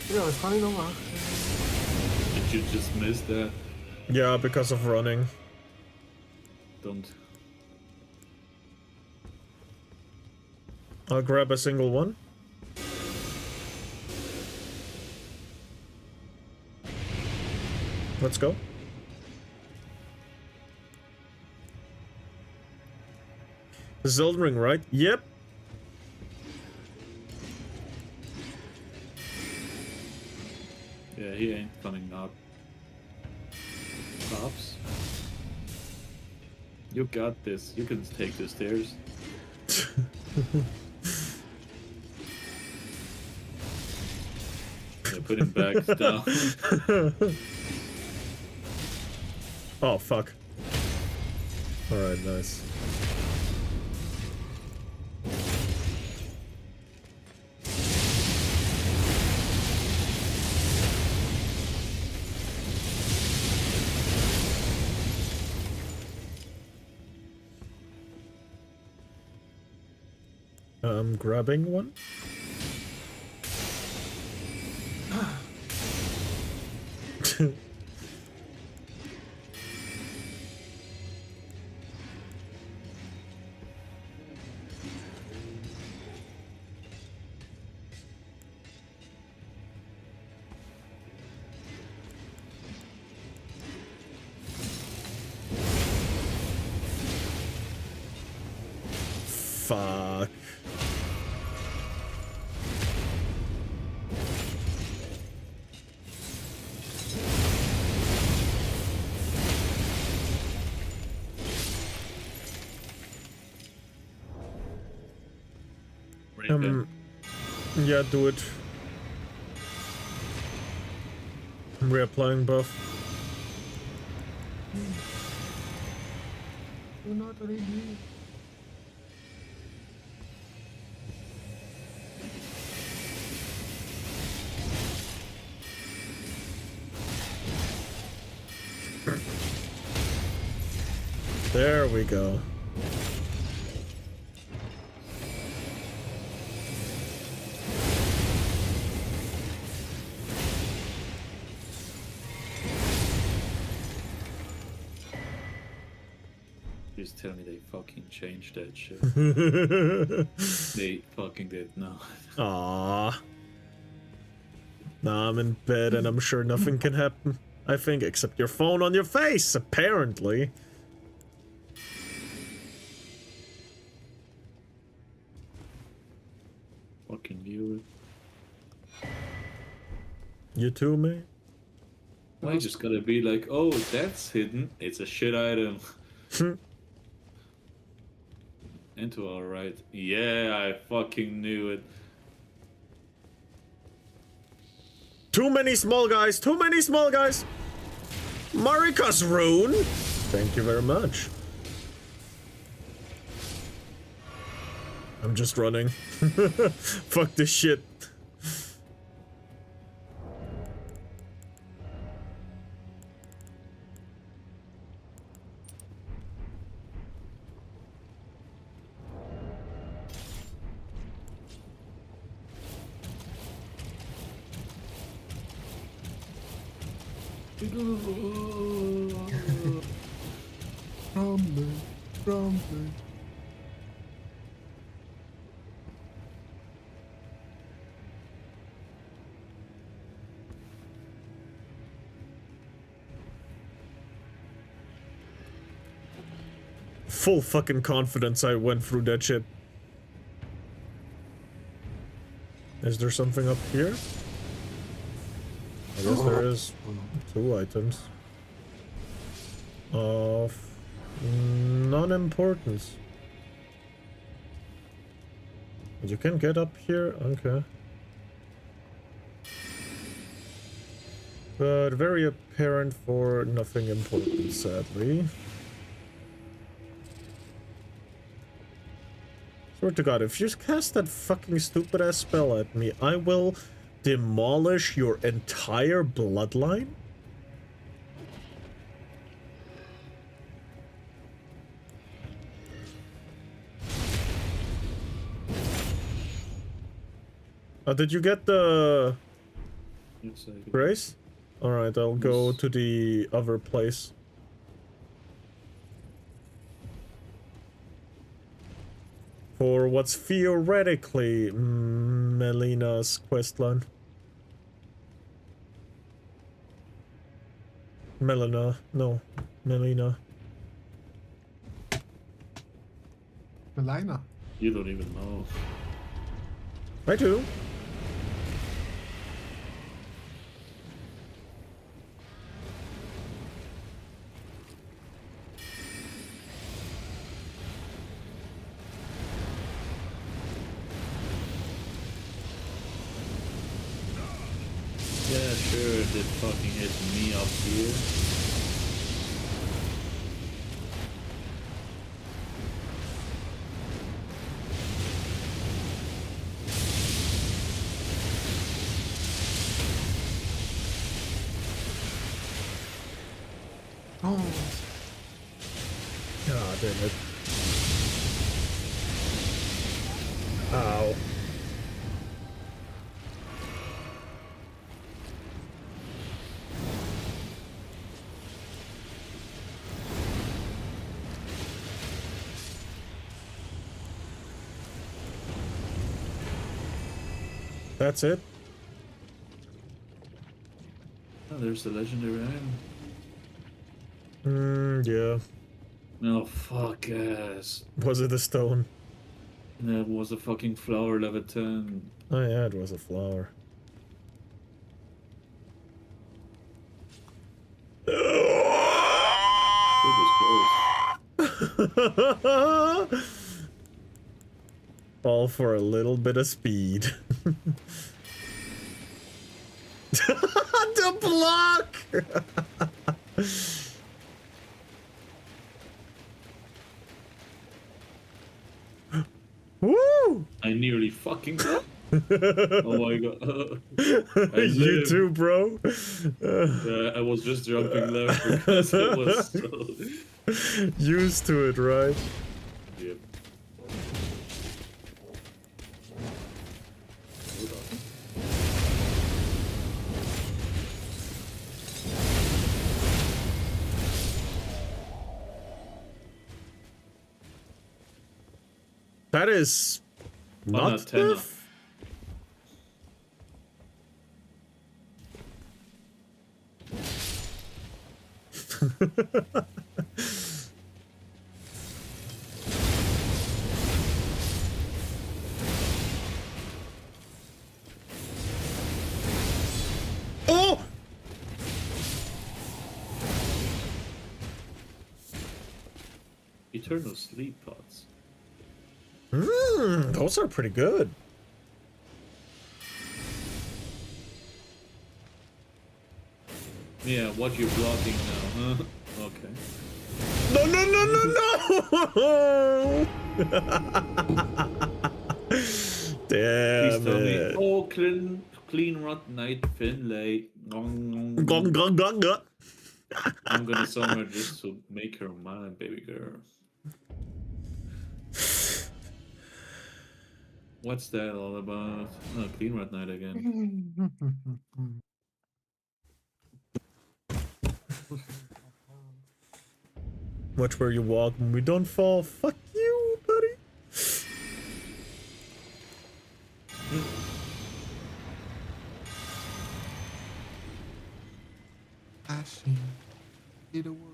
Ja, das kann ich noch machen. Did you just miss that? Yeah, because of running. Don't. I'll grab a single one. Let's go. This is Elden Ring, right? Yep. Yeah, he ain't coming up. Pops. You got this. You can take the stairs. Yeah, put him back down. Oh, fuck. Alright, nice. I'm grabbing one. Fuck. Yeah, do it. I'm reapplying buff. You're not ready. There we go. Just tell me they fucking changed that shit. They fucking did. No. Aww. Nah, I'm in bed and I'm sure nothing can happen. I think, except your phone on your face, apparently. Fucking view it. You too, mate? I just gotta be like, oh, that's hidden. It's a shit item. Into alright. Yeah, I fucking knew it. Too many small guys! Too many small guys! Marika's rune! Thank you very much. I'm just running. Fuck this shit. Rumbling. Full fucking confidence I went through that shit. Is there something up here? I guess there is 2 items. Of non-importance. You can get up here? Okay. But very apparent for nothing important, sadly. Swear to God, if you cast that fucking stupid ass spell at me, I will demolish your entire bloodline? Did you get the grace? Alright, I'll go to the other place. For what's theoretically Melina's questline. Melina, no, Melina. Melina. You don't even know. I do. Yeah, sure, it did fucking hit me up here. Oh. Ah, damn it. Ow. That's it? Oh, there's the legendary item. Yeah. No, fuck ass. Was it a stone? That was a fucking flower level 10. Oh yeah, it was a flower. It was close. All for a little bit of speed. The block! Woo! I nearly fucking got. Oh my god. You too, bro. I was just jumping left because it was so... Used to it, right? Yep. Hold on. That is not a tenner. Oh! Eternal sleep pods. Those are pretty good. Yeah, what you're blocking now, huh? Okay. No, no, no, no, no! Damn Please tell me. it. Oh, clean rot night Finlay. Gong, gong, gong, gong. I'm gonna summon her just to make her mine, baby girl. What's that all about? Oh, clean rot night again. Watch where you walk when we don't fall. Fuck you, buddy. I see the world.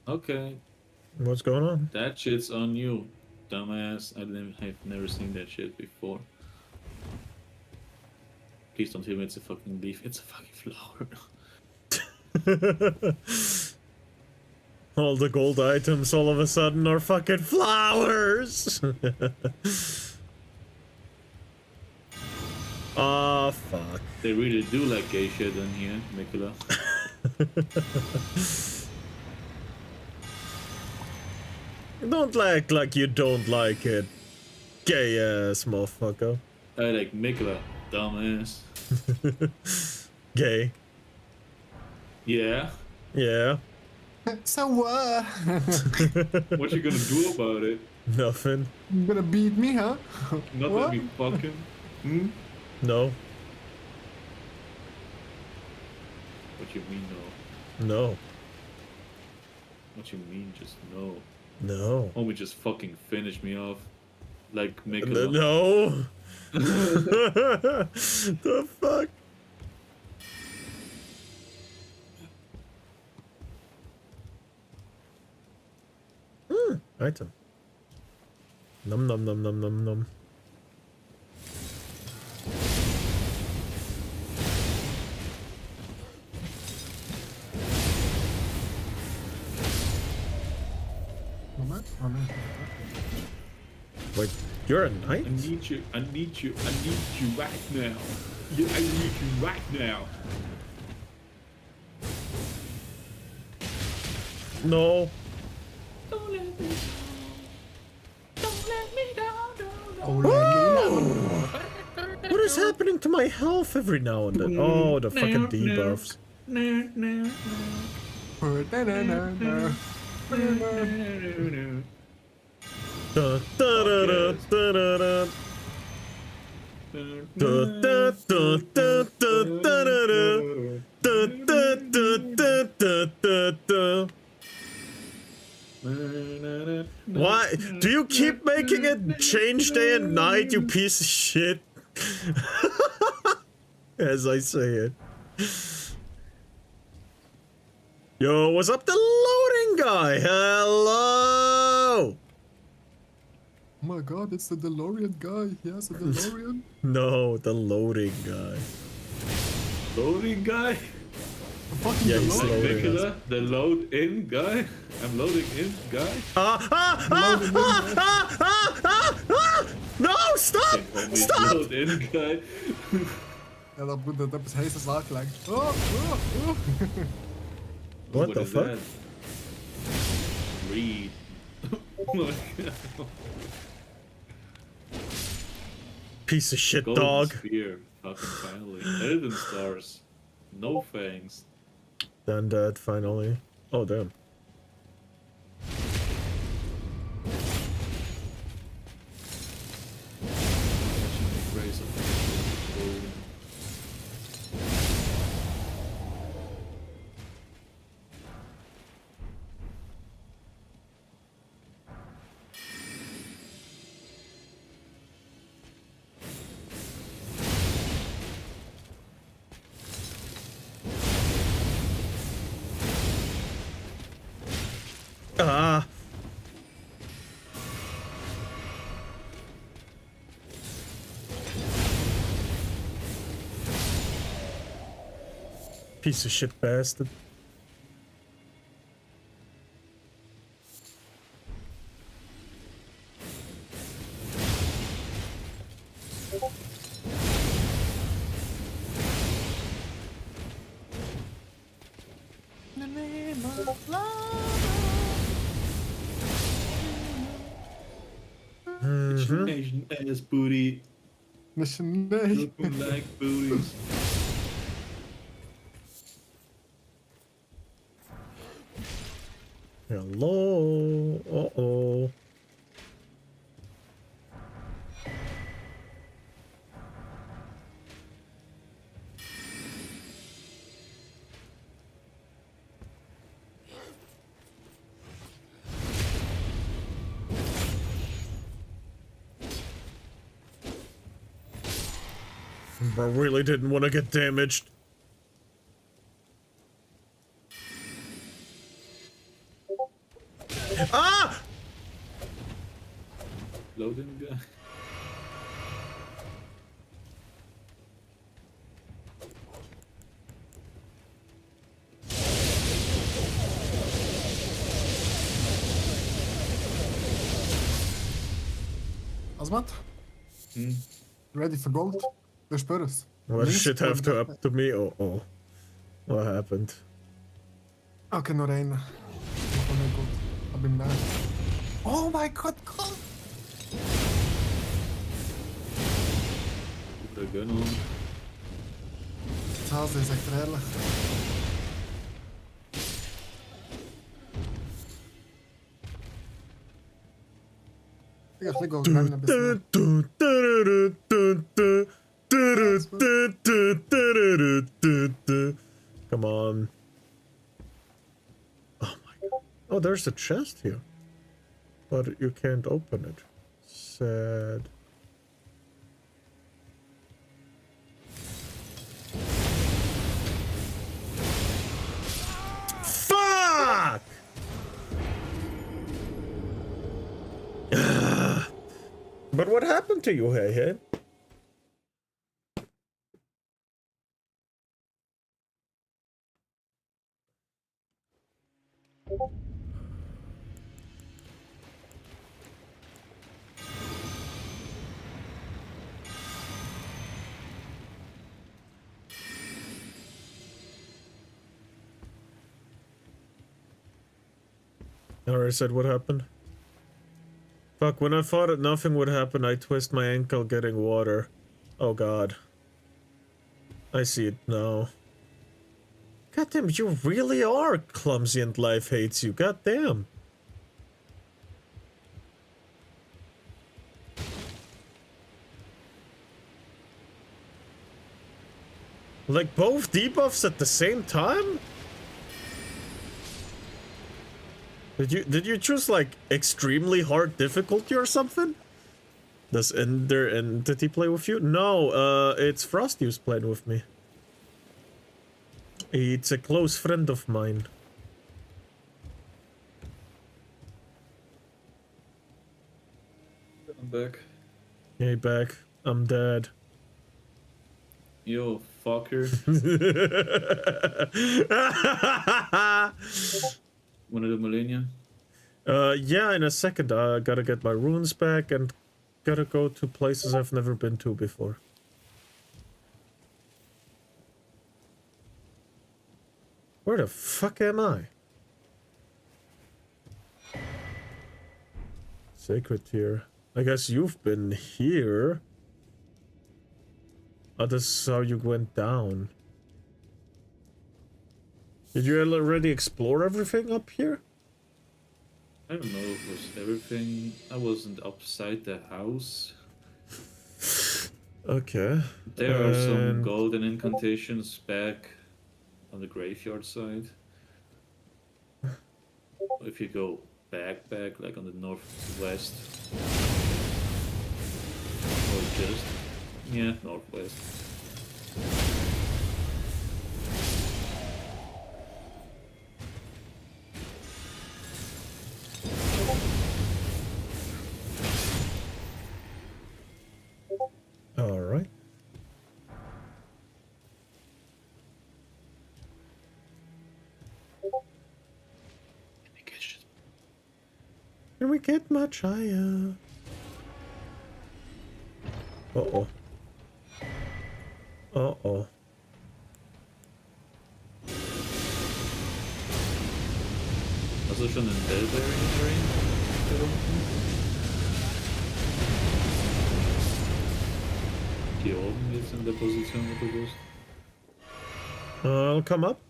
Okay. What's going on? That shit's on you, dumbass. I've never seen that shit before. Please don't tell me it's a fucking leaf. It's a fucking flower. All the gold items all of a sudden are fucking flowers. Ah, fuck. They really do like gay shit in here, Nicola. Don't act like you don't like it, gay ass motherfucker. I like Nicola, dumbass. Gay. Yeah. Yeah. So what? What you gonna do about it? Nothing. You gonna beat me, huh? Not What? let me fucking. Hmm? No. What you mean no? No. What you mean just no? No. Homie just fucking finish me off. Like Nicola. No. The fuck? Item. Num num num num num num. Wait, you're a knight? I need you right now. Yeah, I need you right now. No. Don't let me down. Don't let me down. Oh! What is happening to my health every now and then? Oh, the fucking debuffs. Da, da, da, da, da, da, da. Da, da, da, da, da, da, da, da. Da, da, da, da, da, da, da. Why? Do you keep making it change day and night, you piece of shit? As I say it. Yo, what's up, the loading guy? Hello! Oh my god, it's the DeLorean guy. He has a DeLorean. No, the loading guy. Loading guy? Fucking Yeah, the he's load. loading. Nicola, the load in guy. I'm loading in guy. No, stop! Homie, Stop! load in guy. Ja, dat heb je heet slaag gelijk. Oh. What the is fuck? that? Read. Oh my God. Piece of shit, Golden dog. Spear. Fucking finally. Elden stars. No fangs. Done dead, finally. Oh, damn. Grace of Ah. Piece of shit bastard. Asian ass booty. Mission nee. Looking like booties. Hello. Uh-oh. I really didn't want to get damaged. Ah! Loading guy. Azmat? Ready for gold? The Spurs. What shit have to up to me? Oh. What happened? Oké, nog één. Nog een gold. I've been there. Oh my god, gold! Put a gun on. Het haast is echt redelijk. Ik ga gelijk over naar best. Come on. Oh my god. Oh, there's a chest here. But you can't open it. Sad. Fuck! But what happened to you, hey hey? Alright, said what happened? Fuck, when I thought that nothing would happen, I twist my ankle getting water. Oh god. I see it now. Goddamn, you really are clumsy and life hates you. Goddamn. Like both debuffs at the same time? Did you choose like extremely hard difficulty or something? Does Ender Entity play with you? No, it's Frosty who's playing with me. It's a close friend of mine. I'm back. Hey, back. I'm dead. Yo, fucker. Wanna do Millennia? Yeah, in a second. I gotta get my runes back and gotta go to places I've never been to before. Where the fuck am I? Sacred tier. I guess you've been here. Oh, this is how you went down. Did you already explore everything up here? I don't know if it was everything. I wasn't upside the house. Okay. There are some golden incantations back on the graveyard side. If you go back, like on the northwest. Or just, yeah, northwest. All right. Can we get much higher? Uh-oh. Uh-oh. Hast du schon einen Bellbearing gefunden? Hier oben jetzt in der Position, wo du bist. I'll come up.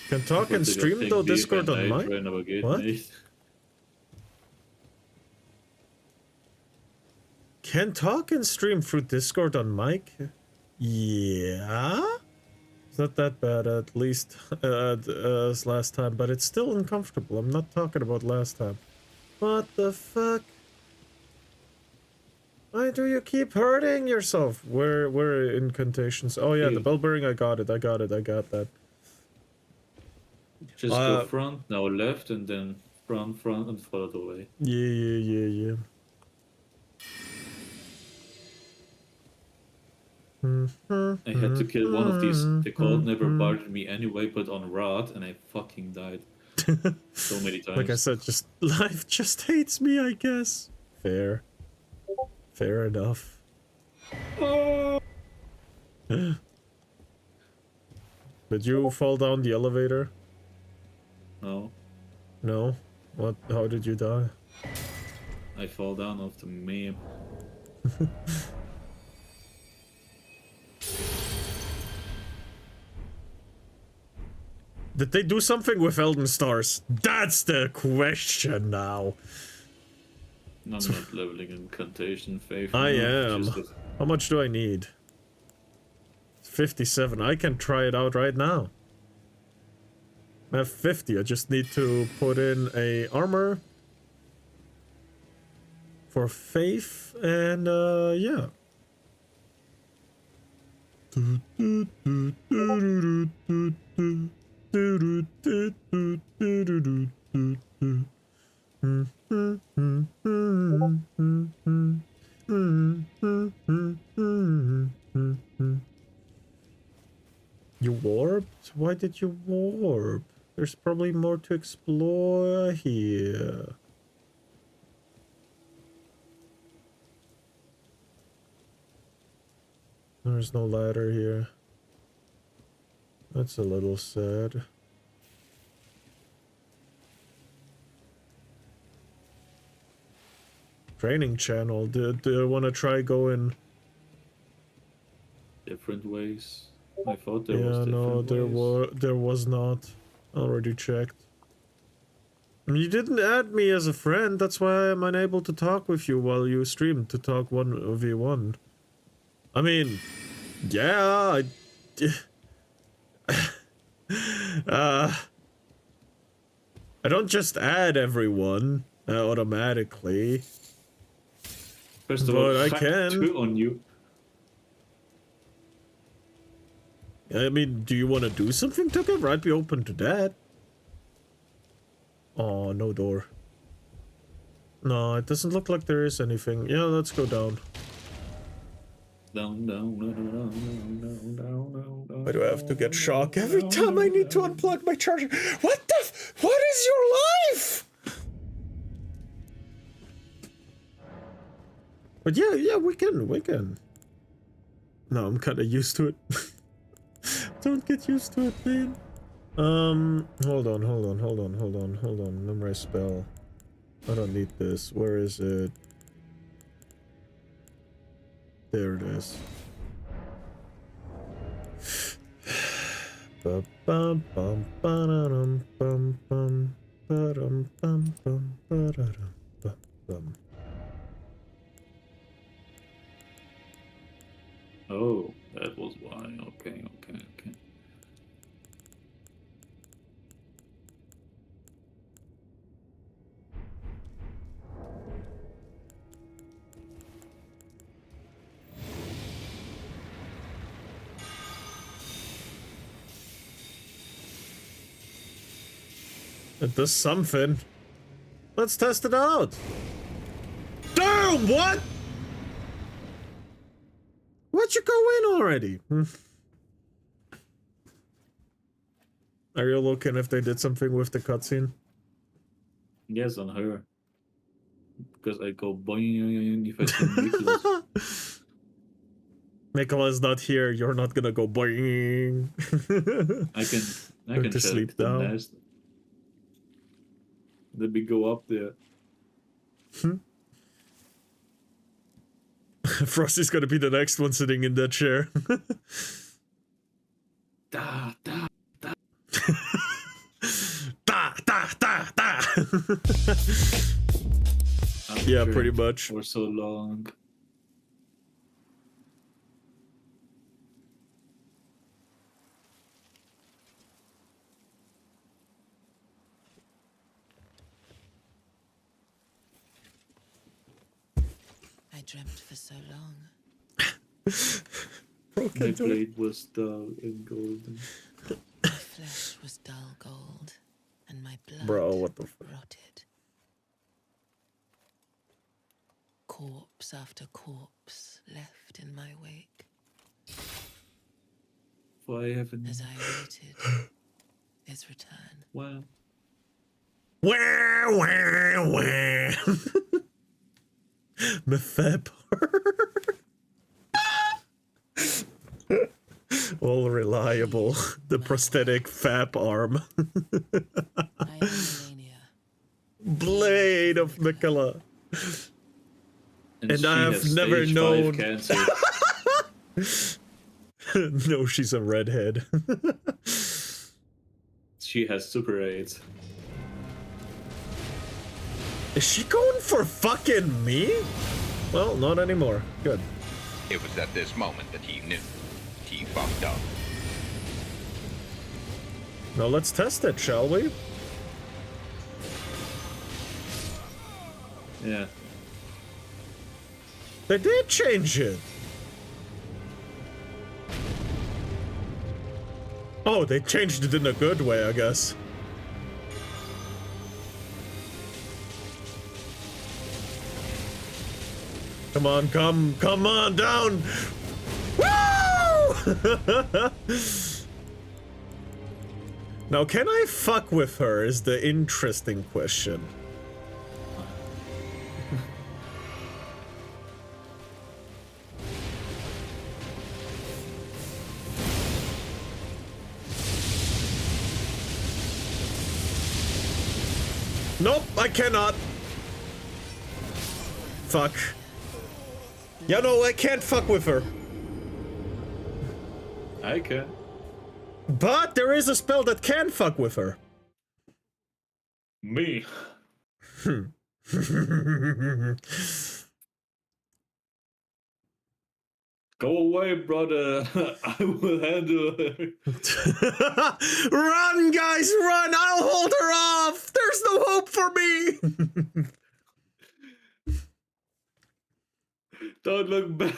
Can talk and stream though Discord on mic? What? Can talk and stream through Discord on mic? Yeah? It's not that bad, at least as last time, but it's still uncomfortable. I'm not talking about last time. What the fuck? Why do you keep hurting yourself? Where incantations? Oh yeah, the bell bearing, I got it, I got that. Just go front, now left, and then front, and follow the way. Yeah. I had to kill one of these. The cold never bothered me anyway, but on Rod, and I fucking died. So many times. Like I said, just life just hates me, I guess. Fair enough. Did you fall down the elevator? No. No? What? How did you die? I fall down off the meme. Did they do something with Elden Stars? That's the question now. I'm not leveling incantation faith. I am. How much do I need? 57. I can try it out right now. I have 50. I just need to put in a armor for faith and yeah. You warped? Why did you warp? There's probably more to explore here. There's no ladder here. That's a little sad. Training channel. Do I want to try going different ways? I thought there was no, there was not. Already checked. You didn't add me as a friend. That's why I'm unable to talk with you while you stream to talk 1v1. I mean, yeah, I don't just add everyone automatically. First of all, I can. Two on you. I mean, do you want to do something, Tucker? I'd be open to that. Oh, no door. No, it doesn't look like there is anything. Yeah, let's go down. Down, down, down, down, down, down, down. Why do I have to get shock every time I need to unplug my charger? What the what is your life? But yeah, we can. No, I'm kind of used to it. Don't get used to it, man. Hold on. Memorize spell. I don't need this. Where is it? There it is. Oh, that was why. Okay. It does something. Let's test it out. Damn, what? Why'd you go in already? Are you looking if they did something with the cutscene? Yes, on her. Because I go boing if I see Nicholas. Nicholas not here. You're not gonna go boing. I can to sleep the down. nest. Let me go up there. Frosty's gonna be the next one sitting in that chair. Da, da, da. Da. Yeah, pretty much. For so long. I dreamt for so long. My blade was dull and golden. My flesh was dull gold, and my blood what the fuck? rotted. Corpse after corpse left in my wake. For I haven't. As I waited his return. Wow. Wah. Methep. All reliable. The prosthetic fap arm. Blade of Mikola. And I have never known. No, she's a redhead. She has Super 8. Is she going for fucking me? Well, not anymore. Good. It was at this moment that he knew. He fucked up. Now let's test it, shall we? Yeah. They did change it. Oh, they changed it in a good way, I guess. Come on, come on down! Woo! Now, can I fuck with her is the interesting question. Nope, I cannot. Fuck. Yeah, no, I can't fuck with her. I can. But there is a spell that can fuck with her. Me. Go away, brother. I will handle it. Run, guys, run! I'll hold her off! There's no hope for me! Don't look back.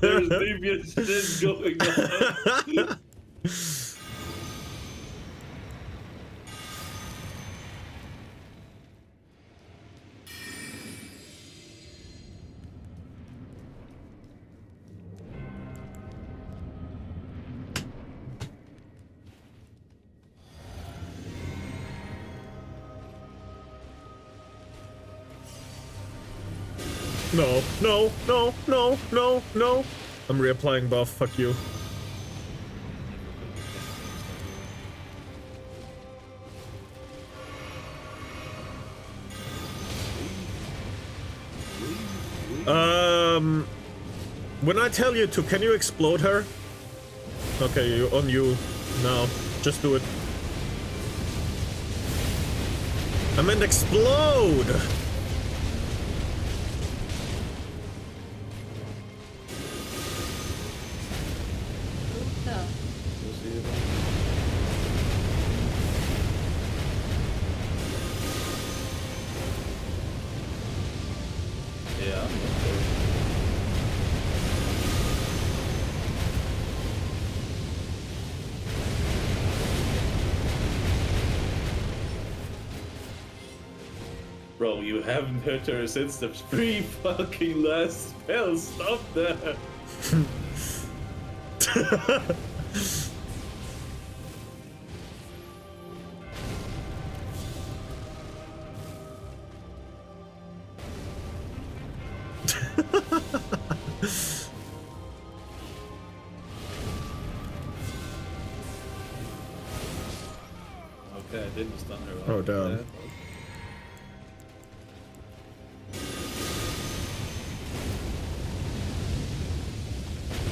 There's devious shit going on. No, no, no, no, no, no. I'm reapplying buff, fuck you. When I tell you to, can you explode her? Okay, on you now. Just do it. I meant explode! Yeah. Bro, you haven't hurt her since the 3 fucking last spells. Stop that. Okay, I didn't stun her. Oh, damn.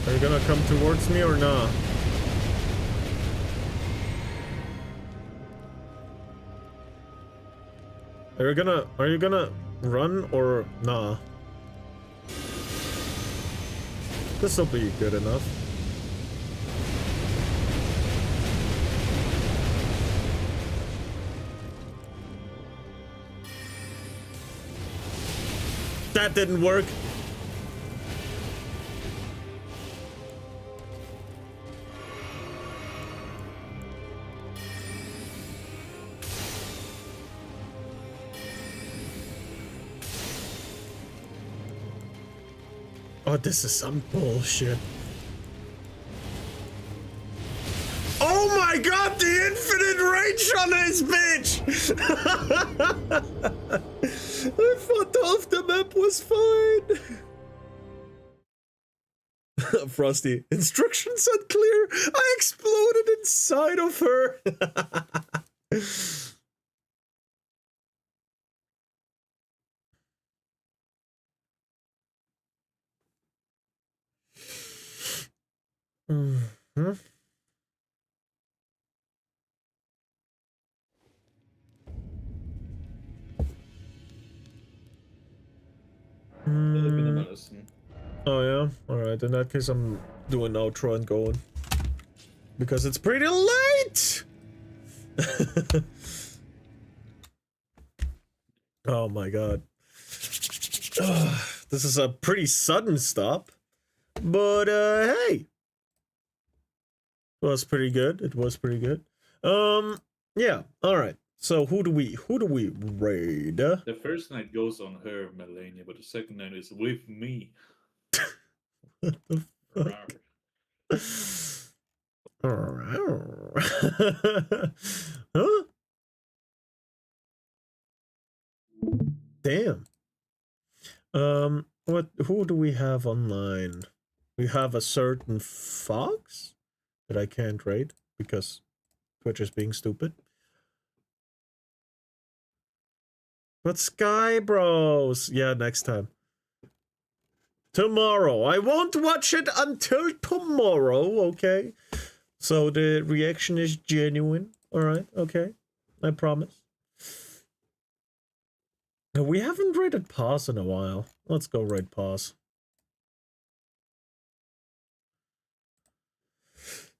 Are you gonna come towards me or not? Are you gonna run or nah? This'll be good enough. That didn't work. Oh, this is some bullshit. Oh my god, the infinite range on this bitch! I thought half the map was fine. Frosty, instructions unclear. I exploded inside of her. Mm-hmm. Oh yeah? Alright, in that case I'm doing outro and going. Because it's pretty late! Oh my god. This is a pretty sudden stop. But hey. It was pretty good. It was pretty good. Yeah, alright. So who do we raid? The first night goes on her, Melania, but the second night is with me. What the fuck? Huh? Damn. Who do we have online? We have a certain Fox that I can't raid because Twitch is being stupid. But Sky Bros, yeah, next time. Tomorrow. I won't watch it until tomorrow, okay? So the reaction is genuine. Alright, okay. I promise. No, we haven't rated Pause in a while. Let's go raid Pause.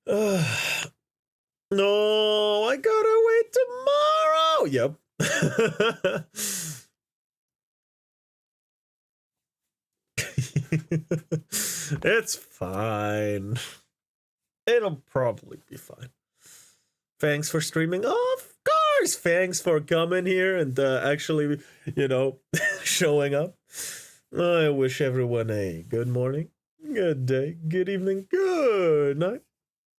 No, I gotta wait tomorrow. Yep. It's fine. It'll probably be fine. Thanks for streaming. Oh, of course. Thanks for coming here and actually, you know, showing up. I wish everyone a good morning, good day, good evening, good night.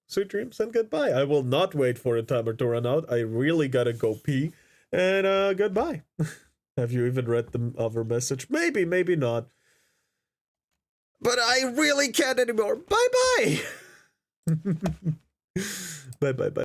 Sweet dreams and goodbye. I will not wait for the timer to run out. I really gotta go pee. And goodbye. Have you even read the other message? Maybe, maybe not. But I really can't anymore. Bye-bye. Bye-bye-bye.